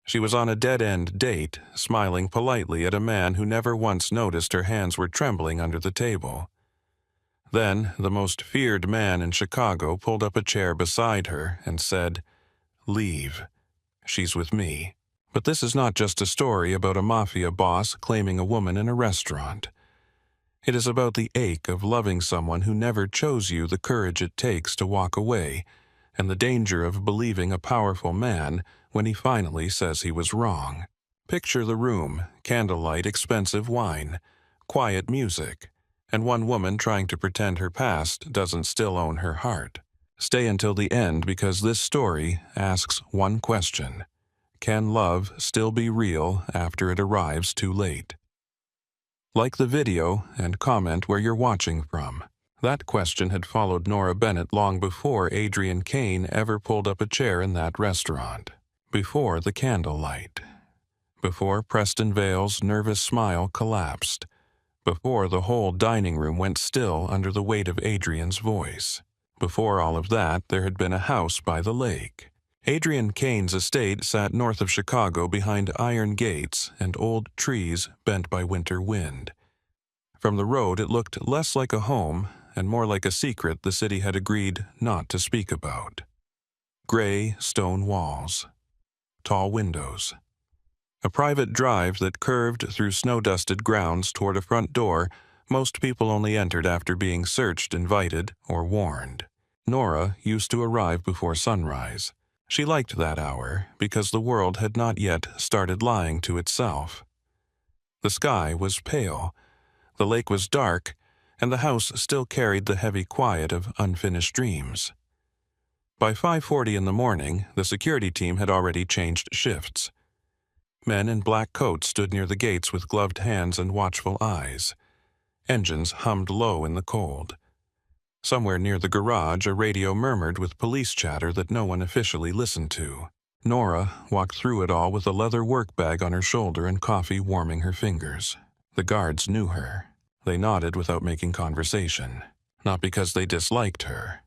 She was on a dead-end date, smiling politely at a man who never once noticed her hands were trembling under the table. Then, the most feared man in Chicago pulled up a chair beside her and said, "Leave. She's with me." But this is not just a story about a mafia boss claiming a woman in a restaurant. It is about the ache of loving someone who never chose you, the courage it takes to walk away, and the danger of believing a powerful man when he finally says he was wrong. Picture the room: candlelight, expensive wine, quiet music, and one woman trying to pretend her past doesn't still own her heart. Stay until the end, because this story asks one question: can love still be real after it arrives too late? Like the video and comment where you're watching from. That question had followed Nora Bennett long before Adrian Kane ever pulled up a chair in that restaurant. Before the candlelight. Before Preston Vale's nervous smile collapsed. Before the whole dining room went still under the weight of Adrian's voice. Before all of that, there had been a house by the lake. Adrian Kane's estate sat north of Chicago behind iron gates and old trees bent by winter wind. From the road, it looked less like a home and more like a secret the city had agreed not to speak about. Gray stone walls. Tall windows. A private drive that curved through snow-dusted grounds toward a front door most people only entered after being searched, invited, or warned. Nora used to arrive before sunrise. She liked that hour because the world had not yet started lying to itself. The sky was pale, the lake was dark, and the house still carried the heavy quiet of unfinished dreams. By 5:40 in the morning, the security team had already changed shifts. Men in black coats stood near the gates with gloved hands and watchful eyes. Engines hummed low in the cold. Somewhere near the garage, a radio murmured with police chatter that no one officially listened to. Nora walked through it all with a leather work bag on her shoulder and coffee warming her fingers. The guards knew her. They nodded without making conversation. Not because they disliked her.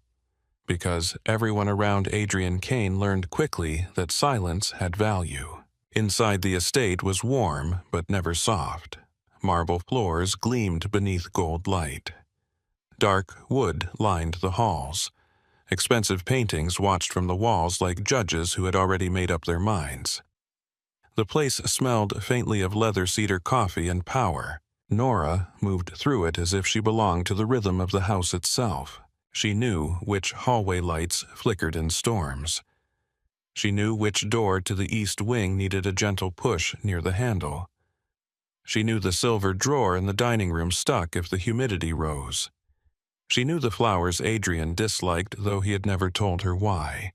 Because everyone around Adrian Kane learned quickly that silence had value. Inside the estate was warm, but never soft. Marble floors gleamed beneath gold light. Dark wood lined the halls. Expensive paintings watched from the walls like judges who had already made up their minds. The place smelled faintly of leather cedar coffee and power. Nora moved through it as if she belonged to the rhythm of the house itself. She knew which hallway lights flickered in storms. She knew which door to the east wing needed a gentle push near the handle. She knew the silver drawer in the dining room stuck if the humidity rose. She knew the flowers Adrian disliked, though he had never told her why.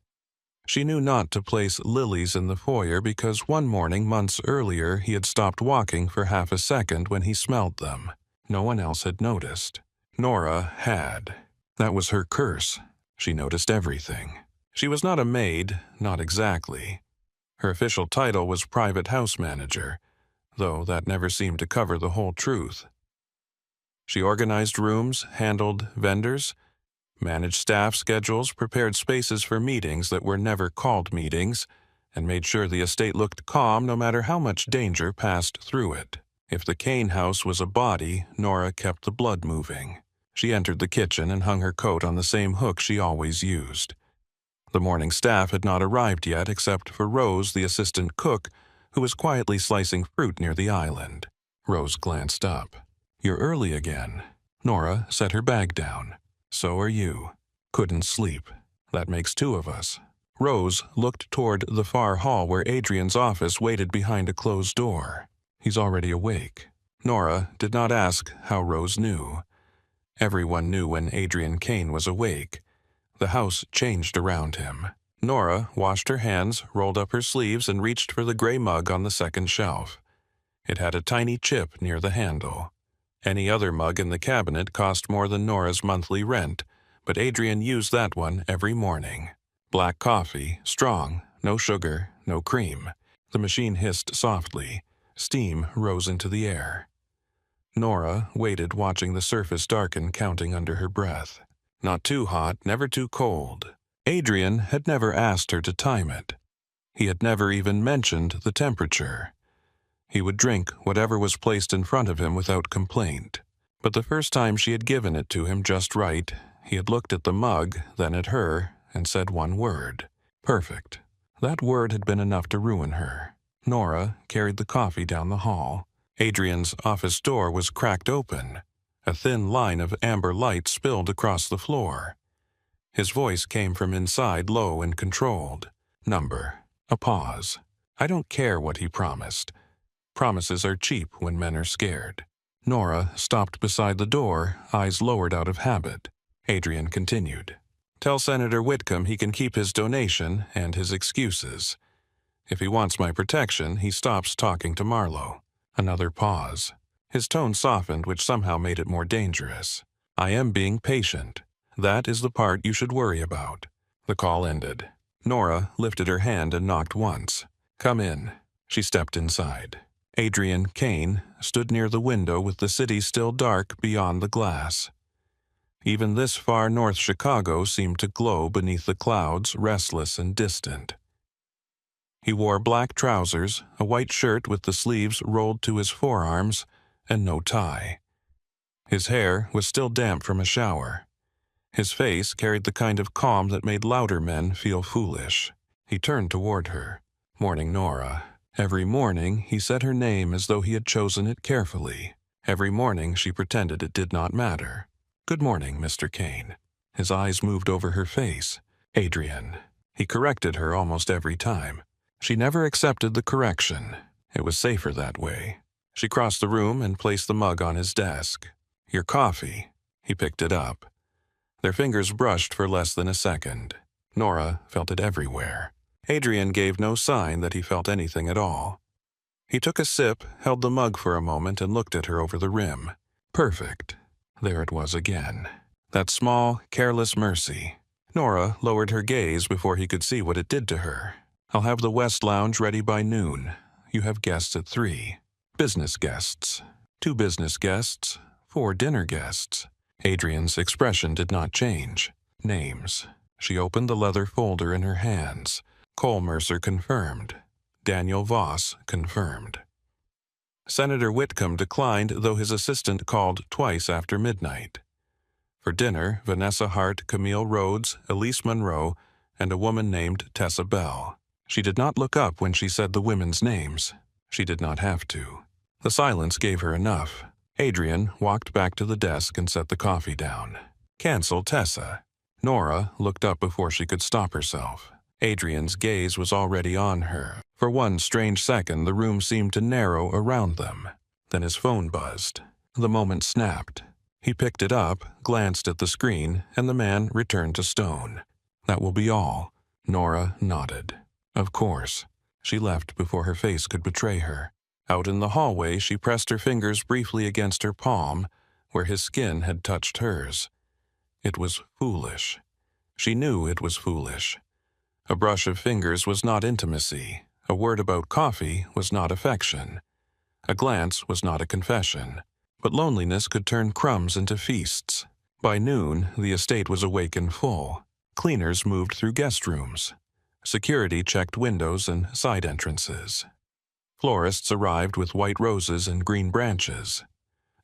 She knew not to place lilies in the foyer because one morning months earlier he had stopped walking for half a second when he smelled them. No one else had noticed. Nora had. That was her curse. She noticed everything. She was not a maid, not exactly. Her official title was private house manager, though that never seemed to cover the whole truth. She organized rooms, handled vendors, managed staff schedules, prepared spaces for meetings that were never called meetings, and made sure the estate looked calm no matter how much danger passed through it. If the Kane house was a body, Nora kept the blood moving. She entered the kitchen and hung her coat on the same hook she always used. The morning staff had not arrived yet except for Rose, the assistant cook, who was quietly slicing fruit near the island. Rose glanced up. "You're early again." Nora set her bag down. "So are you." "Couldn't sleep. That makes two of us." Rose looked toward the far hall where Adrian's office waited behind a closed door. "He's already awake." Nora did not ask how Rose knew. Everyone knew when Adrian Kane was awake. The house changed around him. Nora washed her hands, rolled up her sleeves, and reached for the gray mug on the second shelf. It had a tiny chip near the handle. Any other mug in the cabinet cost more than Nora's monthly rent, but Adrian used that one every morning. Black coffee, strong, no sugar, no cream. The machine hissed softly. Steam rose into the air. Nora waited, watching the surface darken, counting under her breath. Not too hot, never too cold. Adrian had never asked her to time it. He had never even mentioned the temperature. He would drink whatever was placed in front of him without complaint. But the first time she had given it to him just right, he had looked at the mug, then at her, and said one word. Perfect. That word had been enough to ruin her. Nora carried the coffee down the hall. Adrian's office door was cracked open. A thin line of amber light spilled across the floor. His voice came from inside, low and controlled. Number. A pause. I don't care what he promised. Promises are cheap when men are scared. Nora stopped beside the door, eyes lowered out of habit. Adrian continued. Tell Senator Whitcomb he can keep his donation and his excuses. If he wants my protection, he stops talking to Marlowe. Another pause. His tone softened, which somehow made it more dangerous. I am being patient. That is the part you should worry about. The call ended. Nora lifted her hand and knocked once. Come in. She stepped inside. Adrian Kane stood near the window with the city still dark beyond the glass. Even this far north Chicago seemed to glow beneath the clouds, restless and distant. He wore black trousers, a white shirt with the sleeves rolled to his forearms, and no tie. His hair was still damp from a shower. His face carried the kind of calm that made louder men feel foolish. He turned toward her. Morning, Nora. Every morning he said her name as though he had chosen it carefully. Every morning she pretended it did not matter. Good morning, Mr. Kane. His eyes moved over her face. Adrian. He corrected her almost every time. She never accepted the correction. It was safer that way. She crossed the room and placed the mug on his desk. Your coffee. He picked it up. Their fingers brushed for less than a second. Nora felt it everywhere. Adrian gave no sign that he felt anything at all. He took a sip, held the mug for a moment, and looked at her over the rim. Perfect. There it was again. That small, careless mercy. Nora lowered her gaze before he could see what it did to her. I'll have the West Lounge ready by noon. You have guests at 3. Business guests. 2 business guests. 4 dinner guests. Adrian's expression did not change. Names. She opened the leather folder in her hands. Cole Mercer confirmed. Daniel Voss confirmed. Senator Whitcomb declined, though his assistant called twice after midnight. For dinner, Vanessa Hart, Camille Rhodes, Elise Monroe, and a woman named Tessa Bell. She did not look up when she said the women's names. She did not have to. The silence gave her enough. Adrian walked back to the desk and set the coffee down. Cancel Tessa. Nora looked up before she could stop herself. Adrian's gaze was already on her. For one strange second, the room seemed to narrow around them. Then his phone buzzed. The moment snapped. He picked it up, glanced at the screen, and the man returned to stone. That will be all. Nora nodded. Of course. She left before her face could betray her. Out in the hallway, she pressed her fingers briefly against her palm, where his skin had touched hers. It was foolish. She knew it was foolish. A brush of fingers was not intimacy. A word about coffee was not affection. A glance was not a confession. But loneliness could turn crumbs into feasts. By noon, the estate was awake in full. Cleaners moved through guest rooms. Security checked windows and side entrances. Florists arrived with white roses and green branches.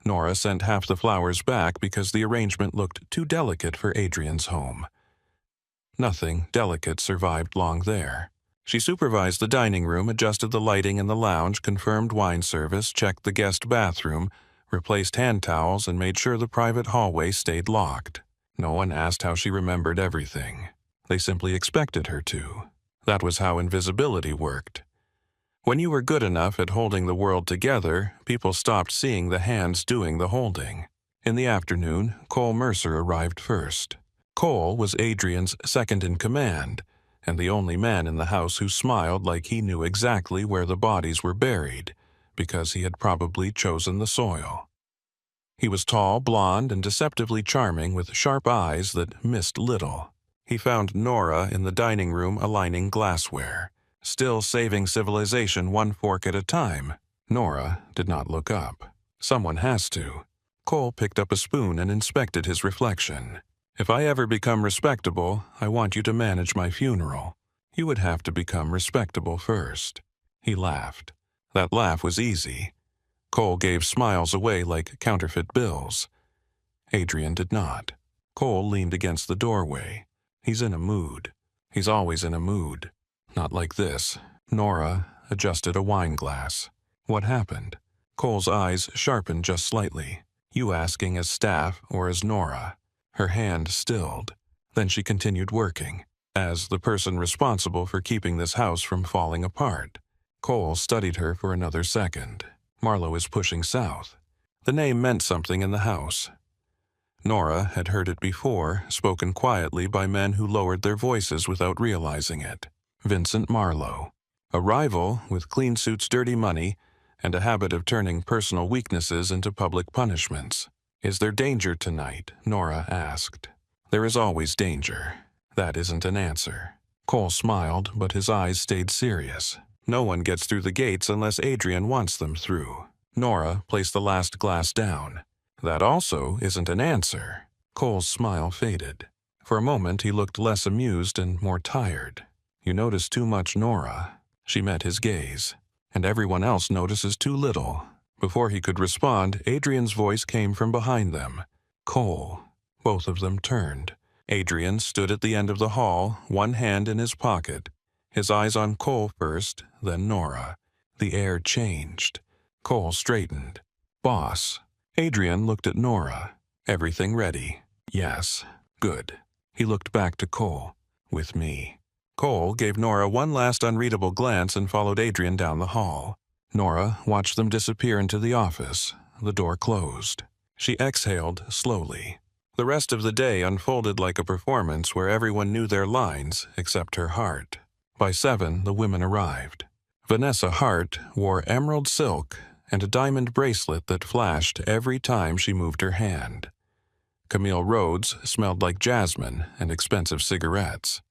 Nora sent half the flowers back because the arrangement looked too delicate for Adrian's home. Nothing delicate survived long there. She supervised the dining room, adjusted the lighting in the lounge, confirmed wine service, checked the guest bathroom, replaced hand towels, and made sure the private hallway stayed locked. No one asked how she remembered everything. They simply expected her to. That was how invisibility worked. When you were good enough at holding the world together, people stopped seeing the hands doing the holding. In the afternoon, Cole Mercer arrived first. Cole was Adrian's second-in-command, and the only man in the house who smiled like he knew exactly where the bodies were buried, because he had probably chosen the soil. He was tall, blond, and deceptively charming with sharp eyes that missed little. He found Nora in the dining room aligning glassware, still saving civilization one fork at a time. Nora did not look up. Someone has to. Cole picked up a spoon and inspected his reflection. If I ever become respectable, I want you to manage my funeral. You would have to become respectable first. He laughed. That laugh was easy. Cole gave smiles away like counterfeit bills. Adrian did not. Cole leaned against the doorway. He's in a mood. He's always in a mood. Not like this. Nora adjusted a wine glass. What happened? Cole's eyes sharpened just slightly. You asking as staff or as Nora? Her hand stilled. Then she continued working, as the person responsible for keeping this house from falling apart. Cole studied her for another second. Marlowe is pushing south. The name meant something in the house. Nora had heard it before, spoken quietly by men who lowered their voices without realizing it. Vincent Marlowe. A rival with clean suits, dirty money, and a habit of turning personal weaknesses into public punishments. Is there danger tonight? Nora asked. There is always danger. That isn't an answer. Cole smiled, but his eyes stayed serious. No one gets through the gates unless Adrian wants them through. Nora placed the last glass down. That also isn't an answer. Cole's smile faded. For a moment he looked less amused and more tired. You notice too much, Nora. She met his gaze. And everyone else notices too little. Before he could respond, Adrian's voice came from behind them. Cole. Both of them turned. Adrian stood at the end of the hall, one hand in his pocket. His eyes on Cole first, then Nora. The air changed. Cole straightened. Boss. Adrian looked at Nora. Everything ready? Yes. Good. He looked back to Cole. With me. Cole gave Nora one last unreadable glance and followed Adrian down the hall. Nora watched them disappear into the office. The door closed. She exhaled slowly. The rest of the day unfolded like a performance where everyone knew their lines except her heart. By 7, the women arrived. Vanessa Hart wore emerald silk and a diamond bracelet that flashed every time she moved her hand. Camille Rhodes smelled like jasmine and expensive cigarettes.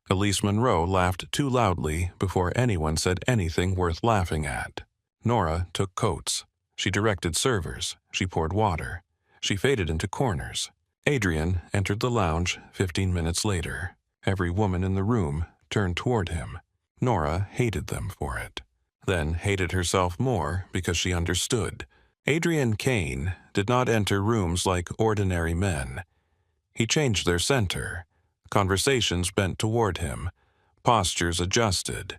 Elise Monroe laughed too loudly before anyone said anything worth laughing at. Nora took coats. She directed servers. She poured water. She faded into corners. Adrian entered the lounge 15 minutes later. Every woman in the room turned toward him. Nora hated them for it. Then hated herself more because she understood. Adrian Kane did not enter rooms like ordinary men. He changed their center. Conversations bent toward him. Postures adjusted.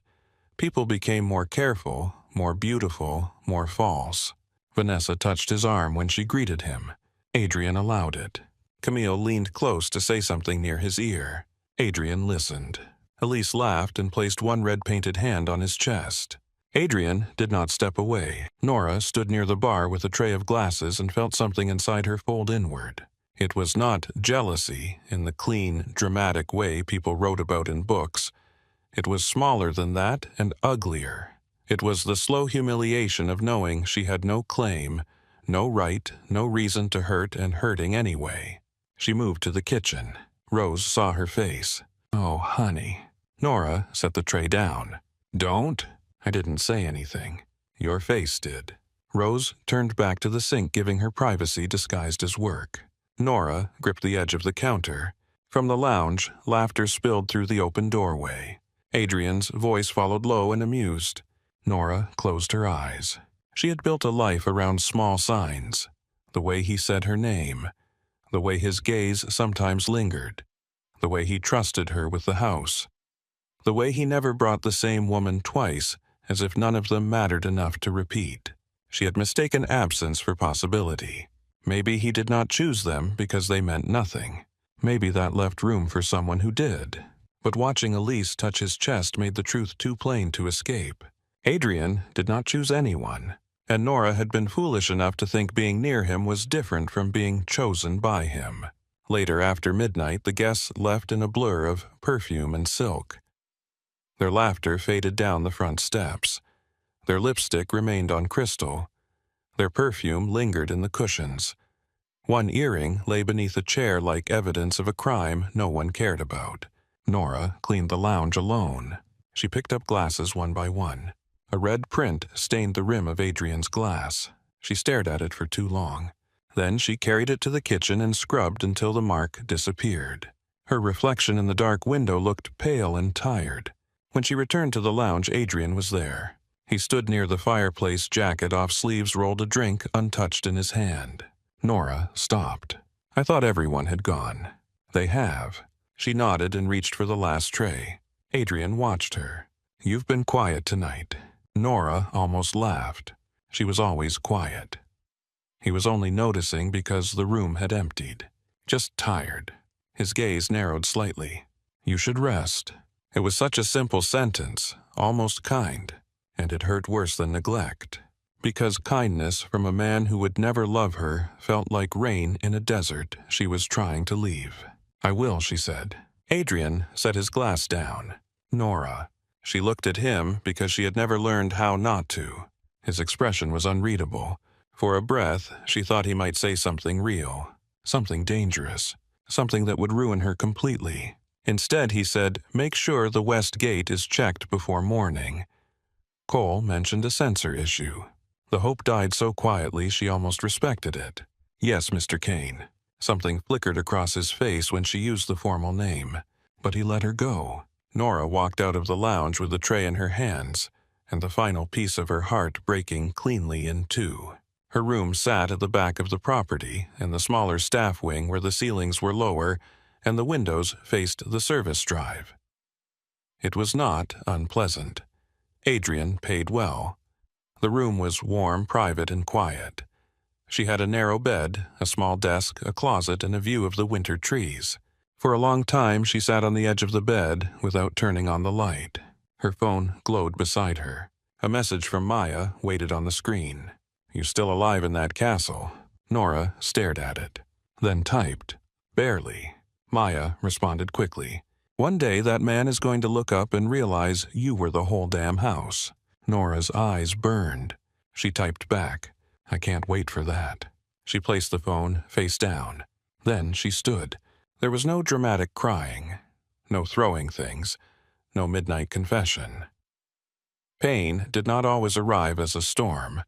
People became more careful, more beautiful, more false. Vanessa touched his arm when she greeted him. Adrian allowed it. Camille leaned close to say something near his ear. Adrian listened. Elise laughed and placed one red-painted hand on his chest. Adrian did not step away. Nora stood near the bar with a tray of glasses and felt something inside her fold inward. It was not jealousy in the clean, dramatic way people wrote about in books. It was smaller than that and uglier. It was the slow humiliation of knowing she had no claim, no right, no reason to hurt and hurting anyway. She moved to the kitchen. Rose saw her face. Oh, honey. Nora set the tray down. Don't. I didn't say anything. Your face did. Rose turned back to the sink, giving her privacy disguised as work. Nora gripped the edge of the counter. From the lounge, laughter spilled through the open doorway. Adrian's voice followed low and amused. Nora closed her eyes. She had built a life around small signs. The way he said her name. The way his gaze sometimes lingered. The way he trusted her with the house. The way he never brought the same woman twice, as if none of them mattered enough to repeat. She had mistaken absence for possibility. Maybe he did not choose them because they meant nothing. Maybe that left room for someone who did. But watching Elise touch his chest made the truth too plain to escape. Adrian did not choose anyone, and Nora had been foolish enough to think being near him was different from being chosen by him. Later, after midnight, the guests left in a blur of perfume and silk. Their laughter faded down the front steps. Their lipstick remained on Crystal. Their perfume lingered in the cushions. One earring lay beneath a chair like evidence of a crime no one cared about. Nora cleaned the lounge alone. She picked up glasses one by one. A red print stained the rim of Adrian's glass. She stared at it for too long. Then she carried it to the kitchen and scrubbed until the mark disappeared. Her reflection in the dark window looked pale and tired. When she returned to the lounge, Adrian was there. He stood near the fireplace, jacket off sleeves, rolled a drink untouched in his hand. Nora stopped. "I thought everyone had gone." "They have." She nodded and reached for the last tray. Adrian watched her. "You've been quiet tonight." Nora almost laughed. She was always quiet. He was only noticing because the room had emptied. "Just tired." His gaze narrowed slightly. "You should rest." It was such a simple sentence, almost kind, and it hurt worse than neglect. Because kindness from a man who would never love her felt like rain in a desert she was trying to leave. "I will," she said. Adrian set his glass down. "Nora." She looked at him because she had never learned how not to. His expression was unreadable. For a breath, she thought he might say something real, something dangerous, something that would ruin her completely. Instead, he said, "Make sure the west gate is checked before morning." Cole mentioned a sensor issue. The hope died so quietly she almost respected it. "Yes, Mr. Kane." Something flickered across his face when she used the formal name, but he let her go. Nora walked out of the lounge with the tray in her hands, and the final piece of her heart breaking cleanly in two. Her room sat at the back of the property, in the smaller staff wing where the ceilings were lower and the windows faced the service drive. It was not unpleasant. Adrian paid well. The room was warm, private, and quiet. She had a narrow bed, a small desk, a closet, and a view of the winter trees. For a long time she sat on the edge of the bed without turning on the light. Her phone glowed beside her. A message from Maya waited on the screen. "You still alive in that castle?" Nora stared at it, then typed, "Barely." Maya responded quickly. "One day that man is going to look up and realize you were the whole damn house." Nora's eyes burned. She typed back, "I can't wait for that." She placed the phone face down. Then she stood. There was no dramatic crying, no throwing things, no midnight confession. Pain did not always arrive as a storm.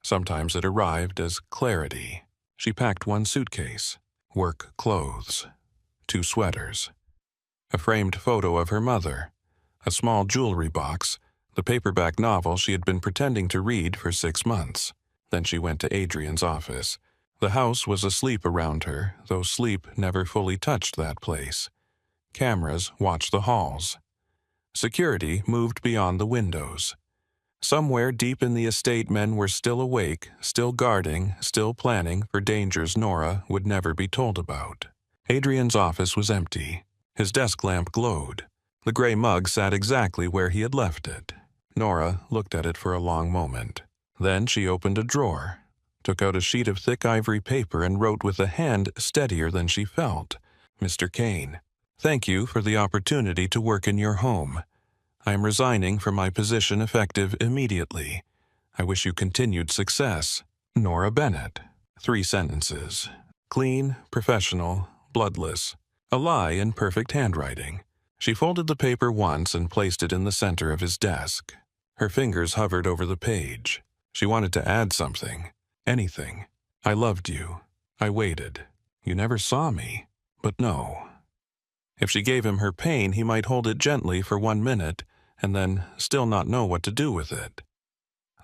Sometimes it arrived as clarity. She packed one suitcase, work clothes, 2 sweaters, a framed photo of her mother, a small jewelry box, the paperback novel she had been pretending to read for 6 months. Then she went to Adrian's office. The house was asleep around her, though sleep never fully touched that place. Cameras watched the halls. Security moved beyond the windows. Somewhere deep in the estate, men were still awake, still guarding, still planning for dangers Nora would never be told about. Adrian's office was empty. His desk lamp glowed. The gray mug sat exactly where he had left it. Nora looked at it for a long moment. Then she opened a drawer, took out a sheet of thick ivory paper, and wrote with a hand steadier than she felt, "Mr. Kane, thank you for the opportunity to work in your home. I am resigning from my position effective immediately. I wish you continued success. Nora Bennett." 3 sentences. Clean, professional, bloodless. A lie in perfect handwriting. She folded the paper once and placed it in the center of his desk. Her fingers hovered over the page. She wanted to add something. Anything. "I loved you. I waited. You never saw me. But no." If she gave him her pain, he might hold it gently for 1 minute and then still not know what to do with it.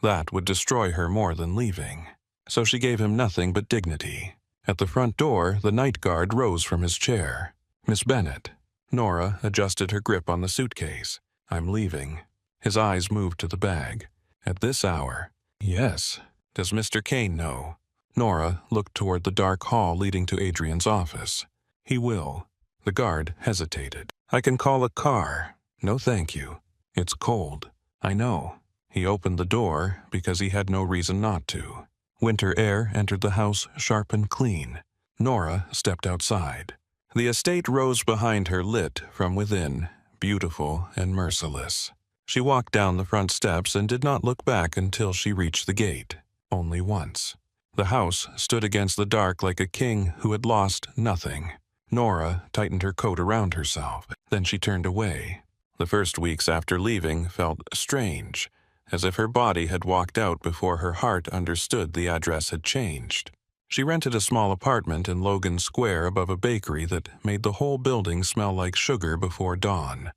That would destroy her more than leaving. So she gave him nothing but dignity. At the front door, the night guard rose from his chair. "Miss Bennett." Nora adjusted her grip on the suitcase. "I'm leaving." His eyes moved to the bag. "At this hour?" "Yes." "Does Mr. Kane know?" Nora looked toward the dark hall leading to Adrian's office. "He will." The guard hesitated. "I can call a car." "No, thank you. It's cold." "I know." He opened the door because he had no reason not to. Winter air entered the house sharp and clean. Nora stepped outside. The estate rose behind her, lit from within, beautiful and merciless. She walked down the front steps and did not look back until she reached the gate. Only once. The house stood against the dark like a king who had lost nothing. Nora tightened her coat around herself. Then she turned away. The first weeks after leaving felt strange, as if her body had walked out before her heart understood the address had changed. She rented a small apartment in Logan Square above a bakery that made the whole building smell like sugar before dawn.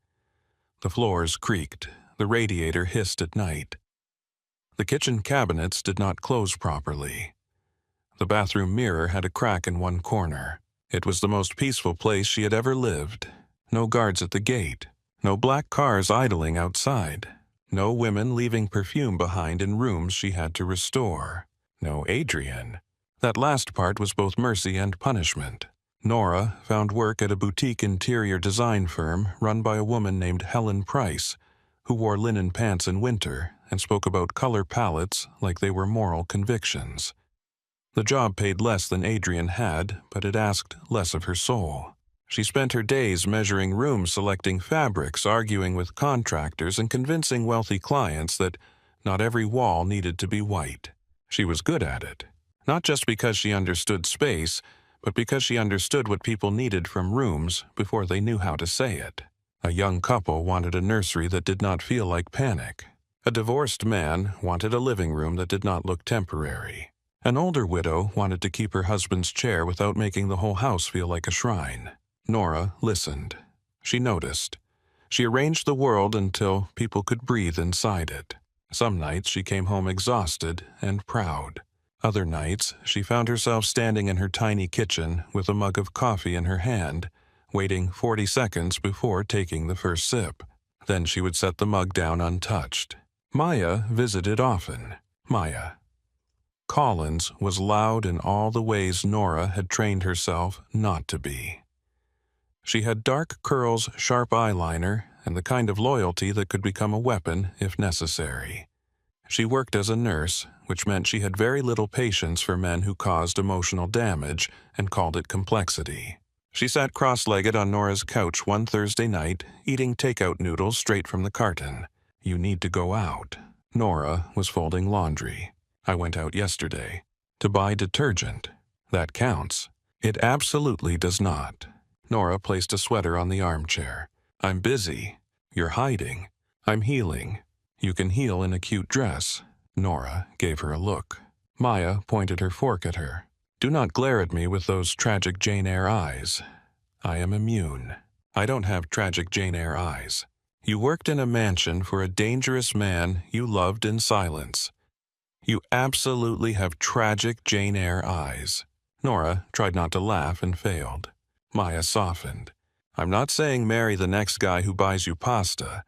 The floors creaked. The radiator hissed at night. The kitchen cabinets did not close properly. The bathroom mirror had a crack in one corner. It was the most peaceful place she had ever lived. No guards at the gate. No black cars idling outside. No women leaving perfume behind in rooms she had to restore. No Adrian. That last part was both mercy and punishment. Nora found work at a boutique interior design firm run by a woman named Helen Price, who wore linen pants in winter and spoke about color palettes like they were moral convictions. The job paid less than Adrian had, but it asked less of her soul. She spent her days measuring rooms, selecting fabrics, arguing with contractors, and convincing wealthy clients that not every wall needed to be white. She was good at it, not just because she understood space, but because she understood what people needed from rooms before they knew how to say it. A young couple wanted a nursery that did not feel like panic. A divorced man wanted a living room that did not look temporary. An older widow wanted to keep her husband's chair without making the whole house feel like a shrine. Nora listened. She noticed. She arranged the world until people could breathe inside it. Some nights she came home exhausted and proud. Other nights she found herself standing in her tiny kitchen with a mug of coffee in her hand, waiting 40 seconds before taking the first sip. Then she would set the mug down untouched. Maya visited often. Maya. Collins was loud in all the ways Nora had trained herself not to be. She had dark curls, sharp eyeliner, and the kind of loyalty that could become a weapon if necessary. She worked as a nurse, which meant she had very little patience for men who caused emotional damage and called it complexity. She sat cross-legged on Nora's couch one Thursday night, eating takeout noodles straight from the carton. "You need to go out." Nora was folding laundry. "I went out yesterday to buy detergent." "That counts." "It absolutely does not." Nora placed a sweater on the armchair. "I'm busy." "You're hiding." "I'm healing." "You can heal in a cute dress." Nora gave her a look. Maya pointed her fork at her. "Do not glare at me with those tragic Jane Eyre eyes. I am immune. I don't have tragic Jane Eyre eyes. You worked in a mansion for a dangerous man you loved in silence. You absolutely have tragic Jane Eyre eyes." Nora tried not to laugh and failed. Maya softened. "I'm not saying marry the next guy who buys you pasta.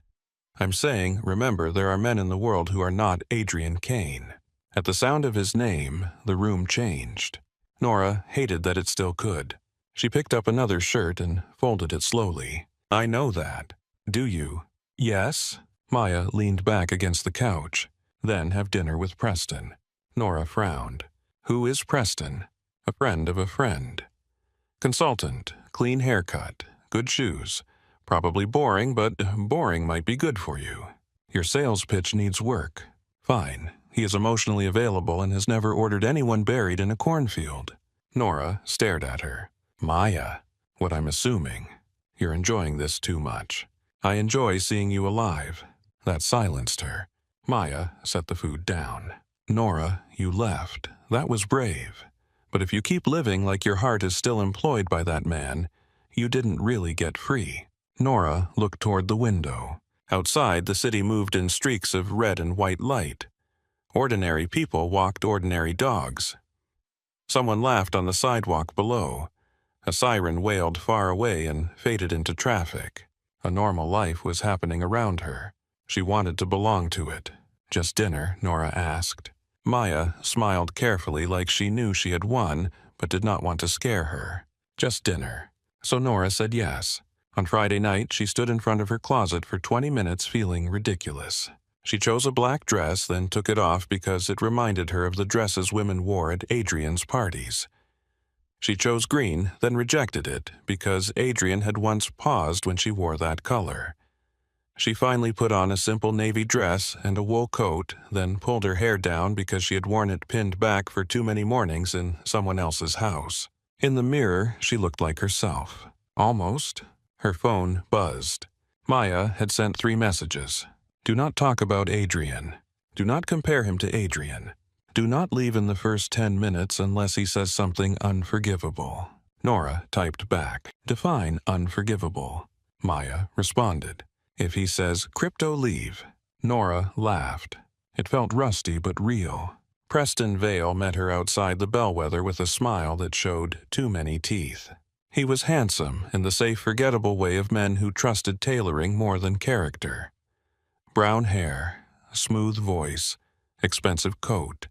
I'm saying, remember, there are men in the world who are not Adrian Kane." At the sound of his name, the room changed. Nora hated that it still could. She picked up another shirt and folded it slowly. "I know that." "Do you?" "Yes." Maya leaned back against the couch. "Then have dinner with Preston." Nora frowned. "Who is Preston?" "A friend of a friend." "Consultant, clean haircut, good shoes. Probably boring, but boring might be good for you. Your sales pitch needs work." "Fine. He is emotionally available and has never ordered anyone buried in a cornfield." Nora stared at her. "Maya, what I'm assuming, you're enjoying this too much. I enjoy seeing you alive." That silenced her. Maya set the food down. "Nora, you left. That was brave. But if you keep living like your heart is still employed by that man, you didn't really get free." Nora looked toward the window. Outside, the city moved in streaks of red and white light. Ordinary people walked ordinary dogs. Someone laughed on the sidewalk below. A siren wailed far away and faded into traffic. A normal life was happening around her. She wanted to belong to it. "Just dinner?" Nora asked. Maya smiled carefully like she knew she had won, but did not want to scare her. "Just dinner." So Nora said yes. On Friday night, she stood in front of her closet for 20 minutes feeling ridiculous. She chose a black dress, then took it off because it reminded her of the dresses women wore at Adrian's parties. She chose green, then rejected it because Adrian had once paused when she wore that color. She finally put on a simple navy dress and a wool coat, then pulled her hair down because she had worn it pinned back for too many mornings in someone else's house. In the mirror, she looked like herself. Almost. Her phone buzzed. Maya had sent 3 messages. "Do not talk about Adrian. Do not compare him to Adrian. Do not leave in the first 10 minutes unless he says something unforgivable." Nora typed back, "Define unforgivable." Maya responded, If he says, "Crypto leave," Nora laughed. It felt rusty but real. Preston Vale met her outside the bellwether with a smile that showed too many teeth. He was handsome in the safe, forgettable way of men who trusted tailoring more than character. Brown hair, smooth voice, expensive coat.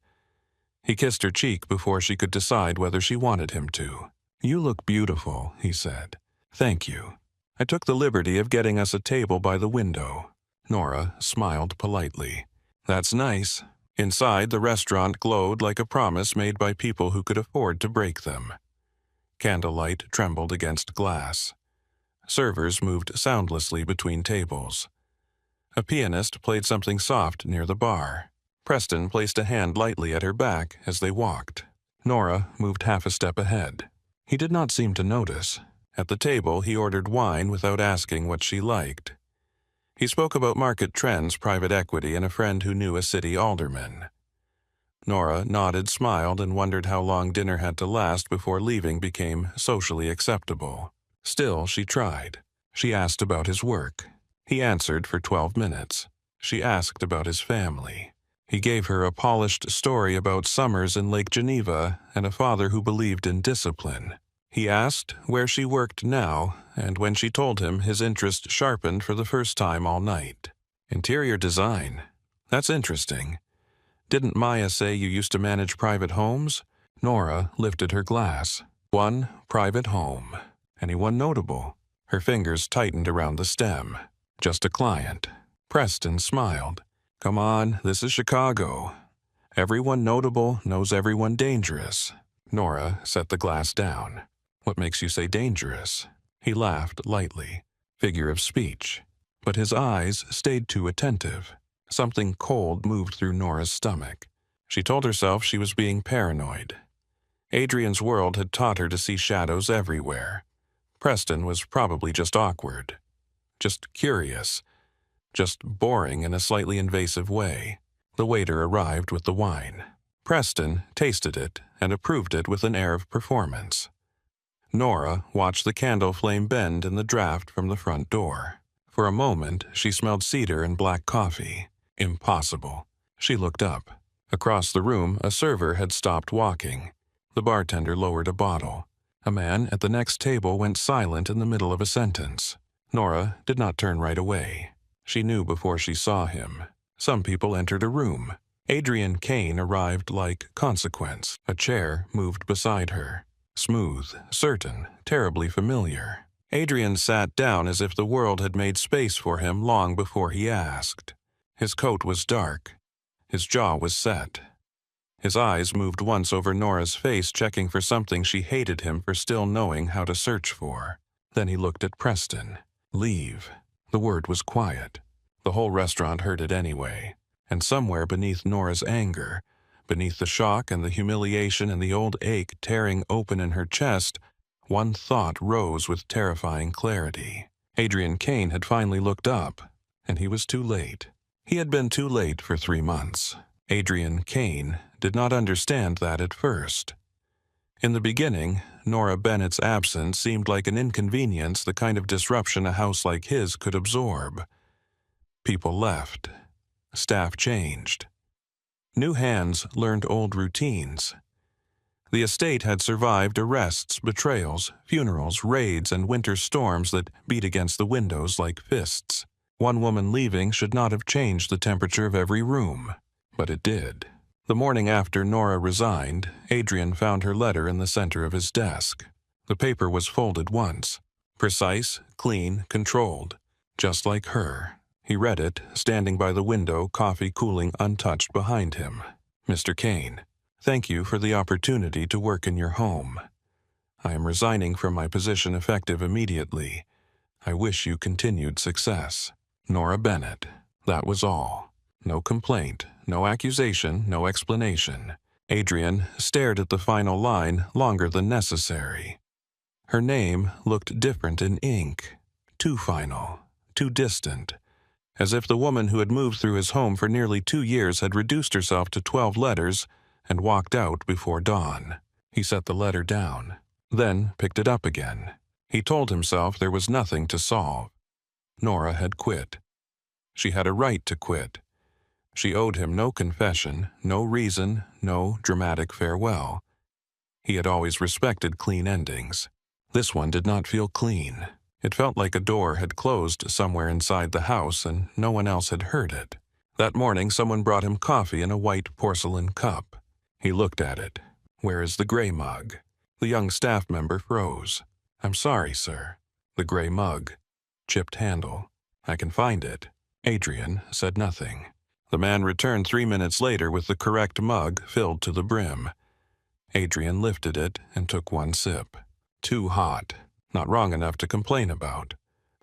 He kissed her cheek before she could decide whether she wanted him to. "You look beautiful," he said. "Thank you. I took the liberty of getting us a table by the window." Nora smiled politely. "That's nice." Inside, the restaurant glowed like a promise made by people who could afford to break them. Candlelight trembled against glass. Servers moved soundlessly between tables. A pianist played something soft near the bar. Preston placed a hand lightly at her back as they walked. Nora moved half a step ahead. He did not seem to notice. At the table, he ordered wine without asking what she liked. He spoke about market trends, private equity, and a friend who knew a city alderman. Nora nodded, smiled, and wondered how long dinner had to last before leaving became socially acceptable. Still, she tried. She asked about his work. He answered for 12 minutes. She asked about his family. He gave her a polished story about summers in Lake Geneva and a father who believed in discipline. He asked where she worked now, and when she told him, his interest sharpened for the first time all night. "Interior design. That's interesting. Didn't Maya say you used to manage private homes?" Nora lifted her glass. "One private home. Anyone notable?" Her fingers tightened around the stem. "Just a client." Preston smiled. "Come on, this is Chicago. Everyone notable knows everyone dangerous." Nora set the glass down. "What makes you say dangerous?" He laughed lightly. Figure of speech. But his eyes stayed too attentive. Something cold moved through Nora's stomach. She told herself she was being paranoid. Adrian's world had taught her to see shadows everywhere. Preston was probably just awkward. Just curious. Just boring in a slightly invasive way. The waiter arrived with the wine. Preston tasted it and approved it with an air of performance. Nora watched the candle flame bend in the draft from the front door. For a moment, she smelled cedar and black coffee. Impossible. She looked up. Across the room, a server had stopped walking. The bartender lowered a bottle. A man at the next table went silent in the middle of a sentence. Nora did not turn right away. She knew before she saw him. Some people entered a room. Adrian Kane arrived like consequence. A chair moved beside her. Smooth, certain, terribly familiar. Adrian sat down as if the world had made space for him long before he asked. His coat was dark. His jaw was set. His eyes moved once over Nora's face, checking for something she hated him for still knowing how to search for. Then he looked at Preston. "Leave." The word was quiet. The whole restaurant heard it anyway. And somewhere beneath Nora's anger, beneath the shock and the humiliation and the old ache tearing open in her chest, one thought rose with terrifying clarity. Adrian Kane had finally looked up, and he was too late. He had been too late for 3 months. Adrian Kane did not understand that at first. In the beginning, Nora Bennett's absence seemed like an inconvenience, the kind of disruption a house like his could absorb. People left. Staff changed. New hands learned old routines. The estate had survived arrests, betrayals, funerals, raids, and winter storms that beat against the windows like fists. One woman leaving should not have changed the temperature of every room, but it did. The morning after Nora resigned, Adrian found her letter in the center of his desk. The paper was folded once. Precise, clean, controlled. Just like her. He read it, standing by the window, coffee cooling untouched behind him. "Mr. Kane, thank you for the opportunity to work in your home. I am resigning from my position effective immediately. I wish you continued success. Nora Bennett." That was all. No complaint, no accusation, no explanation. Adrian stared at the final line longer than necessary. Her name looked different in ink. Too final, too distant. As if the woman who had moved through his home for nearly 2 years had reduced herself to 12 letters and walked out before dawn. He set the letter down, then picked it up again. He told himself there was nothing to solve. Nora had quit. She had a right to quit. She owed him no confession, no reason, no dramatic farewell. He had always respected clean endings. This one did not feel clean. It felt like a door had closed somewhere inside the house and no one else had heard it. That morning, someone brought him coffee in a white porcelain cup. He looked at it. "Where is the gray mug?" The young staff member froze. "I'm sorry, sir." The gray mug. Chipped handle. "I can find it." Adrian said nothing. The man returned 3 minutes later with the correct mug filled to the brim. Adrian lifted it and took one sip. Too hot. Not wrong enough to complain about.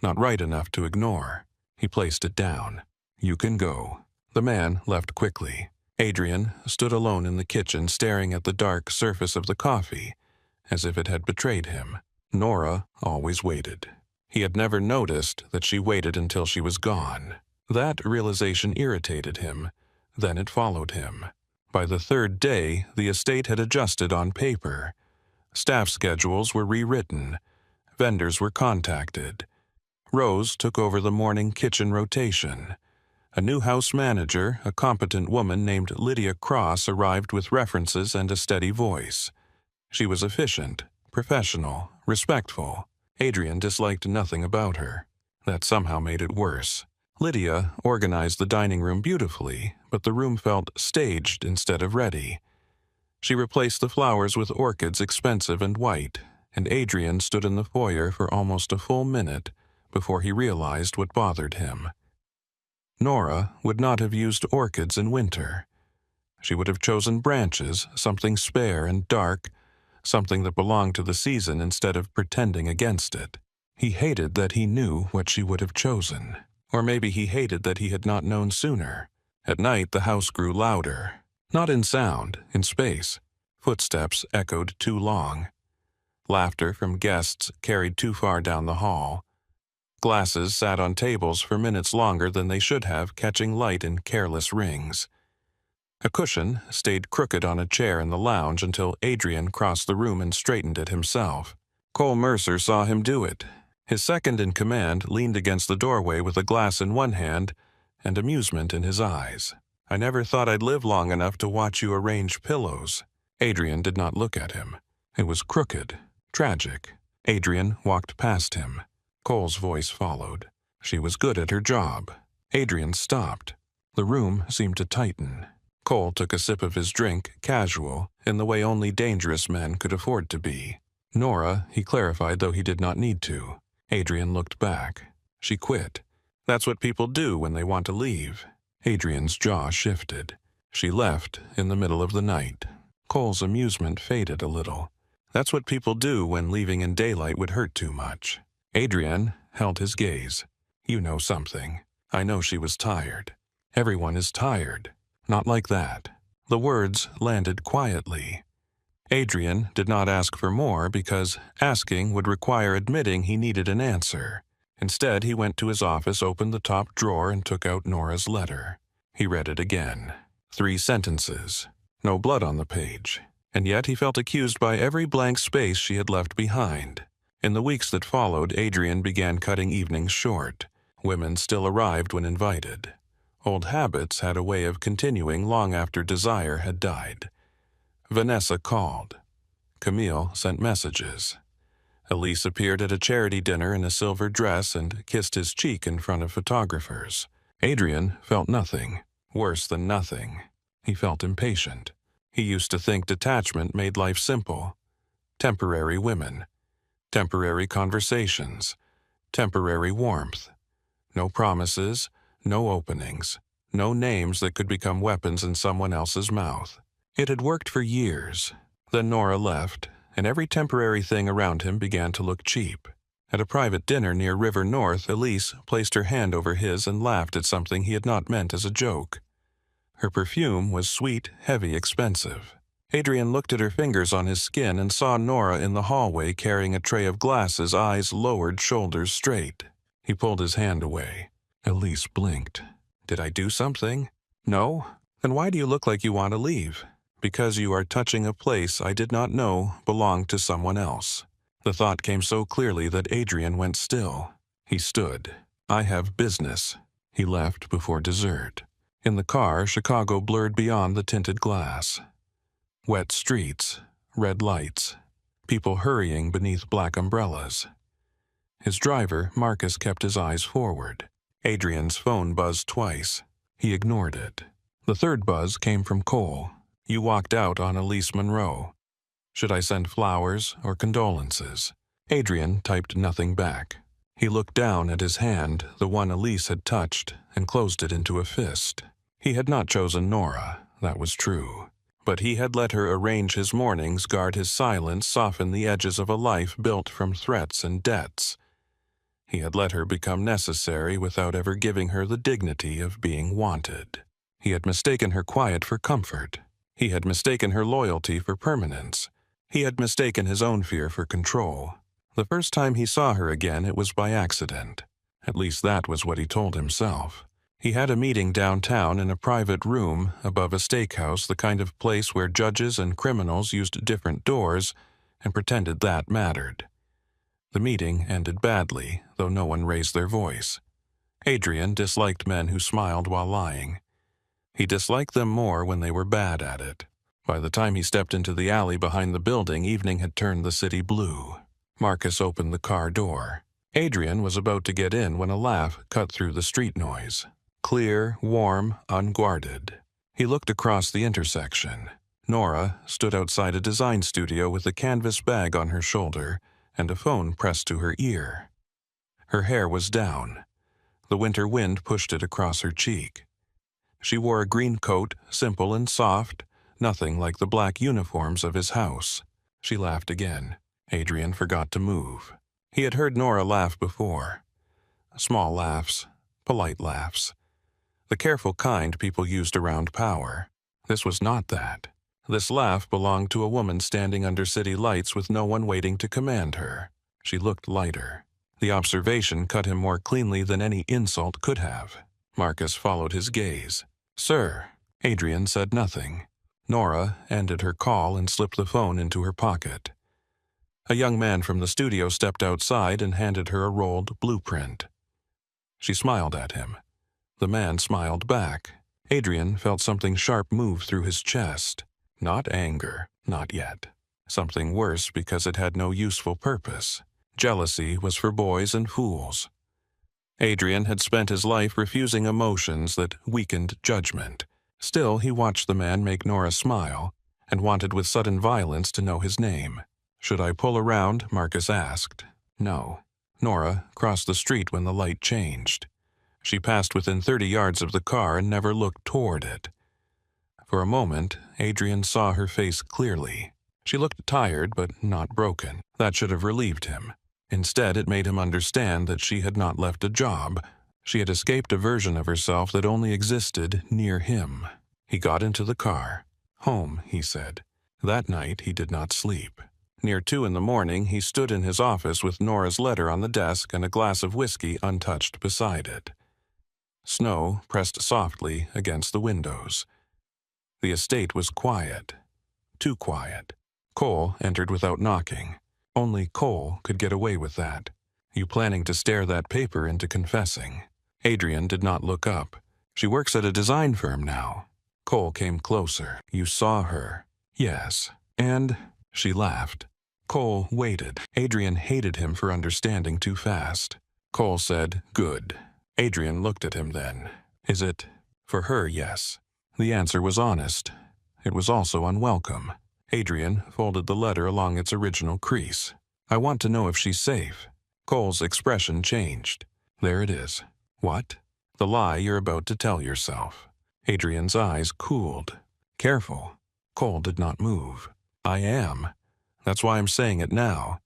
Not right enough to ignore. He placed it down. "You can go." The man left quickly. Adrian stood alone in the kitchen staring at the dark surface of the coffee, as if it had betrayed him. Nora always waited. He had never noticed that she waited until she was gone. That realization irritated him. Then it followed him. By the third day, the estate had adjusted on paper. Staff schedules were rewritten. Vendors were contacted. Rose took over the morning kitchen rotation. A new house manager, a competent woman named Lydia Cross, arrived with references and a steady voice. She was efficient, professional, respectful. Adrian disliked nothing about her. That somehow made it worse. Lydia organized the dining room beautifully, but the room felt staged instead of ready. She replaced the flowers with orchids expensive and white, and Adrian stood in the foyer for almost a full minute before he realized what bothered him. Nora would not have used orchids in winter. She would have chosen branches, something spare and dark, something that belonged to the season instead of pretending against it. He hated that he knew what she would have chosen. Or maybe he hated that he had not known sooner. At night, the house grew louder. Not in sound, in space. Footsteps echoed too long. Laughter from guests carried too far down the hall. Glasses sat on tables for minutes longer than they should have, catching light in careless rings. A cushion stayed crooked on a chair in the lounge until Adrian crossed the room and straightened it himself. Cole Mercer saw him do it. His second-in-command leaned against the doorway with a glass in one hand and amusement in his eyes. "I never thought I'd live long enough to watch you arrange pillows." Adrian did not look at him. It was crooked, tragic. Adrian walked past him. Cole's voice followed. She was good at her job. Adrian stopped. The room seemed to tighten. Cole took a sip of his drink, casual, in the way only dangerous men could afford to be. "Nora," he clarified, though he did not need to. Adrian looked back. "She quit. That's what people do when they want to leave." Adrian's jaw shifted. "She left in the middle of the night." Cole's amusement faded a little. "That's what people do when leaving in daylight would hurt too much." Adrian held his gaze. "You know something. I know she was tired. Everyone is tired. Not like that." The words landed quietly. Adrian did not ask for more because asking would require admitting he needed an answer. Instead, he went to his office, opened the top drawer, and took out Nora's letter. He read it again. 3 sentences. No blood on the page. And yet he felt accused by every blank space she had left behind. In the weeks that followed, Adrian began cutting evenings short. Women still arrived when invited. Old habits had a way of continuing long after desire had died. Vanessa called. Camille sent messages. Elise appeared at a charity dinner in a silver dress and kissed his cheek in front of photographers. Adrian felt nothing. Worse than nothing. He felt impatient. He used to think detachment made life simple. Temporary women. Temporary conversations. Temporary warmth. No promises, no openings. No names that could become weapons in someone else's mouth. It had worked for years. Then Nora left, and every temporary thing around him began to look cheap. At a private dinner near River North, Elise placed her hand over his and laughed at something he had not meant as a joke. Her perfume was sweet, heavy, expensive. Adrian looked at her fingers on his skin and saw Nora in the hallway carrying a tray of glasses, eyes lowered, shoulders straight. He pulled his hand away. Elise blinked. "Did I do something?" "No? Then why do you look like you want to leave?" "Because you are touching a place I did not know belonged to someone else." The thought came so clearly that Adrian went still. He stood. I have business." He left before dessert. In the car, Chicago blurred beyond the tinted glass. Wet streets, red lights, people hurrying beneath black umbrellas. His driver, Marcus, kept his eyes forward. Adrian's phone buzzed twice. He ignored it. The third buzz came from Cole. "You walked out on Elise Monroe. Should I send flowers or condolences?" Adrian typed nothing back. He looked down at his hand, the one Elise had touched, and closed it into a fist. He had not chosen Nora, that was true. But he had let her arrange his mornings, guard his silence, soften the edges of a life built from threats and debts. He had let her become necessary without ever giving her the dignity of being wanted. He had mistaken her quiet for comfort. He had mistaken her loyalty for permanence. He had mistaken his own fear for control. The first time he saw her again, it was by accident. At least that was what he told himself. He had a meeting downtown in a private room above a steakhouse, the kind of place where judges and criminals used different doors and pretended that mattered. The meeting ended badly, though no one raised their voice. Adrian disliked men who smiled while lying. He disliked them more when they were bad at it. By the time he stepped into the alley behind the building, evening had turned the city blue. Marcus opened the car door. Adrian was about to get in when a laugh cut through the street noise. Clear, warm, unguarded. He looked across the intersection. Nora stood outside a design studio with a canvas bag on her shoulder and a phone pressed to her ear. Her hair was down. The winter wind pushed it across her cheek. She wore a green coat, simple and soft, nothing like the black uniforms of his house. She laughed again. Adrian forgot to move. He had heard Nora laugh before. Small laughs, polite laughs. The careful kind people used around power. This was not that. This laugh belonged to a woman standing under city lights with no one waiting to command her. She looked lighter. The observation cut him more cleanly than any insult could have. Marcus followed his gaze. "Sir." Adrian said nothing. Nora ended her call and slipped the phone into her pocket. A young man from the studio stepped outside and handed her a rolled blueprint. She smiled at him. The man smiled back. Adrian felt something sharp move through his chest. Not anger, not yet. Something worse because it had no useful purpose. Jealousy was for boys and fools. Adrian had spent his life refusing emotions that weakened judgment. Still, he watched the man make Nora smile and wanted with sudden violence to know his name. "Should I pull around?" Marcus asked. No. Nora crossed the street when the light changed. She passed within 30 yards of the car and never looked toward it. For a moment, Adrian saw her face clearly. She looked tired but not broken. That should have relieved him. Instead, it made him understand that she had not left a job. She had escaped a version of herself that only existed near him. He got into the car. "Home," he said. That night, he did not sleep. Near 2 in the morning, he stood in his office with Nora's letter on the desk and a glass of whiskey untouched beside it. Snow pressed softly against the windows. The estate was quiet. Too quiet. Cole entered without knocking. Only Cole could get away with that. "You planning to stare that paper into confessing?" Adrian did not look up. "She works at a design firm now." Cole came closer. "You saw her?" "Yes." "And?" She laughed. Cole waited. Adrian hated him for understanding too fast. Cole said, "Good." Adrian looked at him then. "Is it?" "For her, yes." The answer was honest. It was also unwelcome. Adrian folded the letter along its original crease. "I want to know if she's safe." Cole's expression changed. "There it is." "What?" "The lie you're about to tell yourself." Adrian's eyes cooled. "Careful." Cole did not move. "I am. That's why I'm saying it now.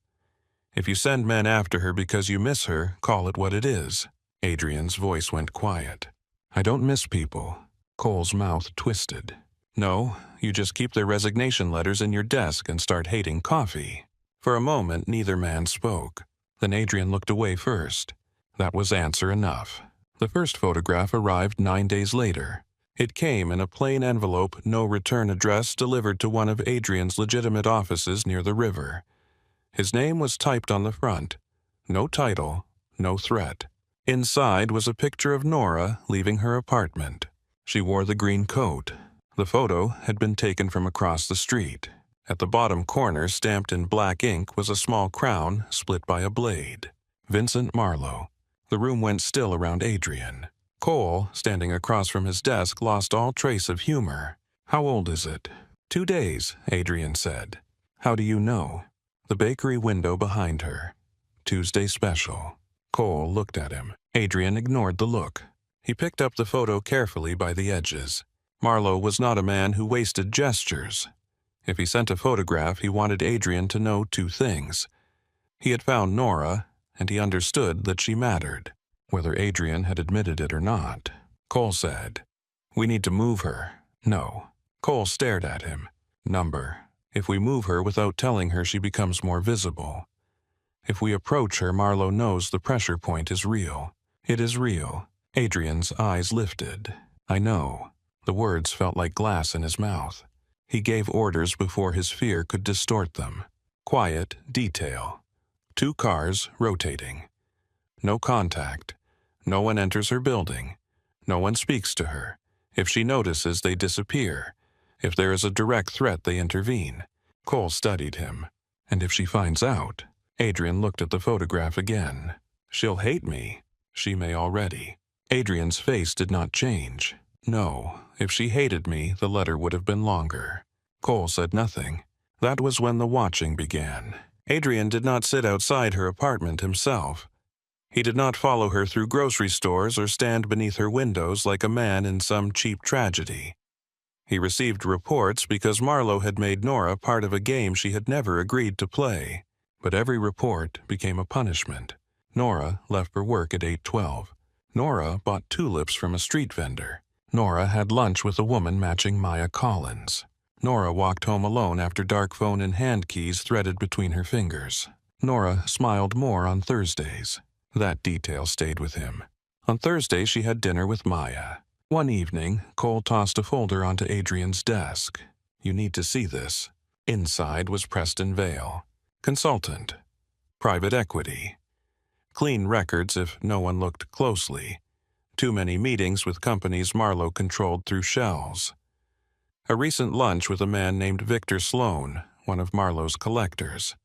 If you send men after her because you miss her, call it what it is." Adrian's voice went quiet. "I don't miss people." Cole's mouth twisted. "No, you just keep their resignation letters in your desk and start hating coffee." For a moment, neither man spoke. Then Adrian looked away first. That was answer enough. The first photograph arrived 9 days later. It came in a plain envelope, no return address, delivered to one of Adrian's legitimate offices near the river. His name was typed on the front. No title, no threat. Inside was a picture of Nora leaving her apartment. She wore the green coat. The photo had been taken from across the street. At the bottom corner, stamped in black ink, was a small crown split by a blade. Vincent Marlowe. The room went still around Adrian. Cole, standing across from his desk, lost all trace of humor. "How old is it?" "2 days," Adrian said. "How do you know?" The bakery window behind her. "Tuesday special." Cole looked at him. Adrian ignored the look. He picked up the photo carefully by the edges. Marlowe was not a man who wasted gestures. If he sent a photograph, he wanted Adrian to know 2 things. He had found Nora, and he understood that she mattered, whether Adrian had admitted it or not. Cole said, "We need to move her." "No." Cole stared at him. "Number. If we move her without telling her, she becomes more visible. If we approach her, Marlowe knows the pressure point is real." "It is real." Adrian's eyes lifted. "I know." The words felt like glass in his mouth. He gave orders before his fear could distort them. Quiet detail. 2 cars rotating. No contact. No one enters her building. No one speaks to her. If she notices, they disappear. If there is a direct threat, they intervene. Cole studied him. "And if she finds out?" Adrian looked at the photograph again. "She'll hate me." "She may already." Adrian's face did not change. "No, if she hated me, the letter would have been longer." Cole said nothing. That was when the watching began. Adrian did not sit outside her apartment himself. He did not follow her through grocery stores or stand beneath her windows like a man in some cheap tragedy. He received reports because Marlowe had made Nora part of a game she had never agreed to play. But every report became a punishment. Nora left for work at 8:12. Nora bought tulips from a street vendor. Nora had lunch with a woman matching Maya Collins. Nora walked home alone after dark phone and hand keys threaded between her fingers. Nora smiled more on Thursdays. That detail stayed with him. On Thursday, she had dinner with Maya. One evening, Cole tossed a folder onto Adrian's desk. "You need to see this." Inside was Preston Vale. Consultant. Private equity. Clean records if no one looked closely. Too many meetings with companies Marlowe controlled through shells. A recent lunch with a man named Victor Sloan, one of Marlowe's collectors.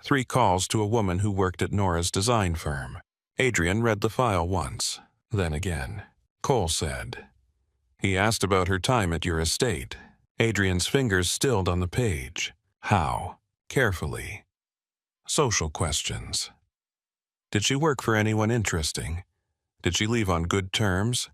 3 calls to a woman who worked at Nora's design firm. Adrian read the file once, then again. Cole said, "He asked about her time at your estate." Adrian's fingers stilled on the page. "How?" Carefully. Social questions. Did she work for anyone interesting? Did she leave on good terms?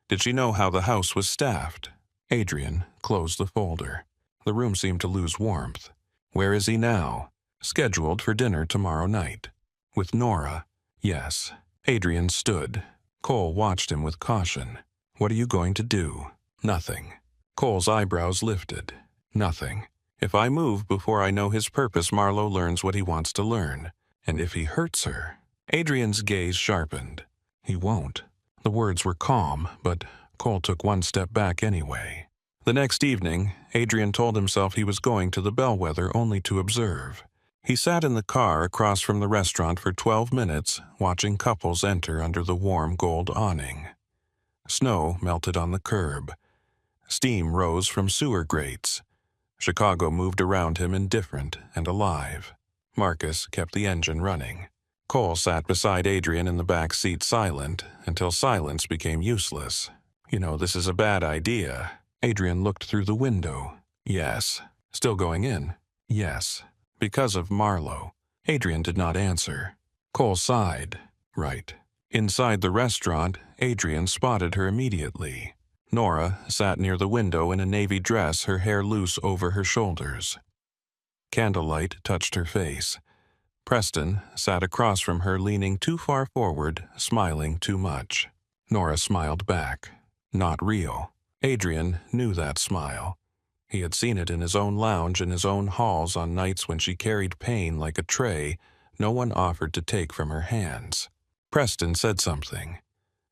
Did she know how the house was staffed? Adrian closed the folder. The room seemed to lose warmth. Where is he now? Scheduled for dinner tomorrow night. With Nora? Yes. Adrian stood. Cole watched him with caution. "What are you going to do?" "Nothing." Cole's eyebrows lifted. "Nothing. If I move before I know his purpose, Marlowe learns what he wants to learn. And if he hurts her..." Adrian's gaze sharpened. "He won't." The words were calm, but Cole took one step back anyway. The next evening, Adrian told himself he was going to the Bellwether only to observe. He sat in the car across from the restaurant for 12 minutes, watching couples enter under the warm gold awning. Snow melted on the curb. Steam rose from sewer grates. Chicago moved around him indifferent and alive. Marcus kept the engine running. Cole sat beside Adrian in the back seat silent until silence became useless. "You know, this is a bad idea." Adrian looked through the window. "Yes." "Still going in?" "Yes." "Because of Marlowe." Adrian did not answer. Cole sighed. "Right." Inside the restaurant, Adrian spotted her immediately. Nora sat near the window in a navy dress, her hair loose over her shoulders. Candlelight touched her face. Preston sat across from her, leaning too far forward, smiling too much. Nora smiled back. Not real. Adrian knew that smile. He had seen it in his own lounge in his own halls on nights when she carried pain like a tray no one offered to take from her hands. Preston said something.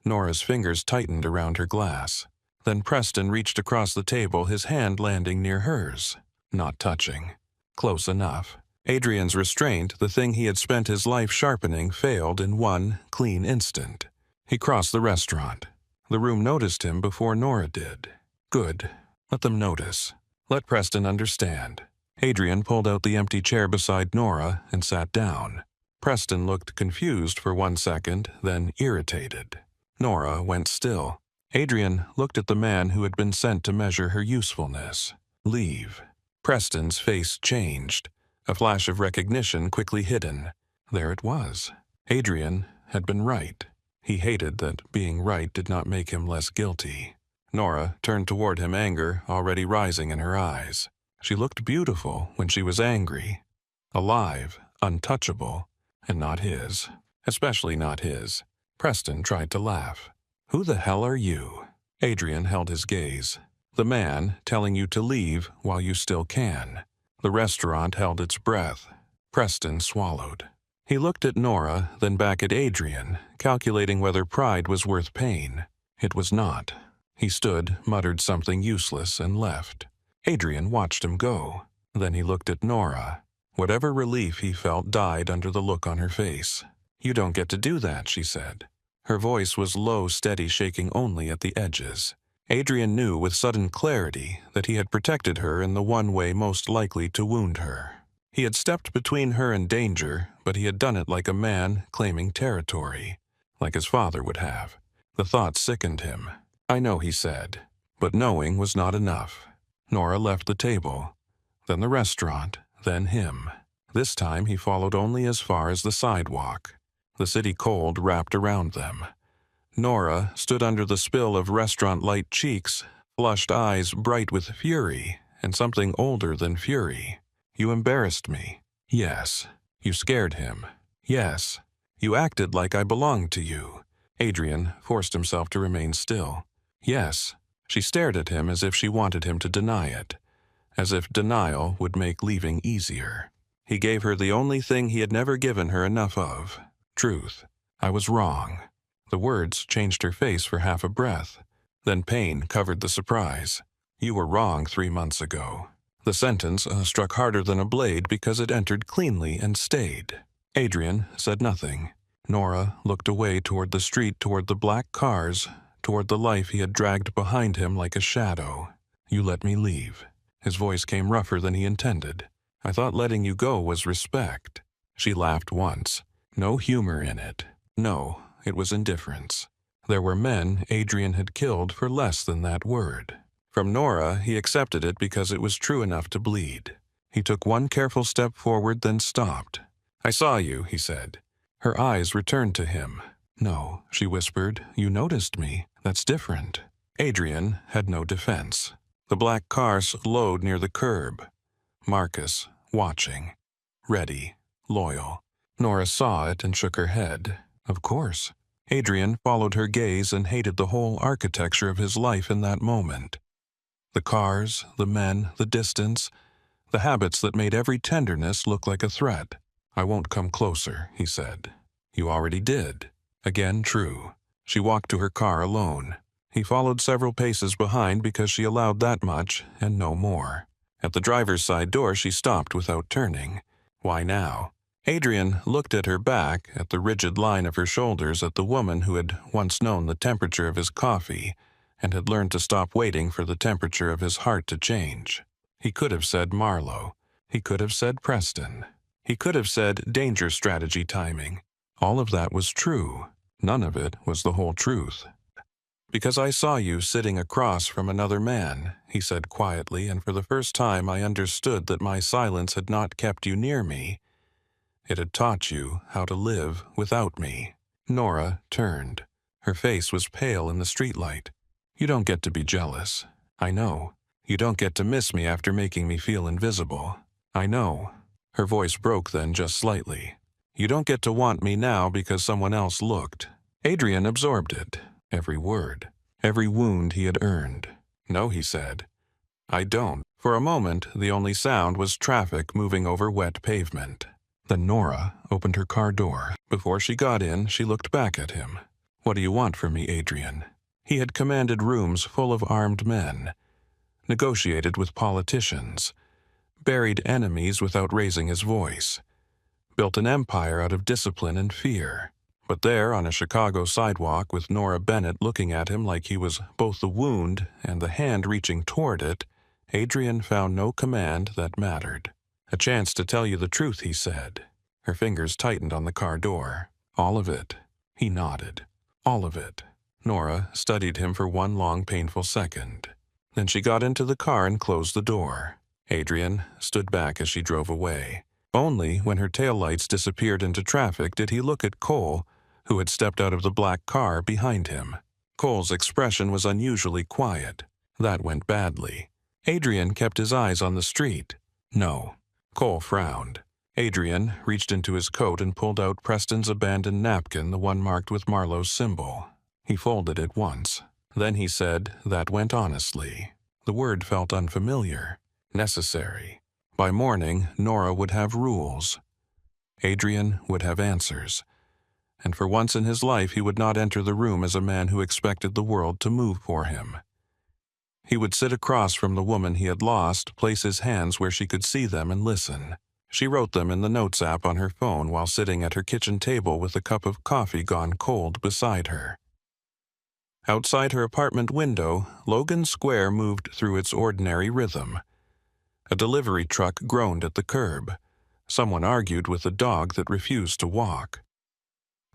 Nora's fingers tightened around her glass. Then Preston reached across the table, his hand landing near hers. Not touching. Close enough. Adrian's restraint, the thing he had spent his life sharpening, failed in one clean instant. He crossed the restaurant. The room noticed him before Nora did. Good. Let them notice. Let Preston understand. Adrian pulled out the empty chair beside Nora and sat down. Preston looked confused for 1 second, then irritated. Nora went still. Adrian looked at the man who had been sent to measure her usefulness. Leave. Preston's face changed. A flash of recognition quickly hidden. There it was. Adrian had been right. He hated that being right did not make him less guilty. Nora turned toward him, anger already rising in her eyes. She looked beautiful when she was angry. Alive, untouchable, and not his. Especially not his. Preston tried to laugh. Who the hell are you? Adrian held his gaze. The man telling you to leave while you still can. The restaurant held its breath. Preston swallowed. He looked at Nora, then back at Adrian, calculating whether pride was worth pain. It was not. He stood, muttered something useless, and left. Adrian watched him go. Then he looked at Nora. Whatever relief he felt died under the look on her face. You don't get to do that, she said. Her voice was low, steady, shaking only at the edges. Adrian knew with sudden clarity that he had protected her in the one way most likely to wound her. He had stepped between her and danger, but he had done it like a man claiming territory, like his father would have. The thought sickened him. I know, he said, but knowing was not enough. Nora left the table, then the restaurant, then him. This time he followed only as far as the sidewalk. The city cold wrapped around them. Nora stood under the spill of restaurant-light cheeks, flushed eyes bright with fury, and something older than fury. You embarrassed me. Yes. You scared him. Yes. You acted like I belonged to you. Adrian forced himself to remain still. Yes. She stared at him as if she wanted him to deny it, as if denial would make leaving easier. He gave her the only thing he had never given her enough of. Truth. I was wrong. The words changed her face for half a breath. Then pain covered the surprise. You were wrong 3 months ago. The sentence struck harder than a blade because it entered cleanly and stayed. Adrian said nothing. Nora looked away toward the street, toward the black cars, toward the life he had dragged behind him like a shadow. You let me leave. His voice came rougher than he intended. I thought letting you go was respect. She laughed once. No humor in it. No. It was indifference. There were men Adrian had killed for less than that word. From Nora, he accepted it because it was true enough to bleed. He took one careful step forward, then stopped. I saw you, he said. Her eyes returned to him. No, she whispered. You noticed me. That's different. Adrian had no defense. The black car slowed near the curb. Marcus, watching. Ready. Loyal. Nora saw it and shook her head. Of course. Adrian followed her gaze and hated the whole architecture of his life in that moment. The cars, the men, the distance, the habits that made every tenderness look like a threat. I won't come closer, he said. You already did. Again true. She walked to her car alone. He followed several paces behind because she allowed that much and no more. At the driver's side door she stopped without turning. Why now? Adrian looked at her back, at the rigid line of her shoulders, at the woman who had once known the temperature of his coffee and had learned to stop waiting for the temperature of his heart to change. He could have said Marlowe. He could have said Preston. He could have said danger strategy timing. All of that was true. None of it was the whole truth. Because I saw you sitting across from another man, he said quietly, and for the first time I understood that my silence had not kept you near me. It had taught you how to live without me. Nora turned. Her face was pale in the streetlight. You don't get to be jealous. I know. You don't get to miss me after making me feel invisible. I know. Her voice broke then just slightly. You don't get to want me now because someone else looked. Adrian absorbed it. Every word. Every wound he had earned. No, he said. I don't. For a moment, the only sound was traffic moving over wet pavement. Then Nora opened her car door. Before she got in, she looked back at him. What do you want from me, Adrian? He had commanded rooms full of armed men, negotiated with politicians, buried enemies without raising his voice, built an empire out of discipline and fear. But there, on a Chicago sidewalk with Nora Bennett looking at him like he was both the wound and the hand reaching toward it, Adrian found no command that mattered. "A chance to tell you the truth," he said. Her fingers tightened on the car door. "All of it." He nodded. "All of it." Nora studied him for one long, painful second. Then she got into the car and closed the door. Adrian stood back as she drove away. Only when her taillights disappeared into traffic did he look at Cole, who had stepped out of the black car behind him. Cole's expression was unusually quiet. That went badly. Adrian kept his eyes on the street. "No." Cole frowned. Adrian reached into his coat and pulled out Preston's abandoned napkin, the one marked with Marlowe's symbol. He folded it once. Then he said, "That went honestly." The word felt unfamiliar. Necessary. By morning, Nora would have rules. Adrian would have answers. And for once in his life, he would not enter the room as a man who expected the world to move for him. He would sit across from the woman he had lost, place his hands where she could see them and listen. She wrote them in the Notes app on her phone while sitting at her kitchen table with a cup of coffee gone cold beside her. Outside her apartment window, Logan Square moved through its ordinary rhythm. A delivery truck groaned at the curb. Someone argued with a dog that refused to walk.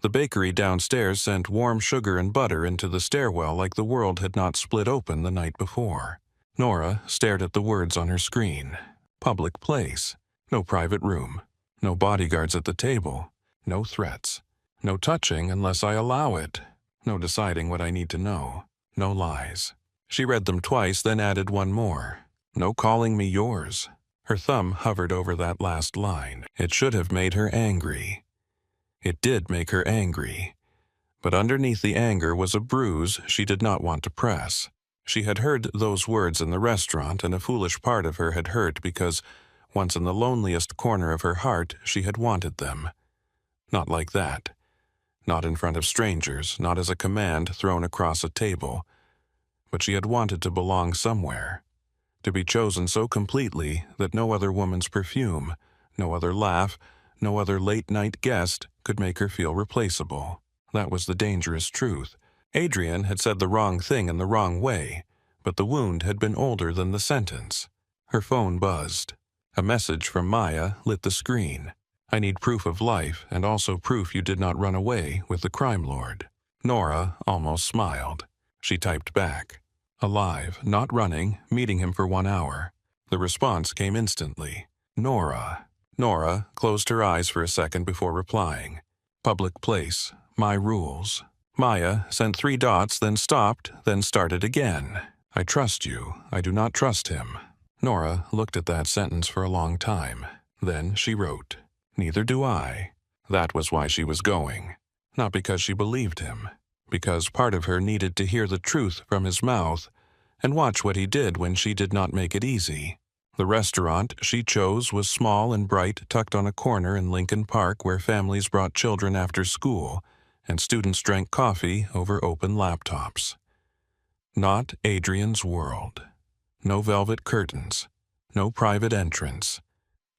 The bakery downstairs sent warm sugar and butter into the stairwell like the world had not split open the night before. Nora stared at the words on her screen. Public place. No private room. No bodyguards at the table. No threats. No touching unless I allow it. No deciding what I need to know. No lies. She read them twice, then added one more. No calling me yours. Her thumb hovered over that last line. It should have made her angry. It did make her angry. But underneath the anger was a bruise she did not want to press. She had heard those words in the restaurant, and a foolish part of her had hurt because once in the loneliest corner of her heart she had wanted them. Not like that. Not in front of strangers, not as a command thrown across a table. But she had wanted to belong somewhere. To be chosen so completely that no other woman's perfume, no other laugh, no other late-night guest could make her feel replaceable. That was the dangerous truth. Adrian had said the wrong thing in the wrong way, but the wound had been older than the sentence. Her phone buzzed. A message from Maya lit the screen. "I need proof of life, and also proof you did not run away with the crime lord." Nora almost smiled. She typed back. "Alive, not running, meeting him for 1 hour." The response came instantly. "Nora." Nora closed her eyes for a second before replying. "Public place. My rules." Maya sent 3 dots, then stopped, then started again. "I trust you. I do not trust him." Nora looked at that sentence for a long time. Then she wrote, "Neither do I." That was why she was going. Not because she believed him. Because part of her needed to hear the truth from his mouth and watch what he did when she did not make it easy. The restaurant she chose was small and bright, tucked on a corner in Lincoln Park where families brought children after school and students drank coffee over open laptops. Not Adrian's world. No velvet curtains. No private entrance.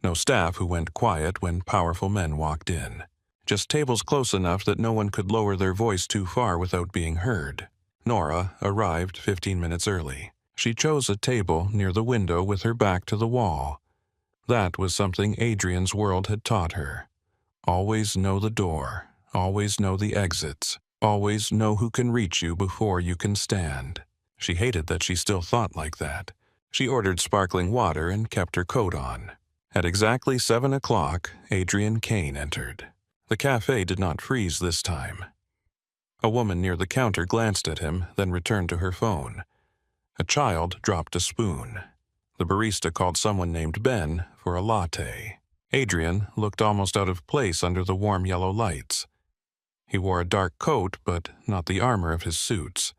No staff who went quiet when powerful men walked in. Just tables close enough that no one could lower their voice too far without being heard. Nora arrived 15 minutes early. She chose a table near the window with her back to the wall. That was something Adrian's world had taught her. Always know the door. Always know the exits. Always know who can reach you before you can stand. She hated that she still thought like that. She ordered sparkling water and kept her coat on. At exactly 7 o'clock, Adrian Kane entered. The cafe did not freeze this time. A woman near the counter glanced at him, then returned to her phone. A child dropped a spoon. The barista called someone named Ben for a latte. Adrian looked almost out of place under the warm yellow lights. He wore a dark coat, but not the armor of his suits.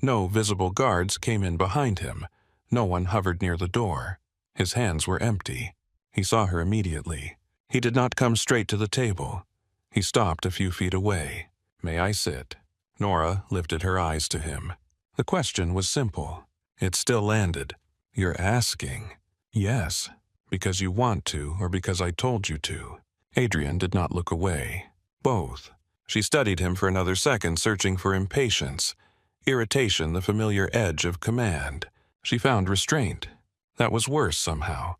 No visible guards came in behind him. No one hovered near the door. His hands were empty. He saw her immediately. He did not come straight to the table. He stopped a few feet away. "May I sit?" Nora lifted her eyes to him. The question was simple. It still landed. "You're asking." "Yes." Because you want to, or because I told you to? Adrian did not look away. Both. She studied him for another second, searching for impatience, irritation, the familiar edge of command. She found restraint. That was worse somehow.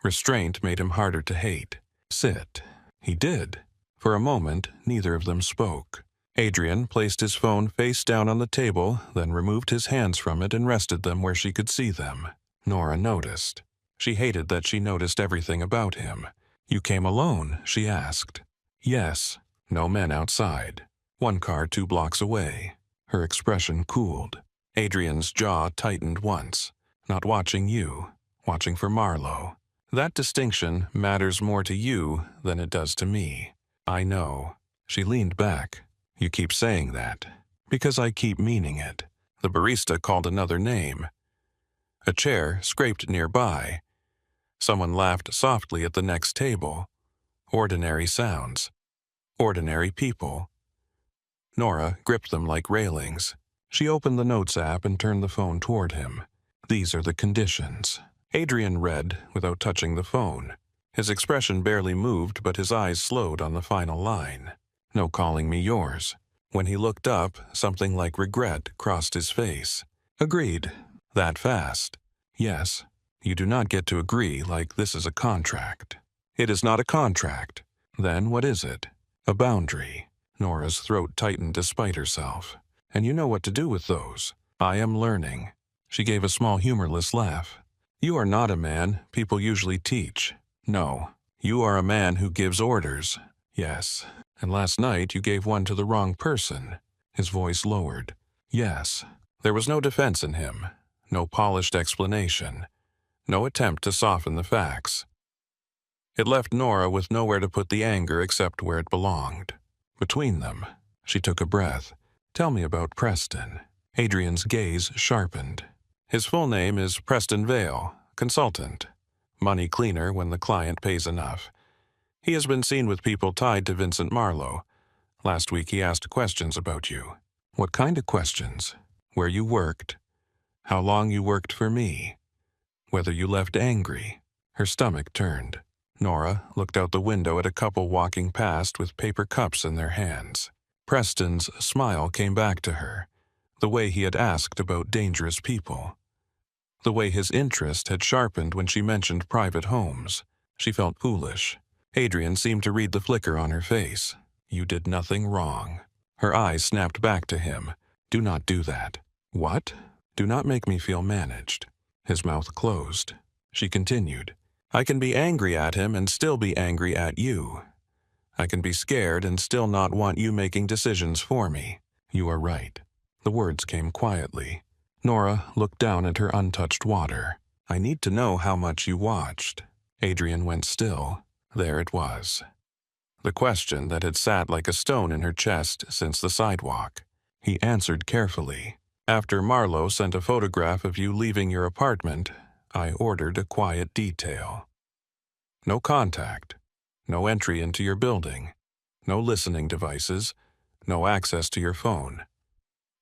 Restraint made him harder to hate. Sit. He did. For a moment, neither of them spoke. Adrian placed his phone face down on the table, then removed his hands from it and rested them where she could see them. Nora noticed. She hated that she noticed everything about him. "You came alone?" she asked. "Yes." No men outside. One car 2 blocks away. Her expression cooled. Adrian's jaw tightened once. "Not watching you. Watching for Marlowe. That distinction matters more to you than it does to me." "I know." She leaned back. "You keep saying that." "Because I keep meaning it." The barista called another name. A chair scraped nearby. Someone laughed softly at the next table. Ordinary sounds. Ordinary people. Nora gripped them like railings. She opened the Notes app and turned the phone toward him. "These are the conditions." Adrian read without touching the phone. His expression barely moved, but his eyes slowed on the final line. "No calling me yours." When he looked up, something like regret crossed his face. "Agreed. That fast." "Yes. You do not get to agree like this is a contract." "It is not a contract." "Then what is it?" "A boundary." Nora's throat tightened despite herself. "And you know what to do with those." "I am learning." She gave a small humorless laugh. "You are not a man people usually teach." "No. You are a man who gives orders." "Yes. And last night you gave one to the wrong person." His voice lowered. "Yes." There was no defense in him. No polished explanation. No attempt to soften the facts. It left Nora with nowhere to put the anger except where it belonged. Between them, she took a breath. "Tell me about Preston." Adrian's gaze sharpened. "His full name is Preston Vale, consultant. Money cleaner when the client pays enough. He has been seen with people tied to Vincent Marlowe. Last week he asked questions about you." "What kind of questions?" "Where you worked. How long you worked for me. Whether you left angry." Her stomach turned. Nora looked out the window at a couple walking past with paper cups in their hands. Preston's smile came back to her, the way he had asked about dangerous people. The way his interest had sharpened when she mentioned private homes. She felt foolish. Adrian seemed to read the flicker on her face. "You did nothing wrong." Her eyes snapped back to him. "Do not do that." "What?" "Do not make me feel managed." His mouth closed. She continued. "I can be angry at him and still be angry at you. I can be scared and still not want you making decisions for me." "You are right." The words came quietly. Nora looked down at her untouched water. "I need to know how much you watched." Adrian went still. There it was. The question that had sat like a stone in her chest since the sidewalk. He answered carefully. "After Marlowe sent a photograph of you leaving your apartment, I ordered a quiet detail. No contact, no entry into your building, no listening devices, no access to your phone.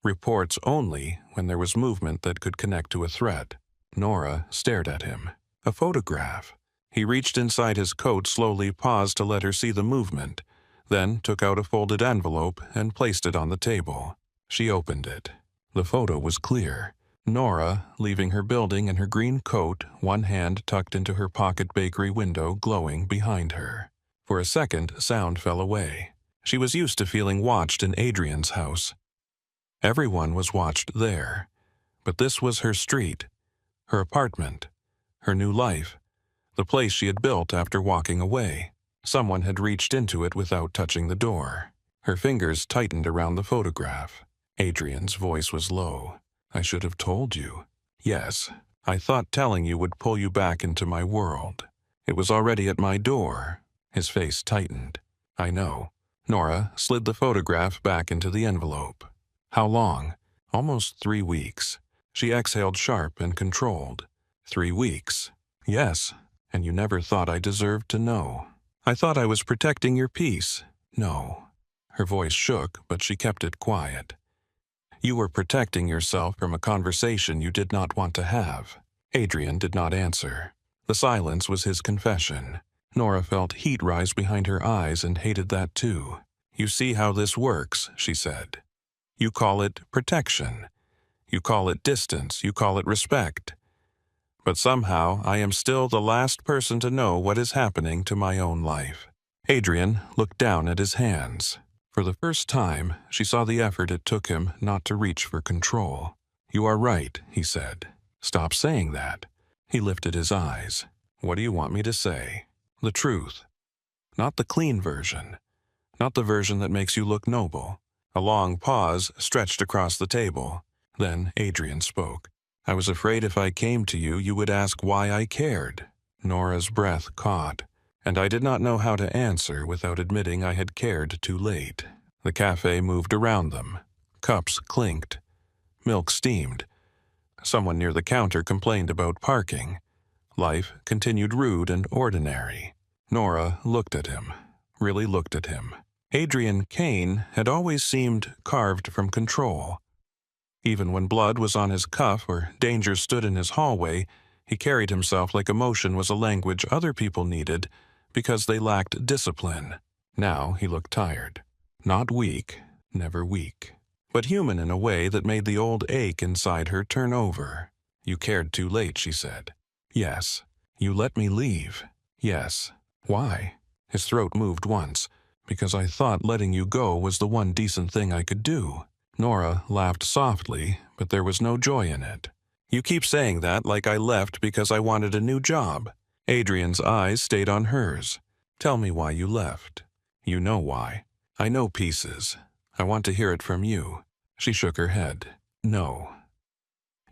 Reports only when there was movement that could connect to a threat." Nora stared at him. "A photograph." He reached inside his coat, slowly paused to let her see the movement, then took out a folded envelope and placed it on the table. She opened it. The photo was clear. Nora, leaving her building in her green coat, one hand tucked into her pocket bakery window glowing behind her. For a second, sound fell away. She was used to feeling watched in Adrian's house. Everyone was watched there. But this was her street, her apartment, her new life, the place she had built after walking away. Someone had reached into it without touching the door. Her fingers tightened around the photograph. Adrian's voice was low. "I should have told you." "Yes, I thought telling you would pull you back into my world. It was already at my door." His face tightened. "I know." Nora slid the photograph back into the envelope. "How long?" "Almost 3 weeks." She exhaled sharp and controlled. 3 weeks. "Yes, and you never thought I deserved to know." "I thought I was protecting your peace." "No." Her voice shook, but she kept it quiet. "You were protecting yourself from a conversation you did not want to have." Adrian did not answer. The silence was his confession. Nora felt heat rise behind her eyes and hated that too. "You see how this works," she said. "You call it protection. You call it distance. You call it respect. But somehow I am still the last person to know what is happening to my own life." Adrian looked down at his hands. For the first time, she saw the effort it took him not to reach for control. "You are right," he said. "Stop saying that." He lifted his eyes. "What do you want me to say?" "The truth. Not the clean version. Not the version that makes you look noble." A long pause stretched across the table. Then Adrian spoke. "I was afraid if I came to you, you would ask why I cared." Nora's breath caught, and I did not know how to answer without admitting I had cared too late. The cafe moved around them. Cups clinked. Milk steamed. Someone near the counter complained about parking. Life continued rude and ordinary. Nora looked at him, really looked at him. Adrian Kane had always seemed carved from control. Even when blood was on his cuff or danger stood in his hallway, he carried himself like emotion was a language other people needed because they lacked discipline. Now he looked tired. Not weak, never weak, but human in a way that made the old ache inside her turn over. "You cared too late," she said. "Yes." "You let me leave." "Yes." "Why?" His throat moved once. "Because I thought letting you go was the one decent thing I could do." Nora laughed softly, but there was no joy in it. "You keep saying that like I left because I wanted a new job." Adrian's eyes stayed on hers. "Tell me why you left." "You know why." "I know pieces. I want to hear it from you." She shook her head. "No.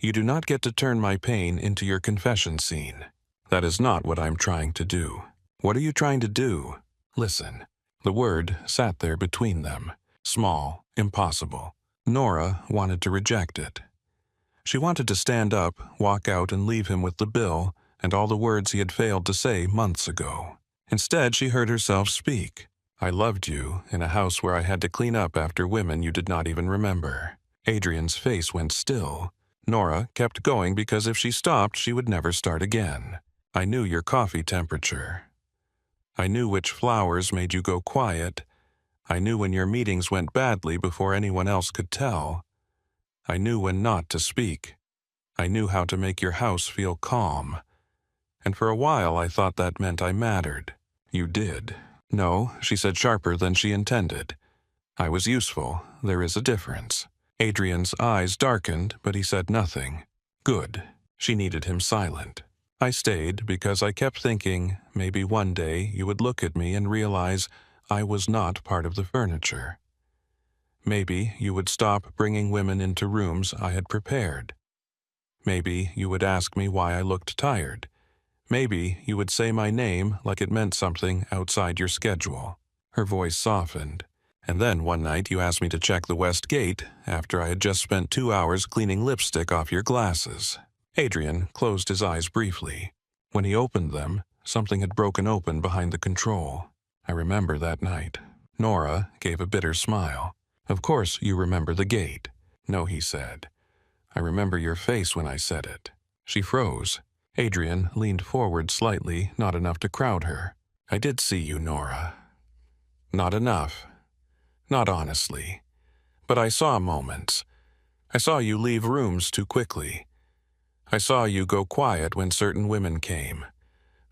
You do not get to turn my pain into your confession scene. That is not what I'm trying to do." "What are you trying to do?" "Listen." The word sat there between them, small, impossible. Nora wanted to reject it. She wanted to stand up, walk out, and leave him with the bill and all the words he had failed to say months ago. Instead, she heard herself speak. "I loved you in a house where I had to clean up after women you did not even remember." Adrian's face went still. Nora kept going because if she stopped, she would never start again. "I knew your coffee temperature. I knew which flowers made you go quiet. I knew when your meetings went badly before anyone else could tell. I knew when not to speak. I knew how to make your house feel calm. And for a while I thought that meant I mattered." "You did." "No," she said sharper than she intended. "I was useful. There is a difference." Adrian's eyes darkened, but he said nothing. "Good." She needed him silent. "I stayed because I kept thinking maybe one day you would look at me and realize I was not part of the furniture. Maybe you would stop bringing women into rooms I had prepared. Maybe you would ask me why I looked tired. Maybe you would say my name like it meant something outside your schedule." Her voice softened. "And then one night you asked me to check the west gate after I had just spent 2 hours cleaning lipstick off your glasses." Adrian closed his eyes briefly. When he opened them, something had broken open behind the control. "I remember that night." Nora gave a bitter smile. "Of course you remember the gate." "No," he said. "I remember your face when I said it." She froze. Adrian leaned forward slightly, not enough to crowd her. "I did see you, Nora. Not enough. Not honestly. But I saw moments. I saw you leave rooms too quickly. I saw you go quiet when certain women came.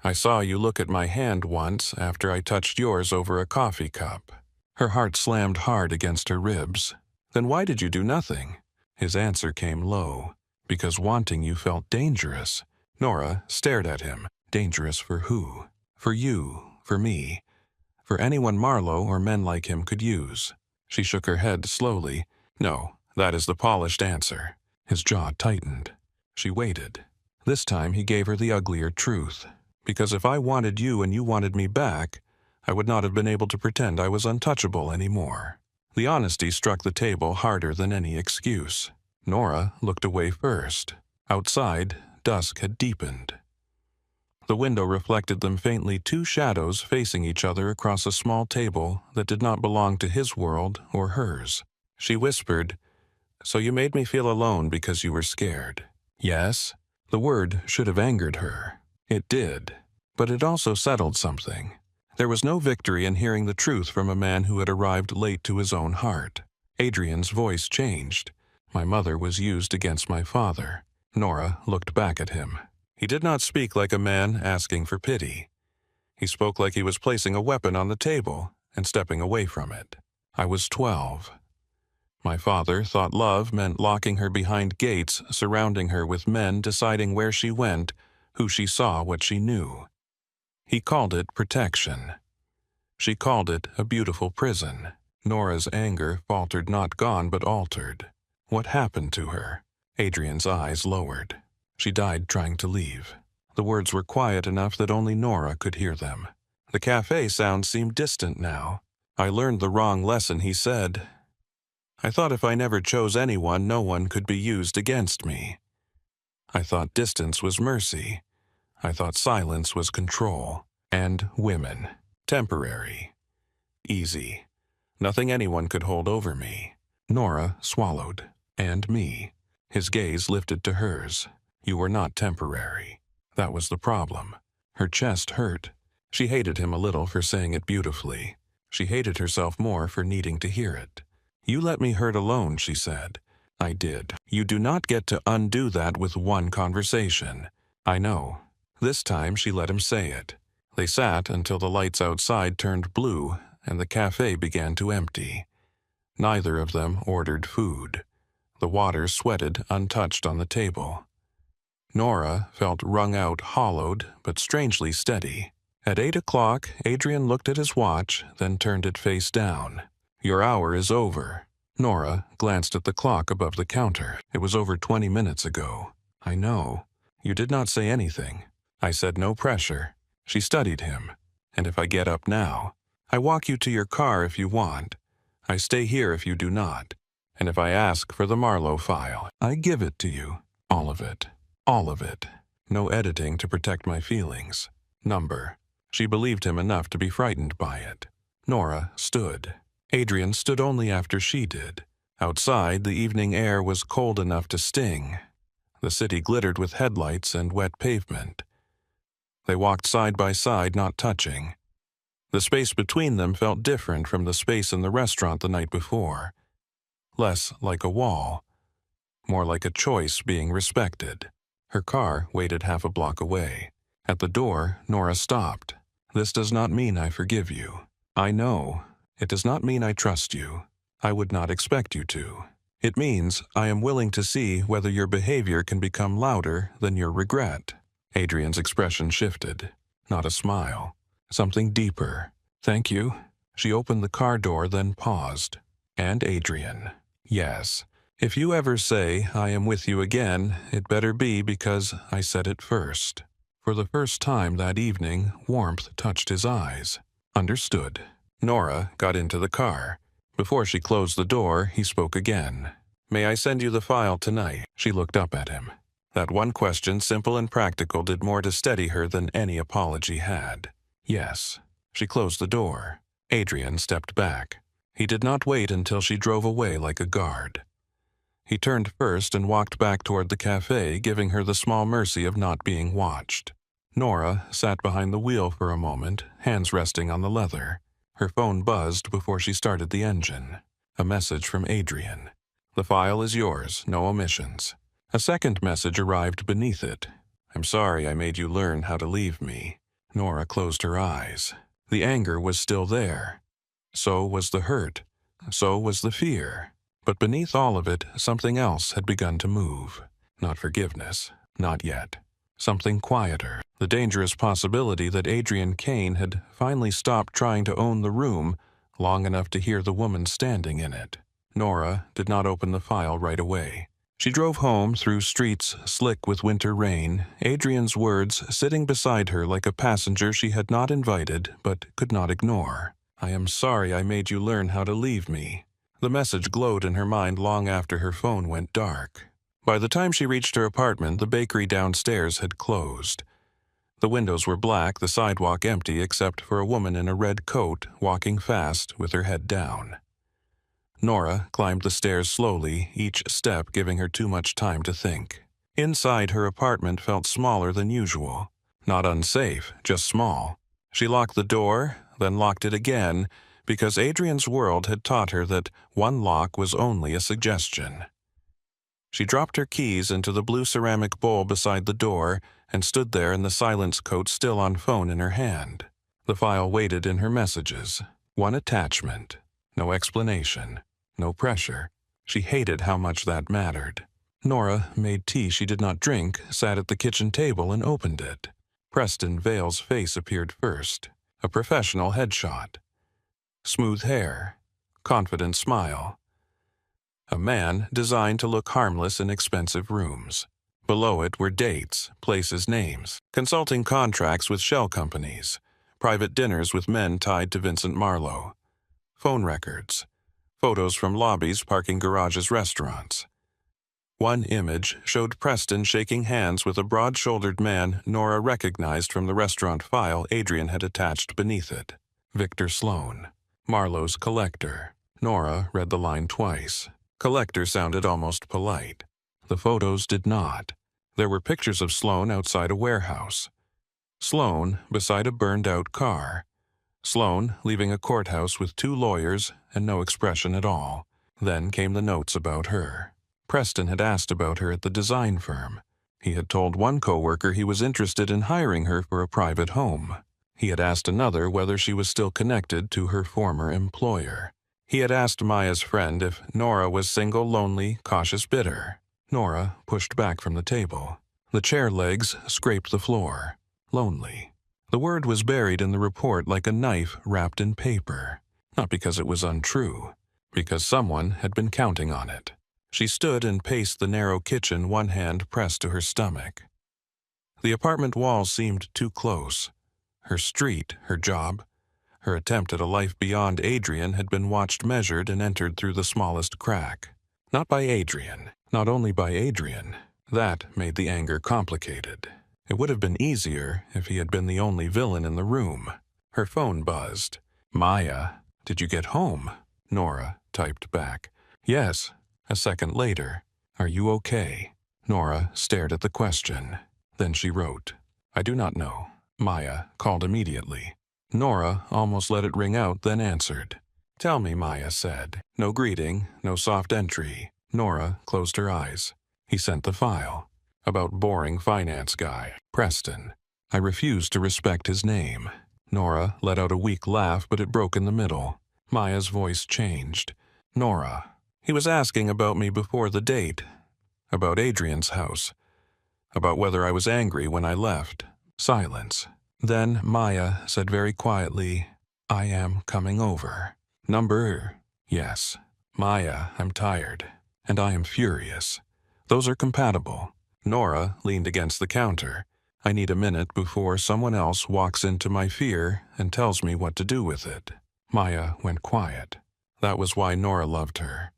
I saw you look at my hand once after I touched yours over a coffee cup." Her heart slammed hard against her ribs. "Then why did you do nothing?" His answer came low. "Because wanting you felt dangerous." Nora stared at him. "Dangerous for who?" "For you, for me, for anyone Marlowe or men like him could use." She shook her head slowly. "No, that is the polished answer." His jaw tightened. She waited. This time he gave her the uglier truth. "Because if I wanted you and you wanted me back, I would not have been able to pretend I was untouchable anymore." The honesty struck the table harder than any excuse. Nora looked away first. Outside, dusk had deepened. The window reflected them faintly, 2 shadows facing each other across a small table that did not belong to his world or hers. She whispered, "So you made me feel alone because you were scared." "Yes." The word should have angered her. It did, but it also settled something. There was no victory in hearing the truth from a man who had arrived late to his own heart. Adrian's voice changed. My mother was used against my father. Nora looked back at him. He did not speak like a man asking for pity. He spoke like he was placing a weapon on the table and stepping away from it. I was 12. My father thought love meant locking her behind gates, surrounding her with men, deciding where she went, who she saw, what she knew. He called it protection. She called it a beautiful prison. Nora's anger faltered, not gone, but altered. What happened to her? Adrian's eyes lowered. She died trying to leave. The words were quiet enough that only Nora could hear them. The cafe sound seemed distant now. I learned the wrong lesson, he said. I thought if I never chose anyone, no one could be used against me. I thought distance was mercy. I thought silence was control. And women. Temporary. Easy. Nothing anyone could hold over me. Nora swallowed. And me. His gaze lifted to hers. You were not temporary. That was the problem. Her chest hurt. She hated him a little for saying it beautifully. She hated herself more for needing to hear it. You let me hurt alone, she said. I did. You do not get to undo that with one conversation. I know. This time she let him say it. They sat until the lights outside turned blue and the cafe began to empty. Neither of them ordered food. The water sweated untouched on the table. Nora felt wrung out, hollowed, but strangely steady. At 8 o'clock, Adrian looked at his watch, then turned it face down. Your hour is over. Nora glanced at the clock above the counter. It was over 20 minutes ago. I know. You did not say anything. I said no pressure. She studied him. And if I get up now, I walk you to your car if you want. I stay here if you do not. And if I ask for the Marlowe file, I give it to you. All of it. All of it. No editing to protect my feelings. Number. She believed him enough to be frightened by it. Nora stood. Adrian stood only after she did. Outside, the evening air was cold enough to sting. The city glittered with headlights and wet pavement. They walked side by side, not touching. The space between them felt different from the space in the restaurant the night before. Less like a wall. More like a choice being respected. Her car waited half a block away. At the door, Nora stopped. This does not mean I forgive you. I know. It does not mean I trust you. I would not expect you to. It means I am willing to see whether your behavior can become louder than your regret. Adrian's expression shifted. Not a smile. Something deeper. Thank you. She opened the car door, then paused. And Adrian. Yes. If you ever say I am with you again, it better be because I said it first. For the first time that evening, warmth touched his eyes. Understood. Nora got into the car. Before she closed the door, he spoke again. May I send you the file tonight? She looked up at him. That one question, simple and practical, did more to steady her than any apology had. Yes. She closed the door. Adrian stepped back. He did not wait until she drove away like a guard. He turned first and walked back toward the cafe, giving her the small mercy of not being watched. Nora sat behind the wheel for a moment, hands resting on the leather. Her phone buzzed before she started the engine. A message from Adrian. The file is yours, no omissions. A second message arrived beneath it. I'm sorry I made you learn how to leave me. Nora closed her eyes. The anger was still there. So was the hurt. So was the fear. But beneath all of it, something else had begun to move. Not forgiveness. Not yet. Something quieter. The dangerous possibility that Adrian Kane had finally stopped trying to own the room long enough to hear the woman standing in it. Nora did not open the file right away. She drove home through streets slick with winter rain, Adrian's words sitting beside her like a passenger she had not invited but could not ignore. I am sorry I made you learn how to leave me. The message glowed in her mind long after her phone went dark. By the time she reached her apartment, the bakery downstairs had closed. The windows were black, the sidewalk empty except for a woman in a red coat walking fast with her head down. Nora climbed the stairs slowly, each step giving her too much time to think. Inside, her apartment felt smaller than usual. Not unsafe, just small. She locked the door, then locked it again, because Adrian's world had taught her that one lock was only a suggestion. She dropped her keys into the blue ceramic bowl beside the door and stood there in the silence coat still on phone in her hand. The file waited in her messages. One attachment. No explanation. No pressure. She hated how much that mattered. Nora made tea she did not drink, sat at the kitchen table and opened it. Preston Vale's face appeared first. A professional headshot. Smooth hair. Confident smile. A man designed to look harmless in expensive rooms. Below it were dates, places' names, consulting contracts with shell companies, private dinners with men tied to Vincent Marlowe, phone records, photos from lobbies, parking garages, restaurants. One image showed Preston shaking hands with a broad-shouldered man Nora recognized from the restaurant file Adrian had attached beneath it. Victor Sloan, Marlowe's collector. Nora read the line twice. Collector sounded almost polite. The photos did not. There were pictures of Sloan outside a warehouse. Sloan beside a burned-out car. Sloan leaving a courthouse with 2 lawyers and no expression at all. Then came the notes about her. Preston had asked about her at the design firm. He had told one coworker he was interested in hiring her for a private home. He had asked another whether she was still connected to her former employer. He had asked Maya's friend if Nora was single, lonely, cautious, bitter. Nora pushed back from the table. The chair legs scraped the floor. Lonely. The word was buried in the report like a knife wrapped in paper. Not because it was untrue, because someone had been counting on it. She stood and paced the narrow kitchen, one hand pressed to her stomach. The apartment walls seemed too close. Her street, her job, her attempt at a life beyond Adrian had been watched, measured, and entered through the smallest crack. Not by Adrian, not only by Adrian. That made the anger complicated. It would have been easier if he had been the only villain in the room. Her phone buzzed. "Maya, did you get home?" Nora typed back. "Yes." A second later. "Are you okay?" Nora stared at the question. Then she wrote, "I do not know." Maya called immediately. Nora almost let it ring out, then answered. "Tell me," Maya said. No greeting, no soft entry. Nora closed her eyes. He sent the file. About boring finance guy. Preston. I refused to respect his name. Nora let out a weak laugh, but it broke in the middle. Maya's voice changed. "Nora, he was asking about me before the date. About Adrian's house. About whether I was angry when I left." Silence. Then Maya said very quietly, "I am coming over." "Number?" "Yes." "Maya, I'm tired. And I am furious. Those are compatible." Nora leaned against the counter. "I need a minute before someone else walks into my fear and tells me what to do with it." Maya went quiet. That was why Nora loved her.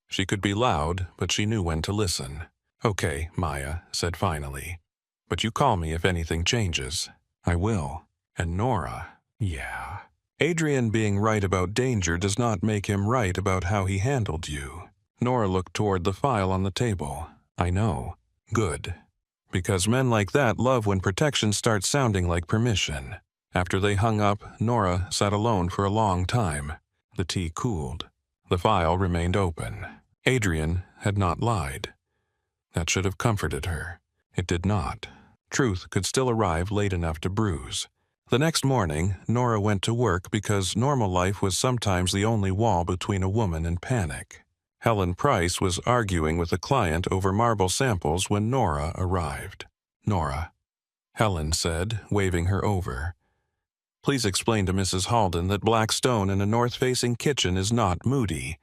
She could be loud, but she knew when to listen. "Okay," Maya said finally. "But you call me if anything changes." "I will." And Nora, yeah. Adrian being right about danger does not make him right about how he handled you. Nora looked toward the file on the table. "I know." "Good. Because men like that love when protection starts sounding like permission." After they hung up, Nora sat alone for a long time. The tea cooled. The file remained open. Adrian had not lied. That should have comforted her. It did not. Truth could still arrive late enough to bruise. The next morning, Nora went to work because normal life was sometimes the only wall between a woman and panic. Helen Price was arguing with a client over marble samples when Nora arrived. "Nora," Helen said, waving her over. "Please explain to Mrs. Halden that black stone in a north-facing kitchen is not moody.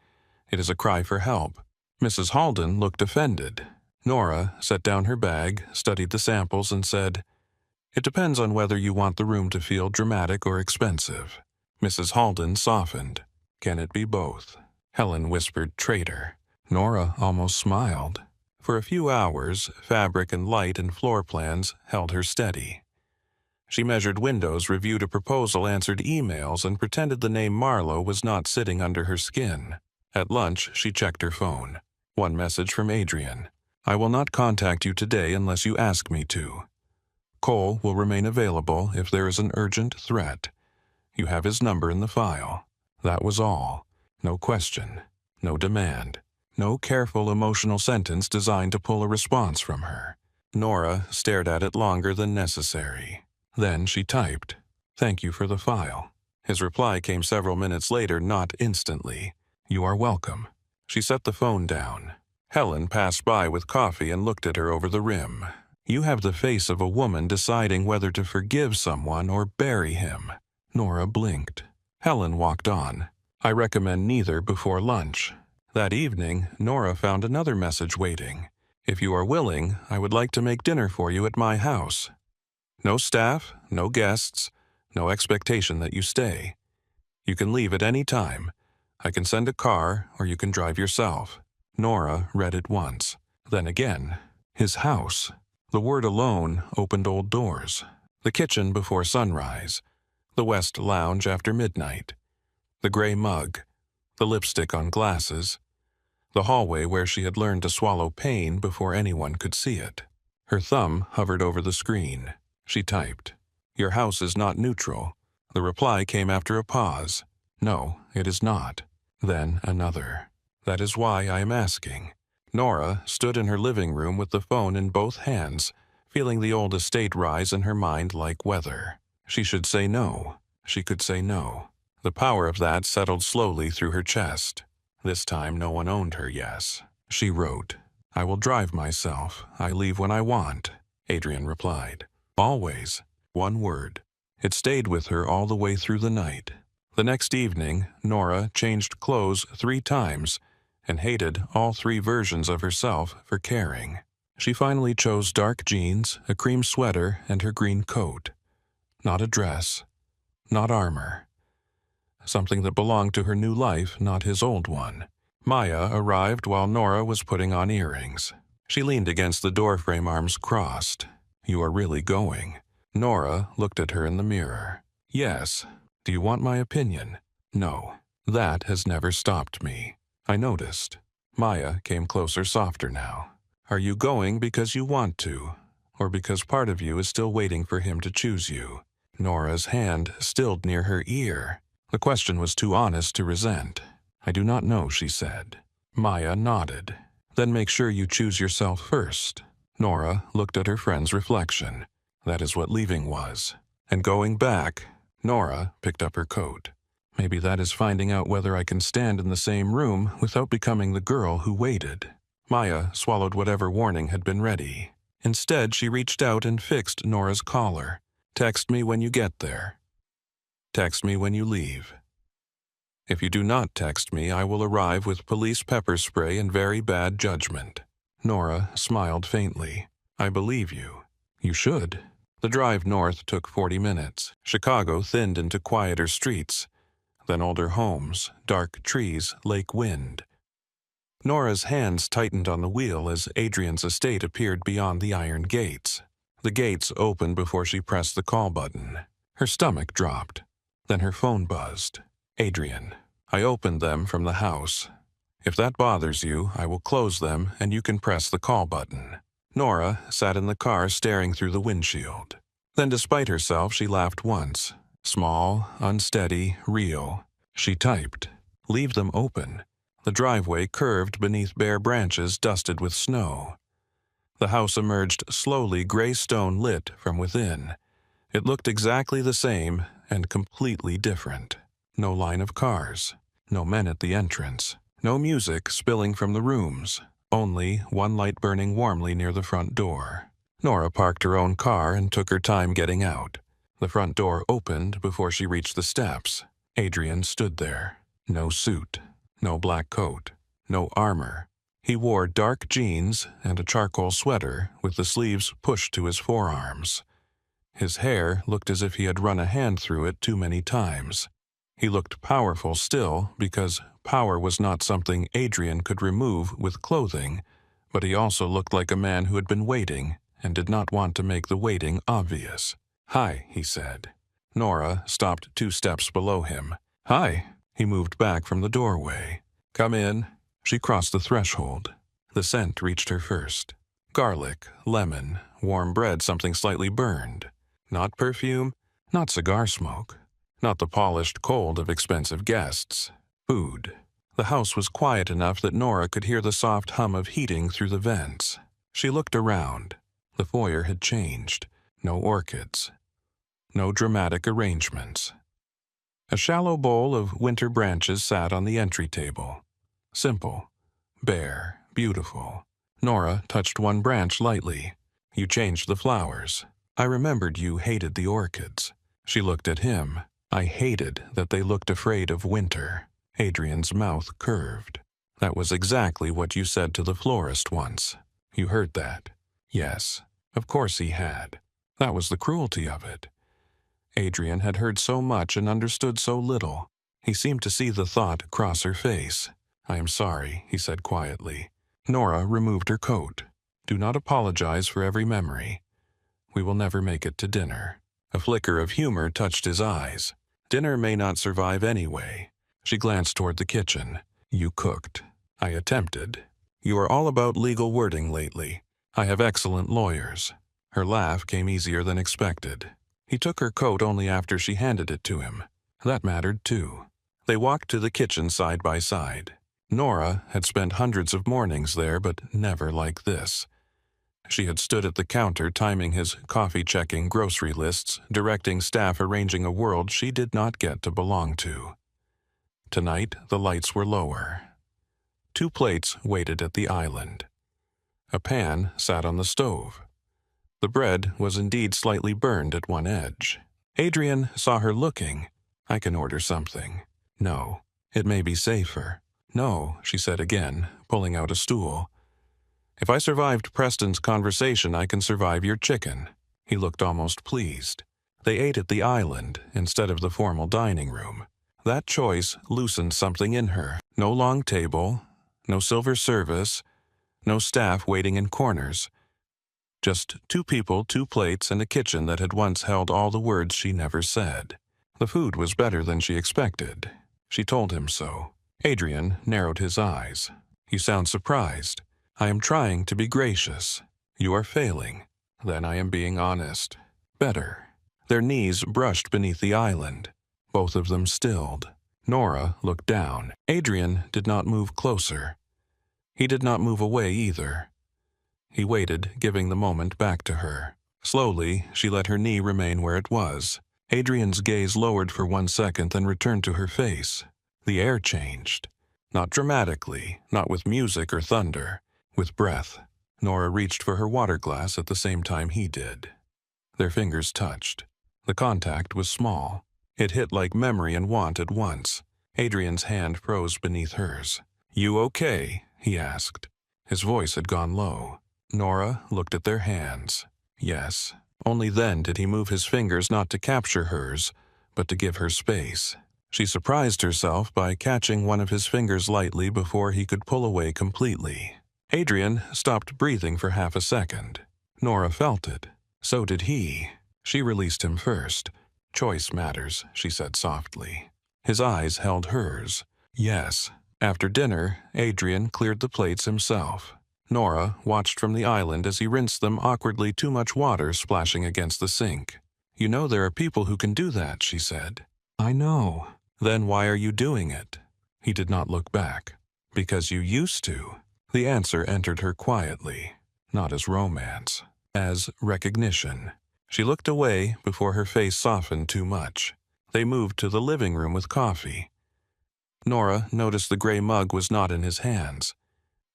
It is a cry for help." Mrs. Halden looked offended. Nora set down her bag, studied the samples, and said, "It depends on whether you want the room to feel dramatic or expensive." Mrs. Halden softened. "Can it be both?" Helen whispered, "Traitor." Nora almost smiled. For a few hours, fabric and light and floor plans held her steady. She measured windows, reviewed a proposal, answered emails, and pretended the name Marlowe was not sitting under her skin. At lunch, she checked her phone. One message from Adrian. "I will not contact you today unless you ask me to." Cole will remain available if there is an urgent threat. You have his number in the file. That was all. No question. No demand. No careful emotional sentence designed to pull a response from her. Nora stared at it longer than necessary. Then she typed, "Thank you for the file." His reply came several minutes later, not instantly. "You are welcome." She set the phone down. Helen passed by with coffee and looked at her over the rim. "You have the face of a woman deciding whether to forgive someone or bury him." Nora blinked. Helen walked on. "I recommend neither before lunch." That evening, Nora found another message waiting. "If you are willing, I would like to make dinner for you at my house. No staff, no guests, no expectation that you stay. You can leave at any time. I can send a car, or you can drive yourself." Nora read it once. Then again. His house. The word alone opened old doors. The kitchen before sunrise. The West Lounge after midnight. The gray mug. The lipstick on glasses. The hallway where she had learned to swallow pain before anyone could see it. Her thumb hovered over the screen. She typed, "Your house is not neutral." The reply came after a pause. "No, it is not." Then another. "That is why I am asking." Nora stood in her living room with the phone in both hands, feeling the old estate rise in her mind like weather. She should say no. She could say no. The power of that settled slowly through her chest. This time no one owned her yes. She wrote, "I will drive myself. I leave when I want." Adrian replied, "Always." One word. It stayed with her all the way through the night. The next evening, Nora changed clothes 3 times and hated all 3 versions of herself for caring. She finally chose dark jeans, a cream sweater, and her green coat. Not a dress. Not armor. Something that belonged to her new life, not his old one. Maya arrived while Nora was putting on earrings. She leaned against the doorframe, arms crossed. "You are really going." Nora looked at her in the mirror. "Yes. Do you want my opinion?" "No. That has never stopped me." I noticed. Maya came closer, softer now. "Are you going because you want to, or because part of you is still waiting for him to choose you?" Nora's hand stilled near her ear. The question was too honest to resent. "I do not know," she said. Maya nodded. "Then make sure you choose yourself first." Nora looked at her friend's reflection. That is what leaving was. And going back, Nora picked up her coat. "Maybe that is finding out whether I can stand in the same room without becoming the girl who waited." Maya swallowed whatever warning had been ready. Instead, she reached out and fixed Nora's collar. "Text me when you get there. Text me when you leave. If you do not text me, I will arrive with police pepper spray and very bad judgment." Nora smiled faintly. "I believe you." "You should." The drive north took 40 minutes. Chicago thinned into quieter streets, then older homes, dark trees, lake wind. Nora's hands tightened on the wheel as Adrian's estate appeared beyond the iron gates. The gates opened before she pressed the call button. Her stomach dropped. Then her phone buzzed. "Adrian, I opened them from the house. If that bothers you, I will close them and you can press the call button." Nora sat in the car staring through the windshield. Then, despite herself, she laughed once. Small, unsteady, real. She typed, "Leave them open." The driveway curved beneath bare branches dusted with snow. The house emerged slowly, gray stone lit from within. It looked exactly the same and completely different. No line of cars. No men at the entrance. No music spilling from the rooms. Only one light burning warmly near the front door. Nora parked her own car and took her time getting out. The front door opened before she reached the steps. Adrian stood there. No suit. No black coat. No armor. He wore dark jeans and a charcoal sweater with the sleeves pushed to his forearms. His hair looked as if he had run a hand through it too many times. He looked powerful still because power was not something Adrian could remove with clothing, but he also looked like a man who had been waiting and did not want to make the waiting obvious. "Hi," he said. Nora stopped 2 steps below him. "Hi." He moved back from the doorway. "Come in." She crossed the threshold. The scent reached her first. Garlic, lemon, warm bread, something slightly burned. Not perfume, not cigar smoke, not the polished cold of expensive guests. Food. The house was quiet enough that Nora could hear the soft hum of heating through the vents. She looked around. The foyer had changed. No orchids. No dramatic arrangements. A shallow bowl of winter branches sat on the entry table. Simple, bare, beautiful. Nora touched one branch lightly. You changed the flowers. I remembered you hated the orchids. She looked at him. I hated that they looked afraid of winter. Adrian's mouth curved. That was exactly what you said to the florist once. You heard that? Yes, of course he had. That was the cruelty of it. Adrian had heard so much and understood so little. He seemed to see the thought cross her face. I am sorry, he said quietly. Nora removed her coat. Do not apologize for every memory. We will never make it to dinner. A flicker of humor touched his eyes. Dinner may not survive anyway. She glanced toward the kitchen. You cooked. I attempted. You are all about legal wording lately. I have excellent lawyers. Her laugh came easier than expected. He took her coat only after she handed it to him. That mattered too. They walked to the kitchen side by side. Nora had spent hundreds of mornings there, but never like this. She had stood at the counter timing his coffee-checking grocery lists, directing staff arranging a world she did not get to belong to. Tonight, the lights were lower. 2 plates waited at the island. A pan sat on the stove. The bread was indeed slightly burned at one edge. Adrian saw her looking. I can order something. No, it may be safer. No, she said again, pulling out a stool. If I survived Preston's conversation, I can survive your chicken. He looked almost pleased. They ate at the island instead of the formal dining room. That choice loosened something in her. No long table, no silver service, no staff waiting in corners. Just 2 people, 2 plates, and a kitchen that had once held all the words she never said. The food was better than she expected. She told him so. Adrian narrowed his eyes. You sound surprised. I am trying to be gracious. You are failing. Then I am being honest. Better. Their knees brushed beneath the island. Both of them stilled. Nora looked down. Adrian did not move closer. He did not move away either. He waited, giving the moment back to her. Slowly, she let her knee remain where it was. Adrian's gaze lowered for 1 second, then returned to her face. The air changed. Not dramatically, not with music or thunder. With breath. Nora reached for her water glass at the same time he did. Their fingers touched. The contact was small. It hit like memory and want at once. Adrian's hand froze beneath hers. You okay? He asked. His voice had gone low. Nora looked at their hands. Yes. Only then did he move his fingers not to capture hers, but to give her space. She surprised herself by catching one of his fingers lightly before he could pull away completely. Adrian stopped breathing for half a second. Nora felt it. So did he. She released him first. Choice matters, she said softly. His eyes held hers. Yes. After dinner, Adrian cleared the plates himself. Nora watched from the island as he rinsed them, awkwardly, too much water splashing against the sink. You know there are people who can do that, she said. I know. Then why are you doing it? He did not look back. Because you used to. The answer entered her quietly, not as romance, as recognition. She looked away before her face softened too much. They moved to the living room with coffee. Nora noticed the gray mug was not in his hands.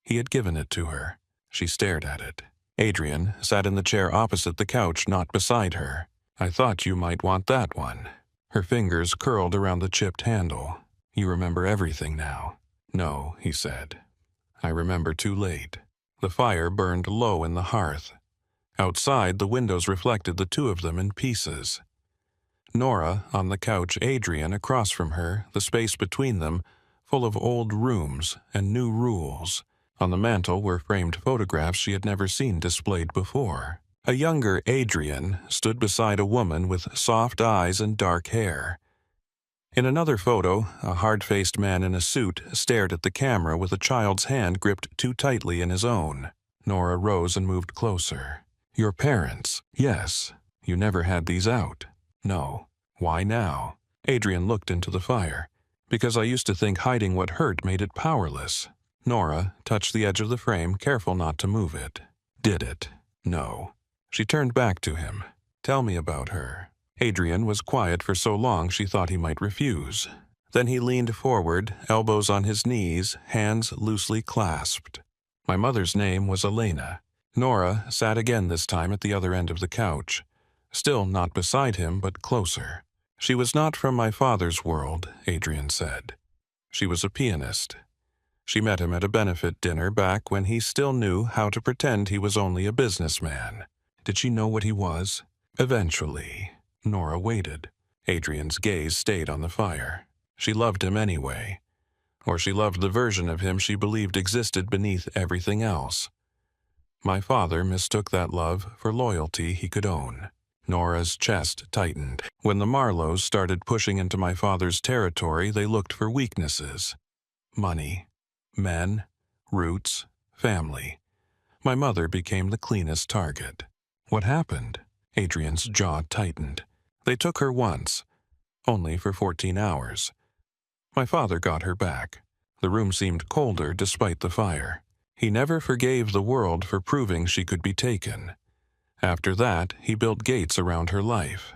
He had given it to her. She stared at it. Adrian sat in the chair opposite the couch, not beside her. I thought you might want that one. Her fingers curled around the chipped handle. You remember everything now. No, he said. I remember too late. The fire burned low in the hearth. Outside, the windows reflected the 2 of them in pieces. Nora on the couch, Adrian across from her, the space between them, full of old rooms and new rules. On the mantel were framed photographs she had never seen displayed before. A younger Adrian stood beside a woman with soft eyes and dark hair. In another photo, a hard-faced man in a suit stared at the camera with a child's hand gripped too tightly in his own. Nora rose and moved closer. Your parents. Yes. You never had these out. No. Why now? Adrian looked into the fire. Because I used to think hiding what hurt made it powerless. Nora touched the edge of the frame, careful not to move it. Did it? No. She turned back to him. Tell me about her. Adrian was quiet for so long she thought he might refuse. Then he leaned forward, elbows on his knees, hands loosely clasped. My mother's name was Elena. Nora sat again this time at the other end of the couch. Still not beside him, but closer. She was not from my father's world, Adrian said. She was a pianist. She met him at a benefit dinner back when he still knew how to pretend he was only a businessman. Did she know what he was? Eventually. Nora waited. Adrian's gaze stayed on the fire. She loved him anyway. Or she loved the version of him she believed existed beneath everything else. My father mistook that love for loyalty he could own. Nora's chest tightened. When the Marlowes started pushing into my father's territory, they looked for weaknesses. Money, men, roots, family. My mother became the cleanest target. What happened? Adrian's jaw tightened. They took her once, only for 14 hours. My father got her back. The room seemed colder despite the fire. He never forgave the world for proving she could be taken. After that, he built gates around her life.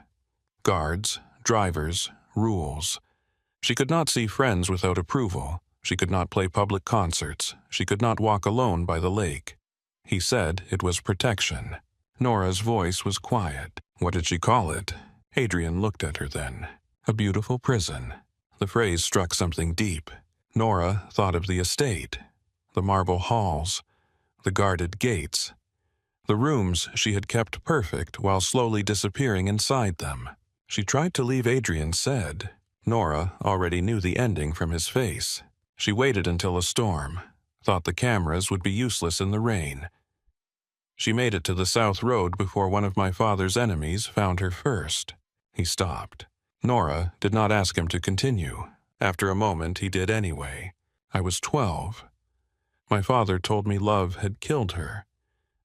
Guards, drivers, rules. She could not see friends without approval. She could not play public concerts. She could not walk alone by the lake. He said it was protection. Nora's voice was quiet. What did she call it? Adrian looked at her then. A beautiful prison. The phrase struck something deep. Nora thought of the estate, the marble halls, the guarded gates, the rooms she had kept perfect while slowly disappearing inside them. She tried to leave Adrian said. Nora already knew the ending from his face. She waited until a storm, thought the cameras would be useless in the rain. She made it to the South Road before one of my father's enemies found her first. He stopped. Nora did not ask him to continue. After a moment, he did anyway. I was 12. My father told me love had killed her,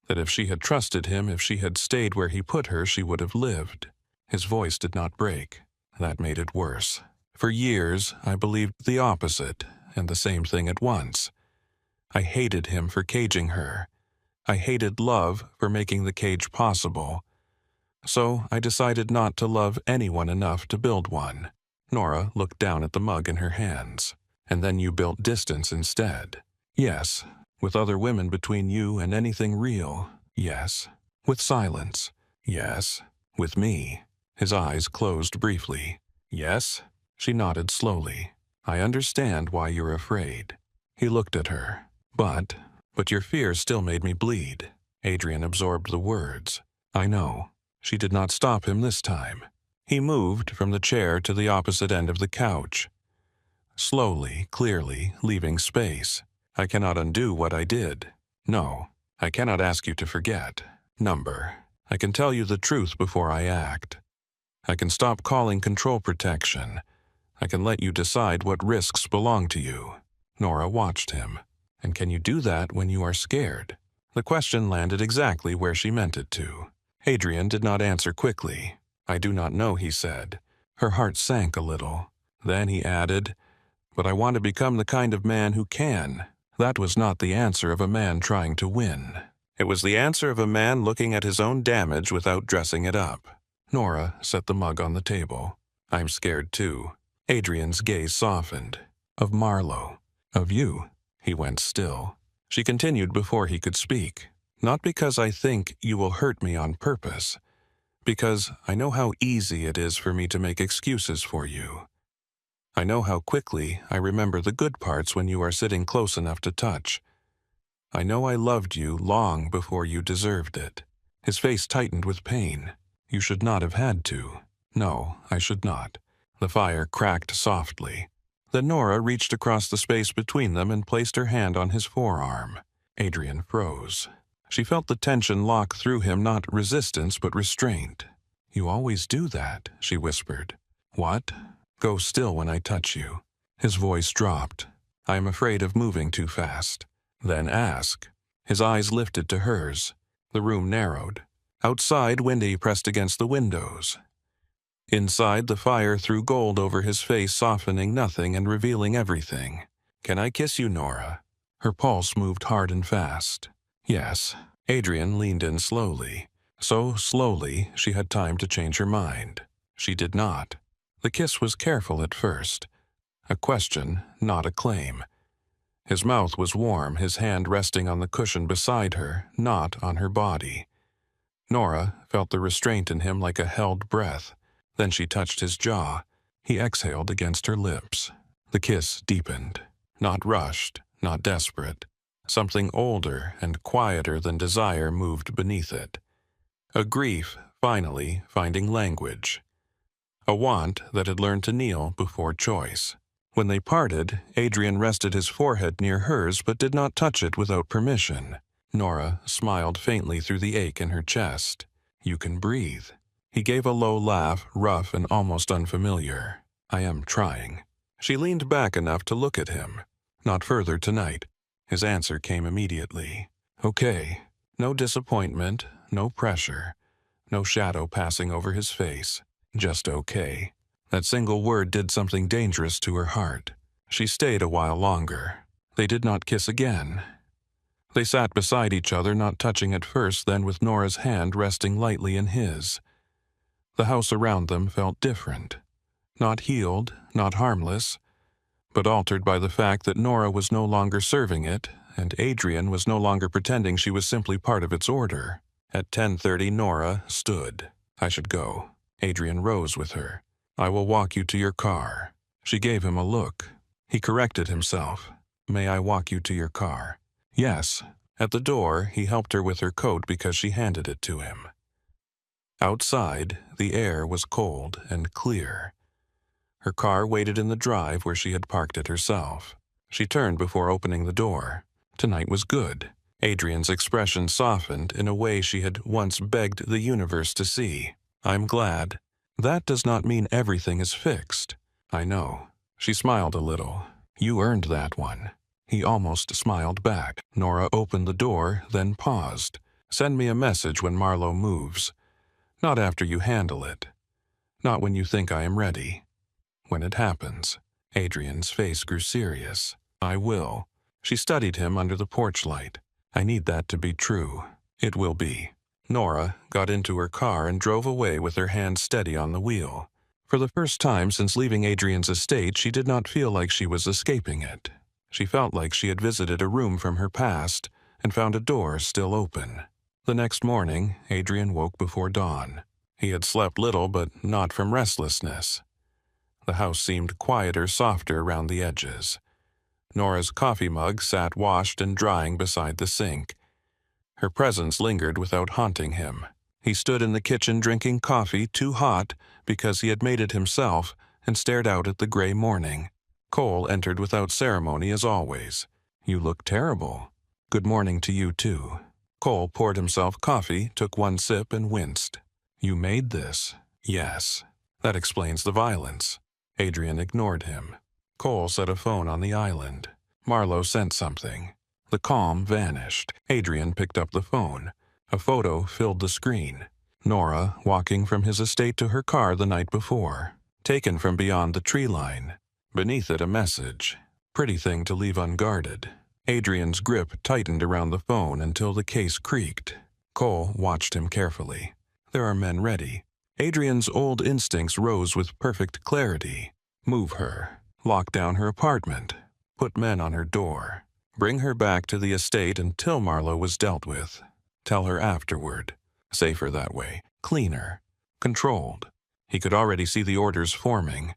that if she had trusted him, if she had stayed where he put her, she would have lived. His voice did not break. That made it worse. For years, I believed the opposite, and the same thing at once. I hated him for caging her. I hated love for making the cage possible. So I decided not to love anyone enough to build one. Nora looked down at the mug in her hands. And then you built distance instead. Yes, with other women between you and anything real. Yes. With silence. Yes. With me. His eyes closed briefly. Yes? She nodded slowly. I understand why you're afraid. He looked at her. But your fear still made me bleed. Adrian absorbed the words. I know. She did not stop him this time. He moved from the chair to the opposite end of the couch. Slowly, clearly, leaving space. I cannot undo what I did. No, I cannot ask you to forget. Number. I can tell you the truth before I act. I can stop calling control protection. I can let you decide what risks belong to you. Nora watched him. And can you do that when you are scared? The question landed exactly where she meant it to. Adrian did not answer quickly. I do not know, he said. Her heart sank a little. Then he added, but I want to become the kind of man who can. That was not the answer of a man trying to win. It was the answer of a man looking at his own damage without dressing it up. Nora set the mug on the table. I'm scared too. Adrian's gaze softened. Of Marlowe. Of you. He went still. She continued before he could speak. Not because I think you will hurt me on purpose. Because I know how easy it is for me to make excuses for you. I know how quickly I remember the good parts when you are sitting close enough to touch. I know I loved you long before you deserved it. His face tightened with pain. You should not have had to. No, I should not. The fire cracked softly. Then Nora reached across the space between them and placed her hand on his forearm. Adrian froze. She felt the tension lock through him, not resistance but restraint. You always do that, she whispered. What? Go still when I touch you. His voice dropped. I am afraid of moving too fast. Then ask. His eyes lifted to hers. The room narrowed. Outside, Windy pressed against the windows. Inside, the fire threw gold over his face, softening nothing and revealing everything. "Can I kiss you, Nora?" Her pulse moved hard and fast. "Yes." Adrian leaned in slowly. So slowly, she had time to change her mind. She did not. The kiss was careful at first. A question, not a claim. His mouth was warm, his hand resting on the cushion beside her, not on her body. Nora felt the restraint in him like a held breath. Then she touched his jaw. He exhaled against her lips. The kiss deepened. Not rushed, not desperate. Something older and quieter than desire moved beneath it. A grief, finally, finding language. A want that had learned to kneel before choice. When they parted, Adrian rested his forehead near hers but did not touch it without permission. Nora smiled faintly through the ache in her chest. "You can breathe." He gave a low laugh, rough and almost unfamiliar. "I am trying." She leaned back enough to look at him. "Not further tonight." His answer came immediately. "Okay." No disappointment, no pressure, no shadow passing over his face. Just okay. That single word did something dangerous to her heart. She stayed a while longer. They did not kiss again. They sat beside each other, not touching at first, then with Nora's hand resting lightly in his. The house around them felt different. Not healed, not harmless, but altered by the fact that Nora was no longer serving it, and Adrian was no longer pretending she was simply part of its order. At 10:30, Nora stood. "I should go." Adrian rose with her. "I will walk you to your car." She gave him a look. He corrected himself. "May I walk you to your car?" "Yes." At the door, he helped her with her coat because she handed it to him. Outside, the air was cold and clear. Her car waited in the drive where she had parked it herself. She turned before opening the door. Tonight was good. Adrian's expression softened in a way she had once begged the universe to see. "I'm glad." "That does not mean everything is fixed." "I know." She smiled a little. "You earned that one." He almost smiled back. Nora opened the door, then paused. "Send me a message when Marlowe moves. Not after you handle it. Not when you think I am ready. When it happens." Adrian's face grew serious. "I will." She studied him under the porch light. "I need that to be true." "It will be." Nora got into her car and drove away with her hand steady on the wheel. For the first time since leaving Adrian's estate, she did not feel like she was escaping it. She felt like she had visited a room from her past and found a door still open. The next morning, Adrian woke before dawn. He had slept little, but not from restlessness. The house seemed quieter, softer around the edges. Nora's coffee mug sat washed and drying beside the sink. Her presence lingered without haunting him. He stood in the kitchen drinking coffee, too hot because he had made it himself, and stared out at the gray morning. Cole entered without ceremony as always. "You look terrible." "Good morning to you too." Cole poured himself coffee, took one sip and winced. "You made this?" "Yes." "That explains the violence." Adrian ignored him. Cole set a phone on the island. Marlowe sent something. The calm vanished. Adrian picked up the phone. A photo filled the screen. Nora walking from his estate to her car the night before. Taken from beyond the tree line. Beneath it a message. Pretty thing to leave unguarded. Adrian's grip tightened around the phone until the case creaked. Cole watched him carefully. There are men ready. Adrian's old instincts rose with perfect clarity. Move her. Lock down her apartment. Put men on her door. Bring her back to the estate until Marlowe was dealt with. Tell her afterward. Safer that way. Cleaner. Controlled. He could already see the orders forming.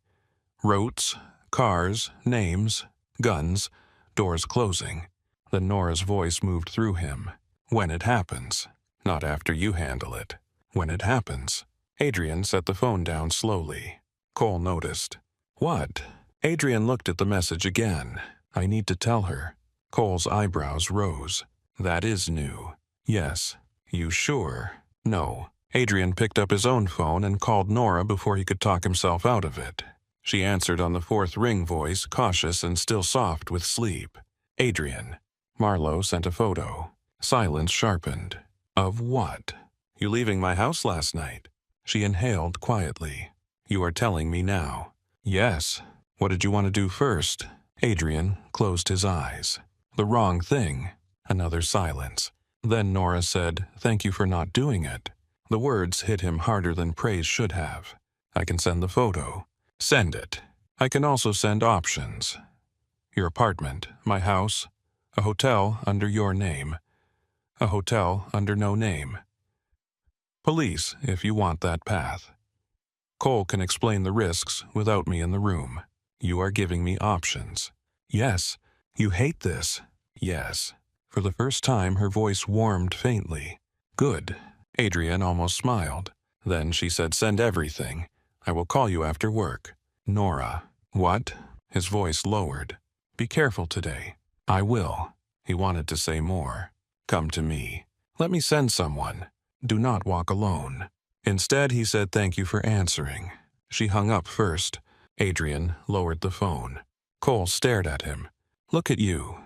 Routes, cars, names, guns, doors closing. Then Nora's voice moved through him. "When it happens. Not after you handle it. When it happens." Adrian set the phone down slowly. Cole noticed. "What?" Adrian looked at the message again. "I need to tell her." Cole's eyebrows rose. "That is new." "Yes." "You sure?" "No." Adrian picked up his own phone and called Nora before he could talk himself out of it. She answered on the fourth ring voice, cautious and still soft with sleep. "Adrian." Marlowe sent a photo. Silence sharpened. "Of what?" You leaving my house last night?" She inhaled quietly. "You are telling me now." "Yes. What did you want to do first?" Adrian closed his eyes. "The wrong thing." Another silence. Then Nora said, "Thank you for not doing it." The words hit him harder than praise should have. "I can send the photo." "Send it. I can also send options. Your apartment, my house, a hotel under your name, a hotel under no name. Police, if you want that path. Cole can explain the risks without me in the room. You are giving me options." "Yes. You hate this." "Yes." For the first time, her voice warmed faintly. "Good." Adrian almost smiled. Then she said, "Send everything. I will call you after work." "Nora." "What?" His voice lowered. "Be careful today." "I will." He wanted to say more. "Come to me. Let me send someone. Do not walk alone." Instead, he said, "Thank you for answering." She hung up first. Adrian lowered the phone. Cole stared at him. "Look at you."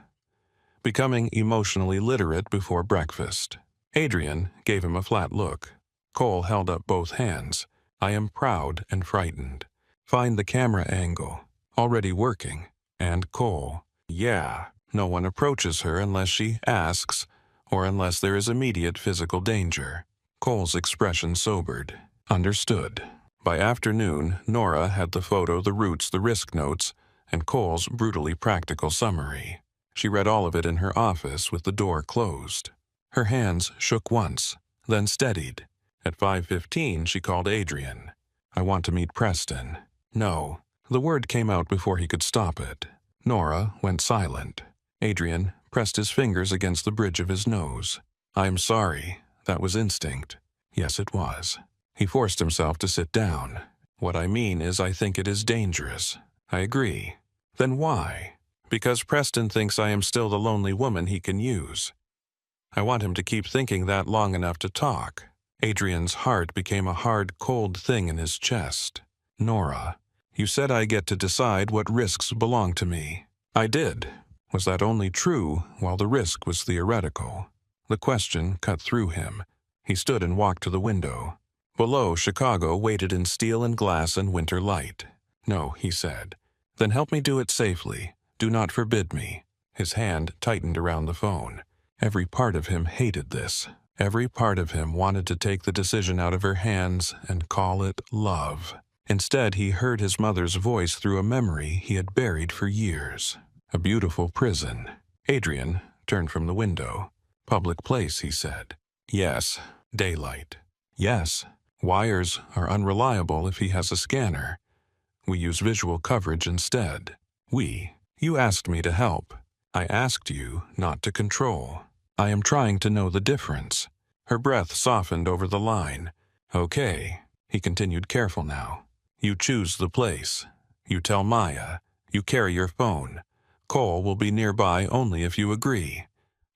Becoming emotionally literate before breakfast. Adrian gave him a flat look. Cole held up both hands. "I am proud and frightened." Find the camera angle. Already working. And Cole. "Yeah, no one approaches her unless she asks, or unless there is immediate physical danger." Cole's expression sobered. "Understood." By afternoon, Nora had the photo, the routes, the risk notes, and Cole's brutally practical summary. She read all of it in her office with the door closed. Her hands shook once, then steadied. At 5:15, she called Adrian. "I want to meet Preston." "No." The word came out before he could stop it. Nora went silent. Adrian pressed his fingers against the bridge of his nose. "I'm sorry. That was instinct." Yes, it was. He forced himself to sit down. "What I mean is I think it is dangerous." "I agree." "Then why?" "Because Preston thinks I am still the lonely woman he can use. I want him to keep thinking that long enough to talk." Adrian's heart became a hard, cold thing in his chest. "Nora, you said I get to decide what risks belong to me." "I did." Was that only true while the risk was theoretical? The question cut through him. He stood and walked to the window. Below, Chicago waited in steel and glass and winter light. "No," he said. "Then help me do it safely. Do not forbid me." His hand tightened around the phone. Every part of him hated this. Every part of him wanted to take the decision out of her hands and call it love. Instead, he heard his mother's voice through a memory he had buried for years. A beautiful prison. Adrian turned from the window. "Public place," he said. "Yes." "Daylight." "Yes." "Wires are unreliable if he has a scanner. We use visual coverage instead." "We." "You asked me to help." "I asked you not to control." "I am trying to know the difference." Her breath softened over the line. "Okay." He continued, careful now. "You choose the place. You tell Maya. You carry your phone. Cole will be nearby only if you agree.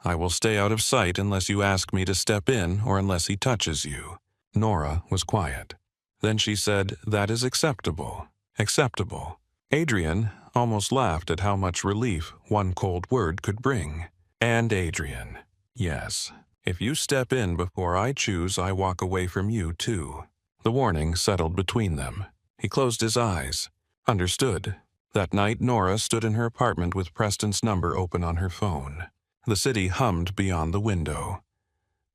I will stay out of sight unless you ask me to step in or unless he touches you." Nora was quiet. Then she said, "That is acceptable." Acceptable. Adrian almost laughed at how much relief one cold word could bring. "And Adrian." "Yes. If you step in before I choose, I walk away from you too." The warning settled between them. He closed his eyes. Understood. That night, Nora stood in her apartment with Preston's number open on her phone. The city hummed beyond the window.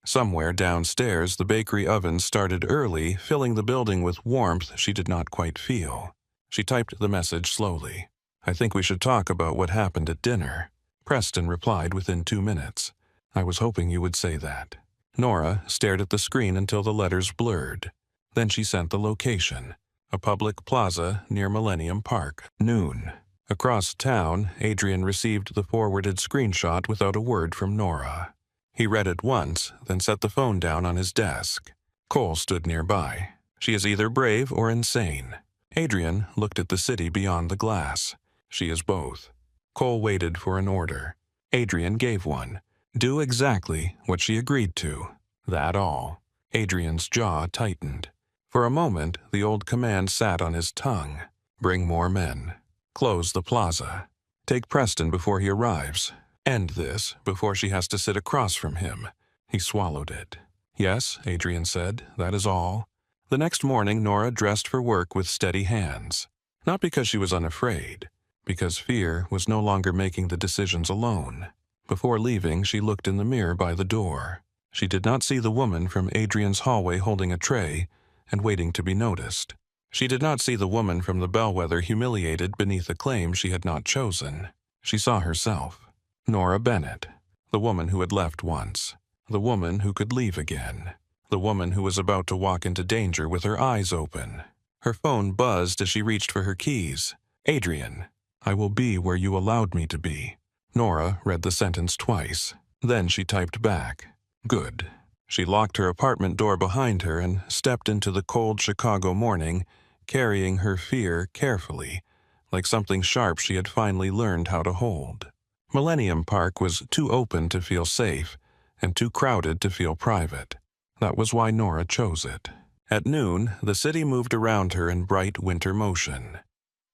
Somewhere downstairs, the bakery oven started early, filling the building with warmth she did not quite feel. She typed the message slowly. "I think we should talk about what happened at dinner." Preston replied within 2 minutes. "I was hoping you would say that." Nora stared at the screen until the letters blurred. Then she sent the location. A public plaza near Millennium Park. Noon. Across town, Adrian received the forwarded screenshot without a word from Nora. He read it once, then set the phone down on his desk. Cole stood nearby. She is either brave or insane. Adrian looked at the city beyond the glass. She is both. Cole waited for an order. Adrian gave one. Do exactly what she agreed to. That all. Adrian's jaw tightened. For a moment, the old command sat on his tongue. Bring more men. Close the plaza. Take Preston before he arrives. End this before she has to sit across from him. He swallowed it. Yes, Adrian said, that is all. The next morning, Nora dressed for work with steady hands. Not because she was unafraid, because fear was no longer making the decisions alone. Before leaving, she looked in the mirror by the door. She did not see the woman from Adrian's hallway holding a tray and waiting to be noticed. She did not see the woman from the bellwether humiliated beneath a claim she had not chosen. She saw herself. Nora Bennett, the woman who had left once, the woman who could leave again, the woman who was about to walk into danger with her eyes open. Her phone buzzed as she reached for her keys. Adrian, I will be where you allowed me to be. Nora read the sentence twice. Then she typed back. Good. She locked her apartment door behind her and stepped into the cold Chicago morning, carrying her fear carefully, like something sharp she had finally learned how to hold. Millennium Park was too open to feel safe and too crowded to feel private. That was why Nora chose it. At noon, the city moved around her in bright winter motion.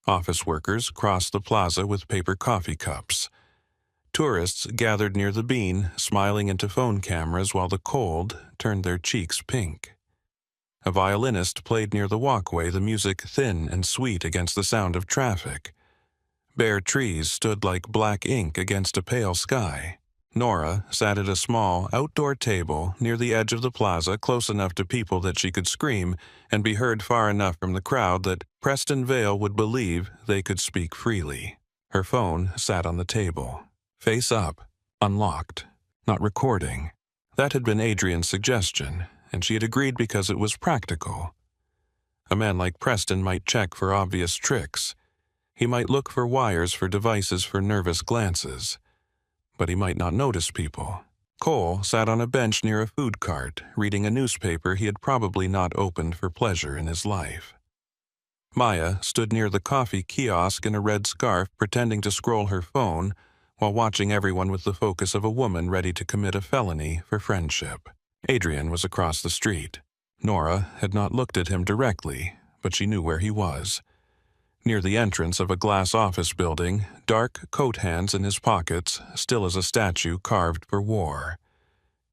Office workers crossed the plaza with paper coffee cups. Tourists gathered near the Bean, smiling into phone cameras while the cold turned their cheeks pink. A violinist played near the walkway, the music thin and sweet against the sound of traffic. Bare trees stood like black ink against a pale sky. Nora sat at a small, outdoor table near the edge of the plaza, close enough to people that she could scream and be heard far enough from the crowd that Preston Vale would believe they could speak freely. Her phone sat on the table. Face up, unlocked, not recording. That had been Adrian's suggestion, and she had agreed because it was practical. A man like Preston might check for obvious tricks. He might look for wires for devices for nervous glances. But he might not notice people. Cole sat on a bench near a food cart, reading a newspaper he had probably not opened for pleasure in his life. Maya stood near the coffee kiosk in a red scarf, pretending to scroll her phone, while watching everyone with the focus of a woman ready to commit a felony for friendship. Adrian was across the street. Nora had not looked at him directly, but she knew where he was. Near the entrance of a glass office building, dark coat hands in his pockets, still as a statue carved for war.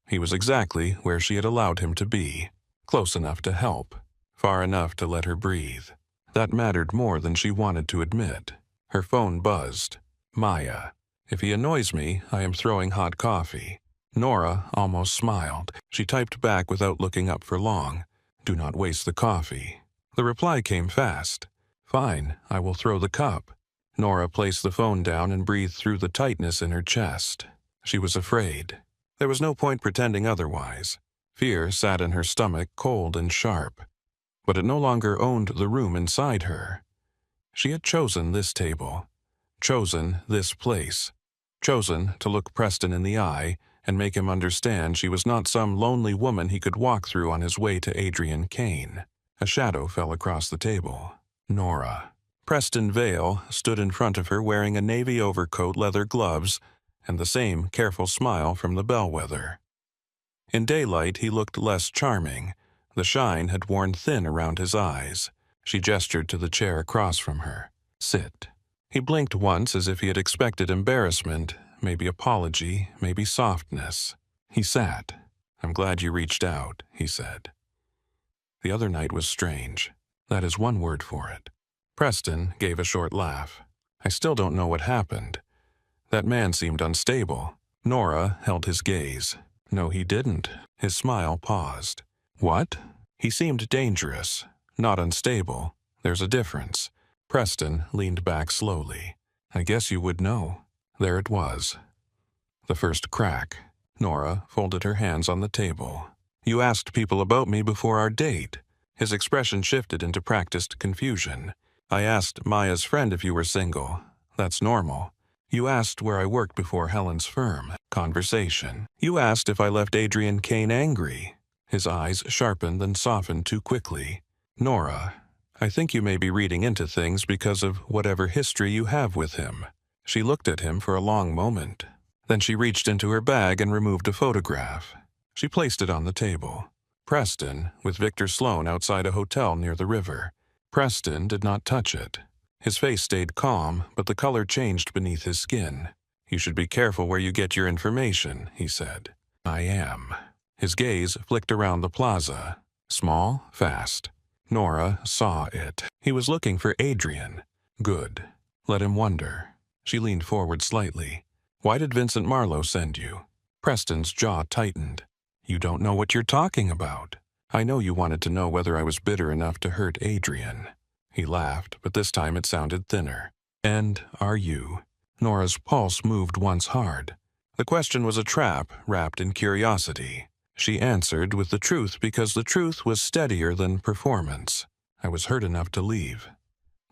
He was exactly where she had allowed him to be, close enough to help, far enough to let her breathe. That mattered more than she wanted to admit. Her phone buzzed. Maya. If he annoys me, I am throwing hot coffee. Nora almost smiled. She typed back without looking up for long. Do not waste the coffee. The reply came fast. Fine, I will throw the cup. Nora placed the phone down and breathed through the tightness in her chest. She was afraid. There was no point pretending otherwise. Fear sat in her stomach, cold and sharp. But it no longer owned the room inside her. She had chosen this table. Chosen this place. Chosen to look Preston in the eye and make him understand she was not some lonely woman he could walk through on his way to Adrian Kane. A shadow fell across the table. Nora. Preston Vale stood in front of her wearing a navy overcoat, leather gloves, and the same careful smile from the bellwether. In daylight he looked less charming. The shine had worn thin around his eyes. She gestured to the chair across from her. Sit. He blinked once as if he had expected embarrassment, maybe apology, maybe softness. He sat. I'm glad you reached out, he said. The other night was strange. That is one word for it. Preston gave a short laugh. I still don't know what happened. That man seemed unstable. Nora held his gaze. No, he didn't. His smile paused. What? He seemed dangerous, not unstable. There's a difference. Preston leaned back slowly. I guess you would know. There it was. The first crack. Nora folded her hands on the table. You asked people about me before our date. His expression shifted into practiced confusion. I asked Maya's friend if you were single. That's normal. You asked where I worked before Helen's firm. Conversation. You asked if I left Adrian Kane angry. His eyes sharpened and softened too quickly. Nora, I think you may be reading into things because of whatever history you have with him. She looked at him for a long moment. Then she reached into her bag and removed a photograph. She placed it on the table. Preston, with Victor Sloan outside a hotel near the river. Preston did not touch it. His face stayed calm, but the color changed beneath his skin. You should be careful where you get your information, he said. I am. His gaze flicked around the plaza. Small, fast. Nora saw it. He was looking for Adrian. Good. Let him wonder. She leaned forward slightly. Why did Vincent Marlowe send you? Preston's jaw tightened. You don't know what you're talking about. I know you wanted to know whether I was bitter enough to hurt Adrian. He laughed, but this time it sounded thinner. And are you? Nora's pulse moved once hard. The question was a trap wrapped in curiosity. She answered with the truth because the truth was steadier than performance. I was hurt enough to leave.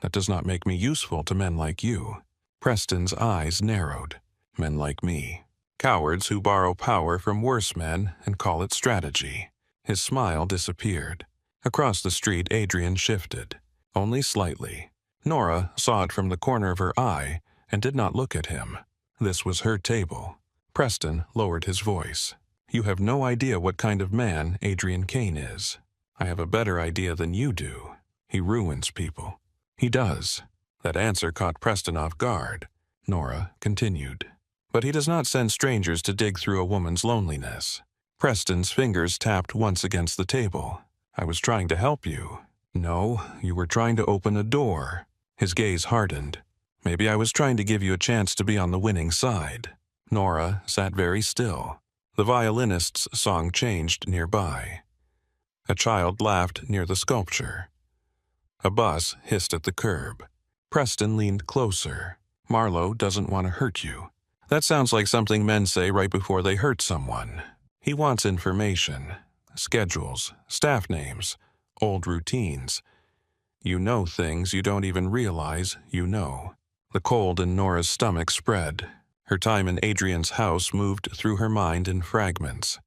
That does not make me useful to men like you. Preston's eyes narrowed. Men like me. Cowards who borrow power from worse men and call it strategy. His smile disappeared. Across the street, Adrian shifted. Only slightly. Nora saw it from the corner of her eye and did not look at him. This was her table. Preston lowered his voice. You have no idea what kind of man Adrian Kane is. I have a better idea than you do. He ruins people. He does. That answer caught Preston off guard. Nora continued. But he does not send strangers to dig through a woman's loneliness. Preston's fingers tapped once against the table. I was trying to help you. No, you were trying to open a door. His gaze hardened. Maybe I was trying to give you a chance to be on the winning side. Nora sat very still. The violinist's song changed nearby. A child laughed near the sculpture. A bus hissed at the curb. Preston leaned closer. Marlowe doesn't want to hurt you. That sounds like something men say right before they hurt someone. He wants information, schedules, staff names, old routines. You know things you don't even realize you know. The cold in Nora's stomach spread. Her time in Adrian's house moved through her mind in fragments.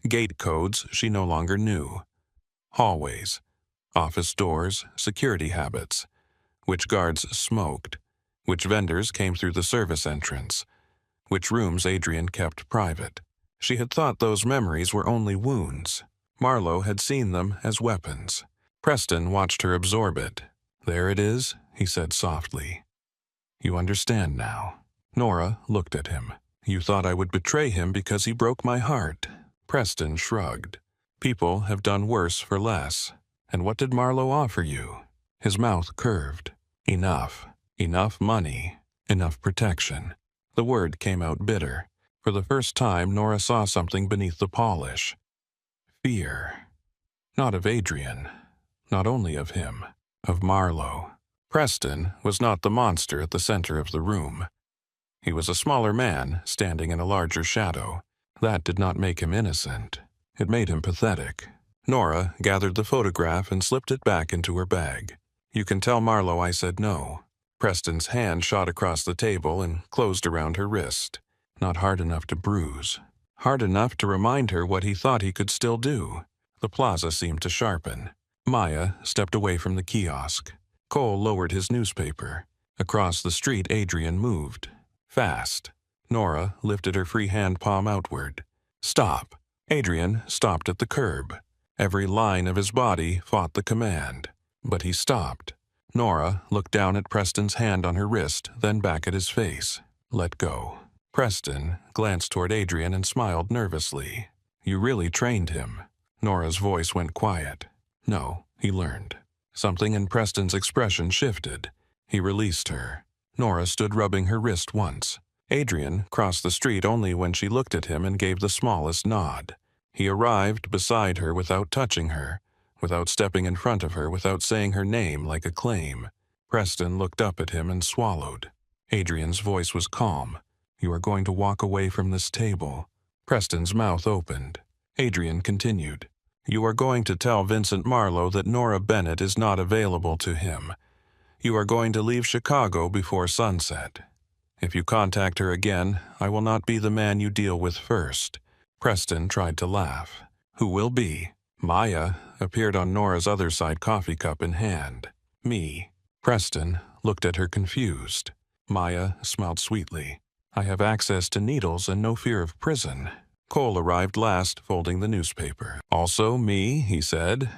Gate codes she no longer knew. Hallways, office doors, security habits. Which guards smoked. Which vendors came through the service entrance. Which rooms Adrian kept private. She had thought those memories were only wounds. Marlowe had seen them as weapons. Preston watched her absorb it. There it is, he said softly. You understand now. Nora looked at him. You thought I would betray him because he broke my heart. Preston shrugged. People have done worse for less. And what did Marlowe offer you? His mouth curved. Enough. Enough money. Enough protection. The word came out bitter. For the first time, Nora saw something beneath the polish. Fear. Not of Adrian. Not only of him. Of Marlowe. Preston was not the monster at the center of the room. He was a smaller man, standing in a larger shadow. That did not make him innocent. It made him pathetic. Nora gathered the photograph and slipped it back into her bag. You can tell Marlowe I said no. Preston's hand shot across the table and closed around her wrist. Not hard enough to bruise. Hard enough to remind her what he thought he could still do. The plaza seemed to sharpen. Maya stepped away from the kiosk. Cole lowered his newspaper. Across the street, Adrian moved. Fast. Nora lifted her free hand palm outward. Stop. Adrian stopped at the curb. Every line of his body fought the command. But he stopped. Nora looked down at Preston's hand on her wrist, then back at his face. Let go. Preston glanced toward Adrian and smiled nervously. You really trained him. Nora's voice went quiet. No, he learned. Something in Preston's expression shifted. He released her. Nora stood rubbing her wrist once. Adrian crossed the street only when she looked at him and gave the smallest nod. He arrived beside her without touching her, without stepping in front of her, without saying her name like a claim. Preston looked up at him and swallowed. Adrian's voice was calm. You are going to walk away from this table. Preston's mouth opened. Adrian continued. You are going to tell Vincent Marlowe that Nora Bennett is not available to him. You are going to leave Chicago before sunset. If you contact her again, I will not be the man you deal with first. Preston tried to laugh. Who will be? Maya appeared on Nora's other side, coffee cup in hand. Me. Preston looked at her confused. Maya smiled sweetly. I have access to needles and no fear of prison. Cole arrived last, folding the newspaper. Also me, he said.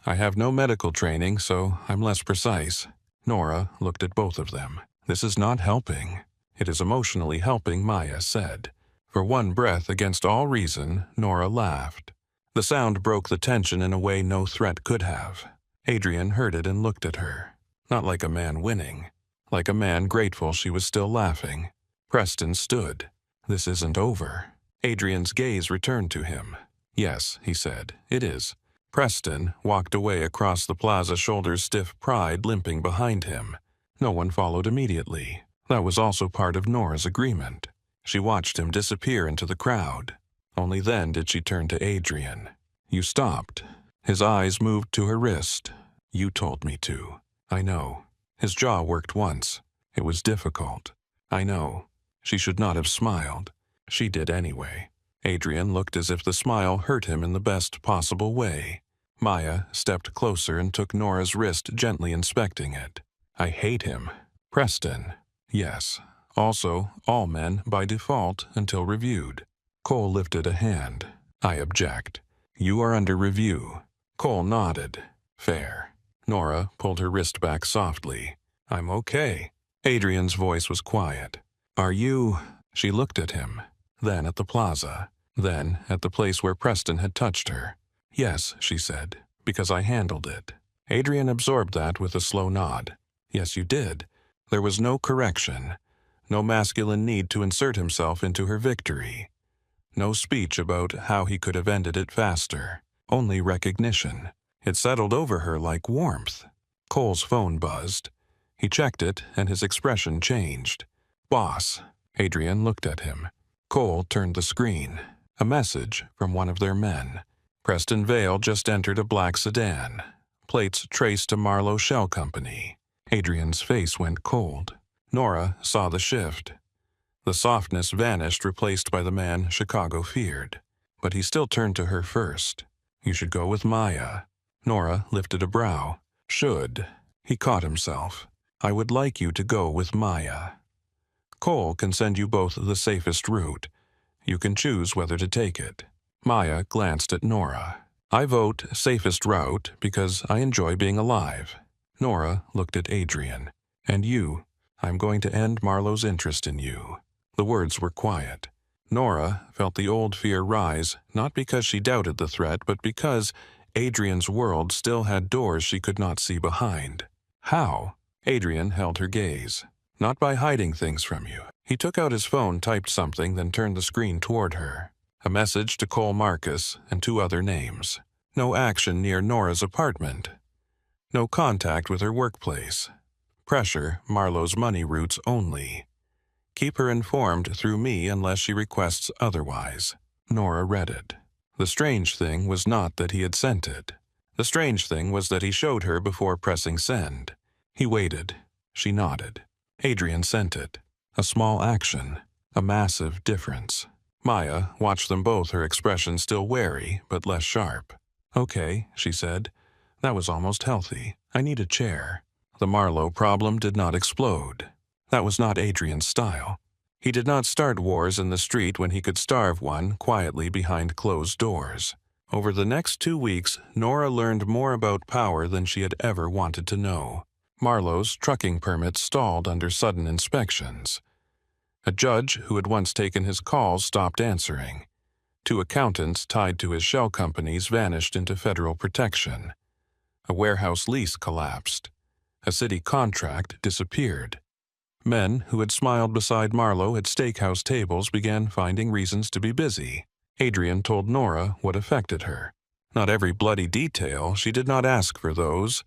I have no medical training, so I'm less precise. Nora looked at both of them. This is not helping. It is emotionally helping, Maya said. For one breath against all reason, Nora laughed. The sound broke the tension in a way no threat could have. Adrian heard it and looked at her. Not like a man winning. Like a man grateful she was still laughing. Preston stood. This isn't over. Adrian's gaze returned to him. Yes, he said, it is. Preston walked away across the plaza, shoulders stiff, pride limping behind him. No one followed immediately. That was also part of Nora's agreement. She watched him disappear into the crowd. Only then did she turn to Adrian. You stopped. His eyes moved to her wrist. You told me to. I know. His jaw worked once. It was difficult. I know. She should not have smiled. She did anyway. Adrian looked as if the smile hurt him in the best possible way. Maya stepped closer and took Nora's wrist, gently inspecting it. I hate him. Preston. Yes. Also, all men by default until reviewed. Cole lifted a hand. I object. You are under review. Cole nodded. Fair. Nora pulled her wrist back softly. I'm okay. Adrian's voice was quiet. Are you... She looked at him. Then at the plaza. Then at the place where Preston had touched her. Yes, she said, because I handled it. Adrian absorbed that with a slow nod. Yes, you did. There was no correction. No masculine need to insert himself into her victory. No speech about how he could have ended it faster. Only recognition. It settled over her like warmth. Cole's phone buzzed. He checked it, and his expression changed. Boss. Adrian looked at him. Cole turned the screen. A message from one of their men. Preston Vale just entered a black sedan. Plates traced to Marlowe Shell Company. Adrian's face went cold. Nora saw the shift. The softness vanished, replaced by the man Chicago feared. But he still turned to her first. You should go with Maya. Nora lifted a brow. Should. He caught himself. I would like you to go with Maya. Cole can send you both the safest route. You can choose whether to take it. Maya glanced at Nora. I vote safest route because I enjoy being alive. Nora looked at Adrian. And you. I'm going to end Marlowe's interest in you. The words were quiet. Nora felt the old fear rise, not because she doubted the threat, but because Adrian's world still had doors she could not see behind. How? Adrian held her gaze. Not by hiding things from you. He took out his phone, typed something, then turned the screen toward her. A message to Cole Marcus and 2 other names. No action near Nora's apartment. No contact with her workplace. Pressure Marlowe's money routes only. Keep her informed through me unless she requests otherwise. Nora read it. The strange thing was not that he had sent it. The strange thing was that he showed her before pressing send. He waited. She nodded. Adrian sent it. A small action. A massive difference. Maya watched them both, her expression still wary, but less sharp. Okay, she said. That was almost healthy. I need a chair. The Marlowe problem did not explode. That was not Adrian's style. He did not start wars in the street when he could starve one quietly behind closed doors. Over the next 2 weeks, Nora learned more about power than she had ever wanted to know. Marlowe's trucking permit stalled under sudden inspections. A judge who had once taken his calls stopped answering. 2 accountants tied to his shell companies vanished into federal protection. A warehouse lease collapsed. A city contract disappeared. Men who had smiled beside Marlowe at steakhouse tables began finding reasons to be busy. Adrian told Nora what affected her. Not every bloody detail, she did not ask for those,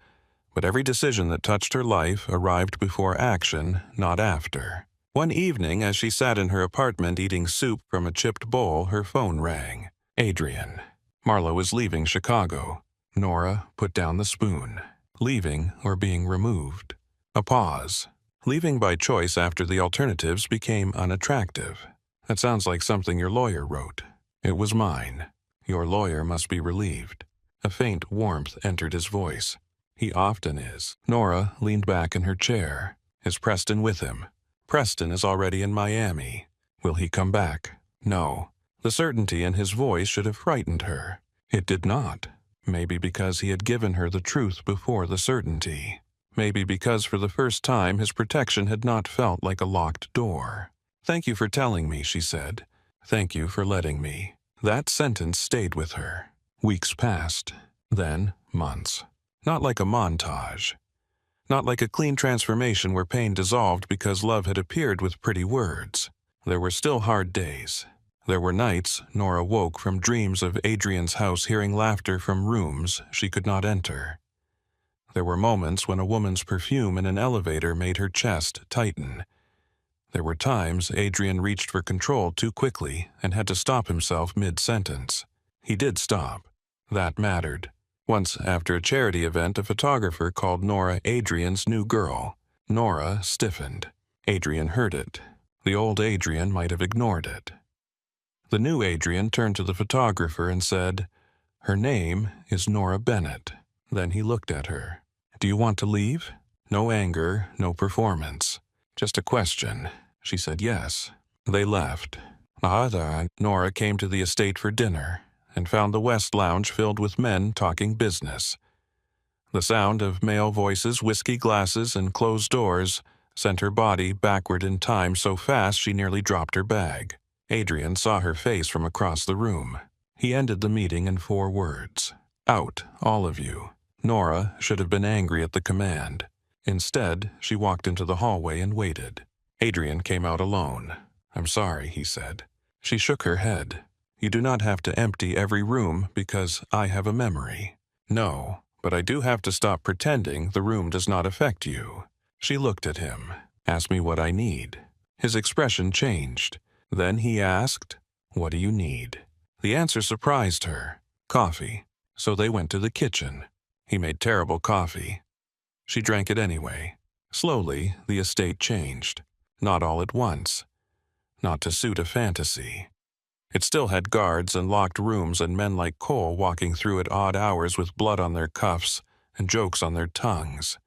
but every decision that touched her life arrived before action, not after. One evening, as she sat in her apartment eating soup from a chipped bowl, her phone rang. Adrian. Marlowe is leaving Chicago. Nora put down the spoon. Leaving or being removed. A pause. Leaving by choice after the alternatives became unattractive. That sounds like something your lawyer wrote. It was mine. Your lawyer must be relieved. A faint warmth entered his voice. He often is. Nora leaned back in her chair. Is Preston with him? Preston is already in Miami. Will he come back? No. The certainty in his voice should have frightened her. It did not. Maybe because he had given her the truth before the certainty. Maybe because for the first time his protection had not felt like a locked door. Thank you for telling me, she said. Thank you for letting me. That sentence stayed with her. Weeks passed, then months. Not like a montage. Not like a clean transformation where pain dissolved because love had appeared with pretty words. There were still hard days. There were nights Nora woke from dreams of Adrian's house hearing laughter from rooms she could not enter. There were moments when a woman's perfume in an elevator made her chest tighten. There were times Adrian reached for control too quickly and had to stop himself mid-sentence. He did stop. That mattered. Once, after a charity event, a photographer called Nora Adrian's new girl. Nora stiffened. Adrian heard it. The old Adrian might have ignored it. The new Adrian turned to the photographer and said, "Her name is Nora Bennett." Then he looked at her. "Do you want to leave?" No anger, no performance. Just a question. She said yes. They left. Nora came to the estate for dinner and found the West Lounge filled with men talking business. The sound of male voices, whiskey glasses, and closed doors sent her body backward in time so fast she nearly dropped her bag. Adrian saw her face from across the room. He ended the meeting in 4 words. "Out, all of you." Nora should have been angry at the command. Instead, she walked into the hallway and waited. Adrian came out alone. "I'm sorry," he said. She shook her head. "You do not have to empty every room because I have a memory." "No, but I do have to stop pretending the room does not affect you." She looked at him. "Ask me what I need." His expression changed. Then he asked, "What do you need?" The answer surprised her. "Coffee." So they went to the kitchen. He made terrible coffee. She drank it anyway. Slowly, the estate changed. Not all at once. Not to suit a fantasy. It still had guards and locked rooms and men like Cole walking through at odd hours with blood on their cuffs and jokes on their tongues.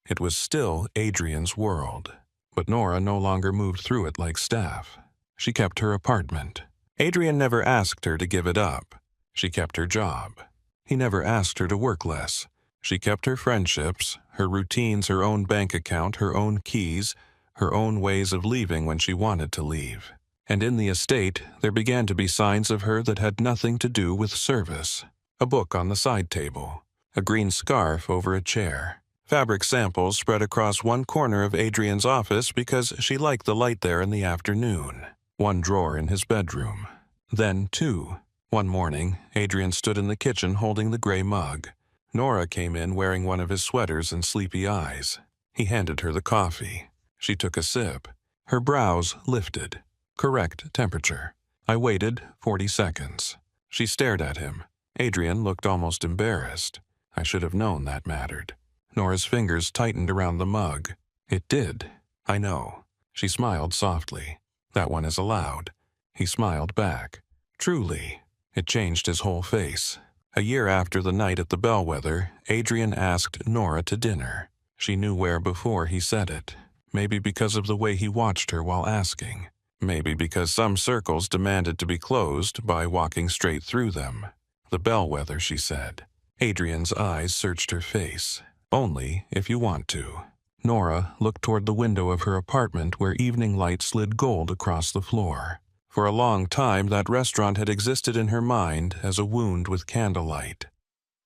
It was still Adrian's world. But Nora no longer moved through it like staff. She kept her apartment. Adrian never asked her to give it up. She kept her job. He never asked her to work less. She kept her friendships, her routines, her own bank account, her own keys, her own ways of leaving when she wanted to leave. And in the estate, there began to be signs of her that had nothing to do with service. A book on the side table. A green scarf over a chair. Fabric samples spread across one corner of Adrian's office because she liked the light there in the afternoon. One drawer in his bedroom. Then 2. One morning, Adrian stood in the kitchen holding the gray mug. Nora came in wearing one of his sweaters and sleepy eyes. He handed her the coffee. She took a sip. Her brows lifted. Correct temperature. I waited 40 seconds. She stared at him. Adrian looked almost embarrassed. I should have known that mattered. Nora's fingers tightened around the mug. It did. I know. She smiled softly. That one is allowed. He smiled back. Truly. It changed his whole face. A year after the night at the Bellwether, Adrian asked Nora to dinner. She knew where before he said it. Maybe because of the way he watched her while asking. Maybe because some circles demanded to be closed by walking straight through them. The Bellwether, she said. Adrian's eyes searched her face. Only if you want to. Nora looked toward the window of her apartment where evening light slid gold across the floor. For a long time, that restaurant had existed in her mind as a wound with candlelight.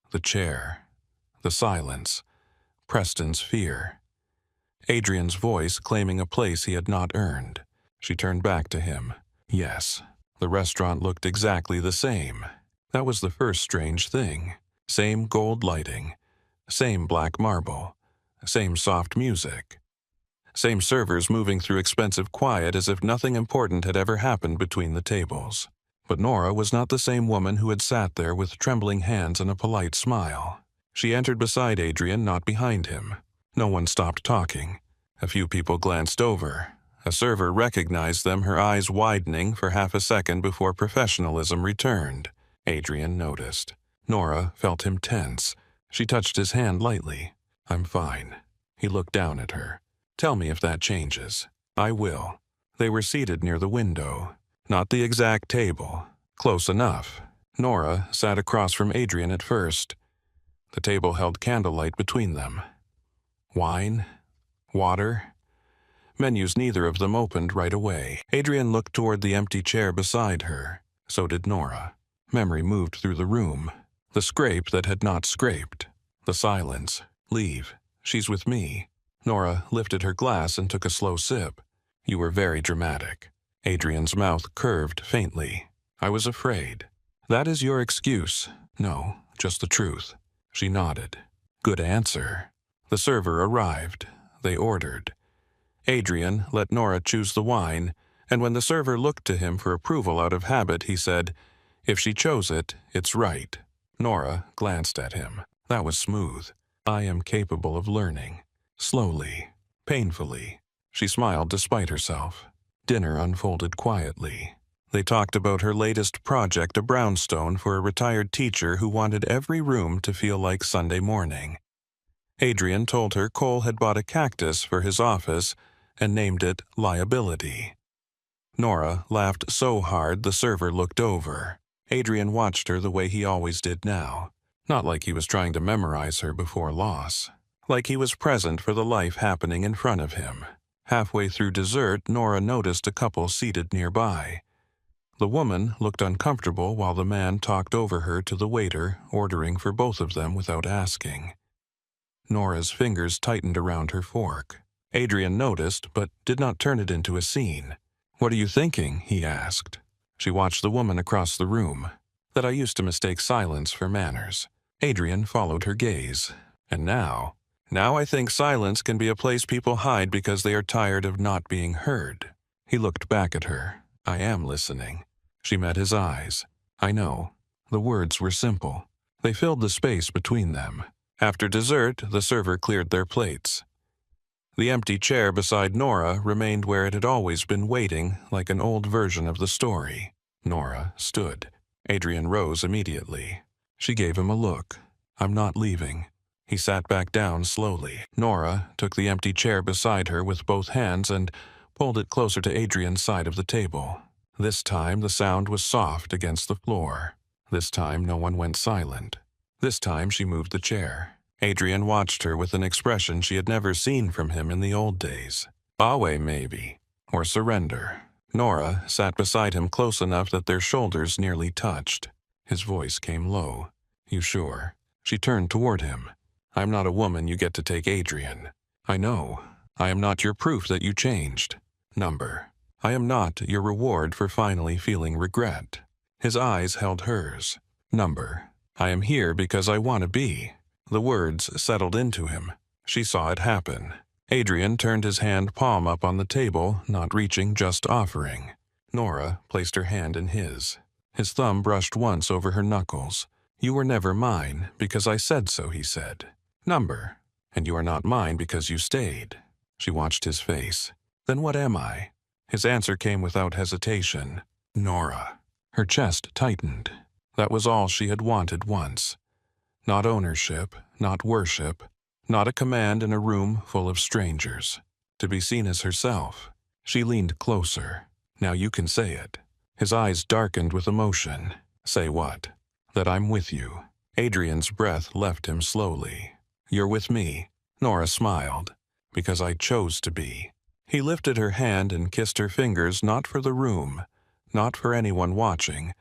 The chair. The silence. Preston's fear. Adrian's voice claiming a place he had not earned. She turned back to him. Yes, the restaurant looked exactly the same. That was the first strange thing. Same gold lighting. Same black marble. Same soft music. Same servers moving through expensive quiet as if nothing important had ever happened between the tables. But Nora was not the same woman who had sat there with trembling hands and a polite smile. She entered beside Adrian, not behind him. No one stopped talking. A few people glanced over. A server recognized them, her eyes widening for half a second before professionalism returned. Adrian noticed. Nora felt him tense. She touched his hand lightly. "I'm fine." He looked down at her. "Tell me if that changes." "I will." They were seated near the window. Not the exact table. Close enough. Nora sat across from Adrian at first. The table held candlelight between them. Wine? Water? Menus, neither of them opened right away. Adrian looked toward the empty chair beside her. So did Nora. Memory moved through the room. The scrape that had not scraped. The silence. Leave. She's with me. Nora lifted her glass and took a slow sip. You were very dramatic. Adrian's mouth curved faintly. I was afraid. That is your excuse. No, just the truth. She nodded. Good answer. The server arrived. They ordered. Adrian let Nora choose the wine, and when the server looked to him for approval out of habit, he said, If she chose it, it's right. Nora glanced at him. That was smooth. I am capable of learning. Slowly, painfully. She smiled despite herself. Dinner unfolded quietly. They talked about her latest project, a brownstone for a retired teacher who wanted every room to feel like Sunday morning. Adrian told her Cole had bought a cactus for his office and named it Liability. Nora laughed so hard the server looked over. Adrian watched her the way he always did now. Not like he was trying to memorize her before loss. Like he was present for the life happening in front of him. Halfway through dessert, Nora noticed a couple seated nearby. The woman looked uncomfortable while the man talked over her to the waiter, ordering for both of them without asking. Nora's fingers tightened around her fork. Adrian noticed, but did not turn it into a scene. What are you thinking? He asked. She watched the woman across the room. That I used to mistake silence for manners. Adrian followed her gaze. And now I think silence can be a place people hide because they are tired of not being heard. He looked back at her. I am listening. She met his eyes. I know. The words were simple. They filled the space between them. After dessert, the server cleared their plates. The empty chair beside Nora remained where it had always been, waiting like an old version of the story. Nora stood. Adrian rose immediately. She gave him a look. I'm not leaving. He sat back down slowly. Nora took the empty chair beside her with both hands and pulled it closer to Adrian's side of the table. This time the sound was soft against the floor. This time no one went silent. This time she moved the chair. Adrian watched her with an expression she had never seen from him in the old days. Awe, maybe. Or surrender. Nora sat beside him close enough that their shoulders nearly touched. His voice came low. You sure? She turned toward him. I'm not a woman you get to take, Adrian. I know. I am not your proof that you changed. Number. I am not your reward for finally feeling regret. His eyes held hers. Number. I am here because I want to be. The words settled into him. She saw it happen. Adrian turned his hand palm up on the table, not reaching, just offering. Nora placed her hand in his. His thumb brushed once over her knuckles. You were never mine because I said so, he said. Number. And you are not mine because you stayed. She watched his face. Then what am I? His answer came without hesitation. Nora. Her chest tightened. That was all she had wanted once. Not ownership, not worship, not a command in a room full of strangers. To be seen as herself. She leaned closer. Now you can say it. His eyes darkened with emotion. Say what? That I'm with you. Adrian's breath left him slowly. You're with me. Nora smiled. Because I chose to be. He lifted her hand and kissed her fingers, not for the room, not for anyone watching,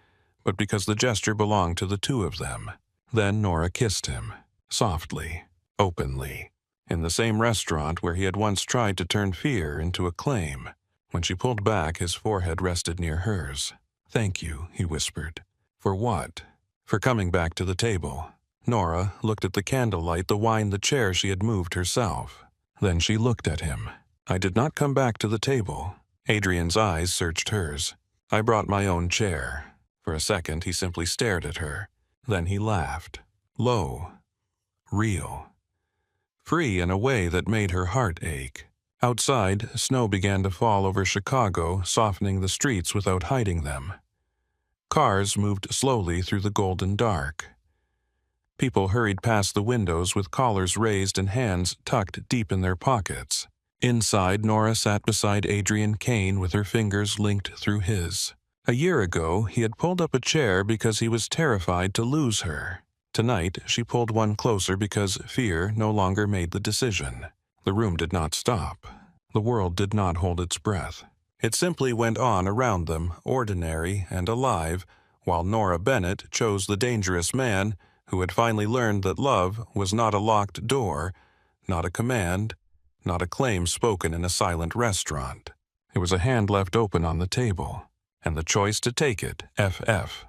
but because the gesture belonged to the two of them. Then Nora kissed him, softly, openly, in the same restaurant where he had once tried to turn fear into a claim. When she pulled back, his forehead rested near hers. Thank you, he whispered. For what? For coming back to the table. Nora looked at the candlelight, the wine, the chair she had moved herself. Then she looked at him. I did not come back to the table. Adrian's eyes searched hers. I brought my own chair. For a second, he simply stared at her. Then he laughed. Low. Real. Free in a way that made her heart ache. Outside, snow began to fall over Chicago, softening the streets without hiding them. Cars moved slowly through the golden dark. People hurried past the windows with collars raised and hands tucked deep in their pockets. Inside, Nora sat beside Adrian Kane with her fingers linked through his. A year ago, he had pulled up a chair because he was terrified to lose her. Tonight, she pulled one closer because fear no longer made the decision. The room did not stop. The world did not hold its breath. It simply went on around them, ordinary and alive, while Nora Bennett chose the dangerous man who had finally learned that love was not a locked door, not a command, not a claim spoken in a silent restaurant. It was a hand left open on the table, and the choice to take it, FF.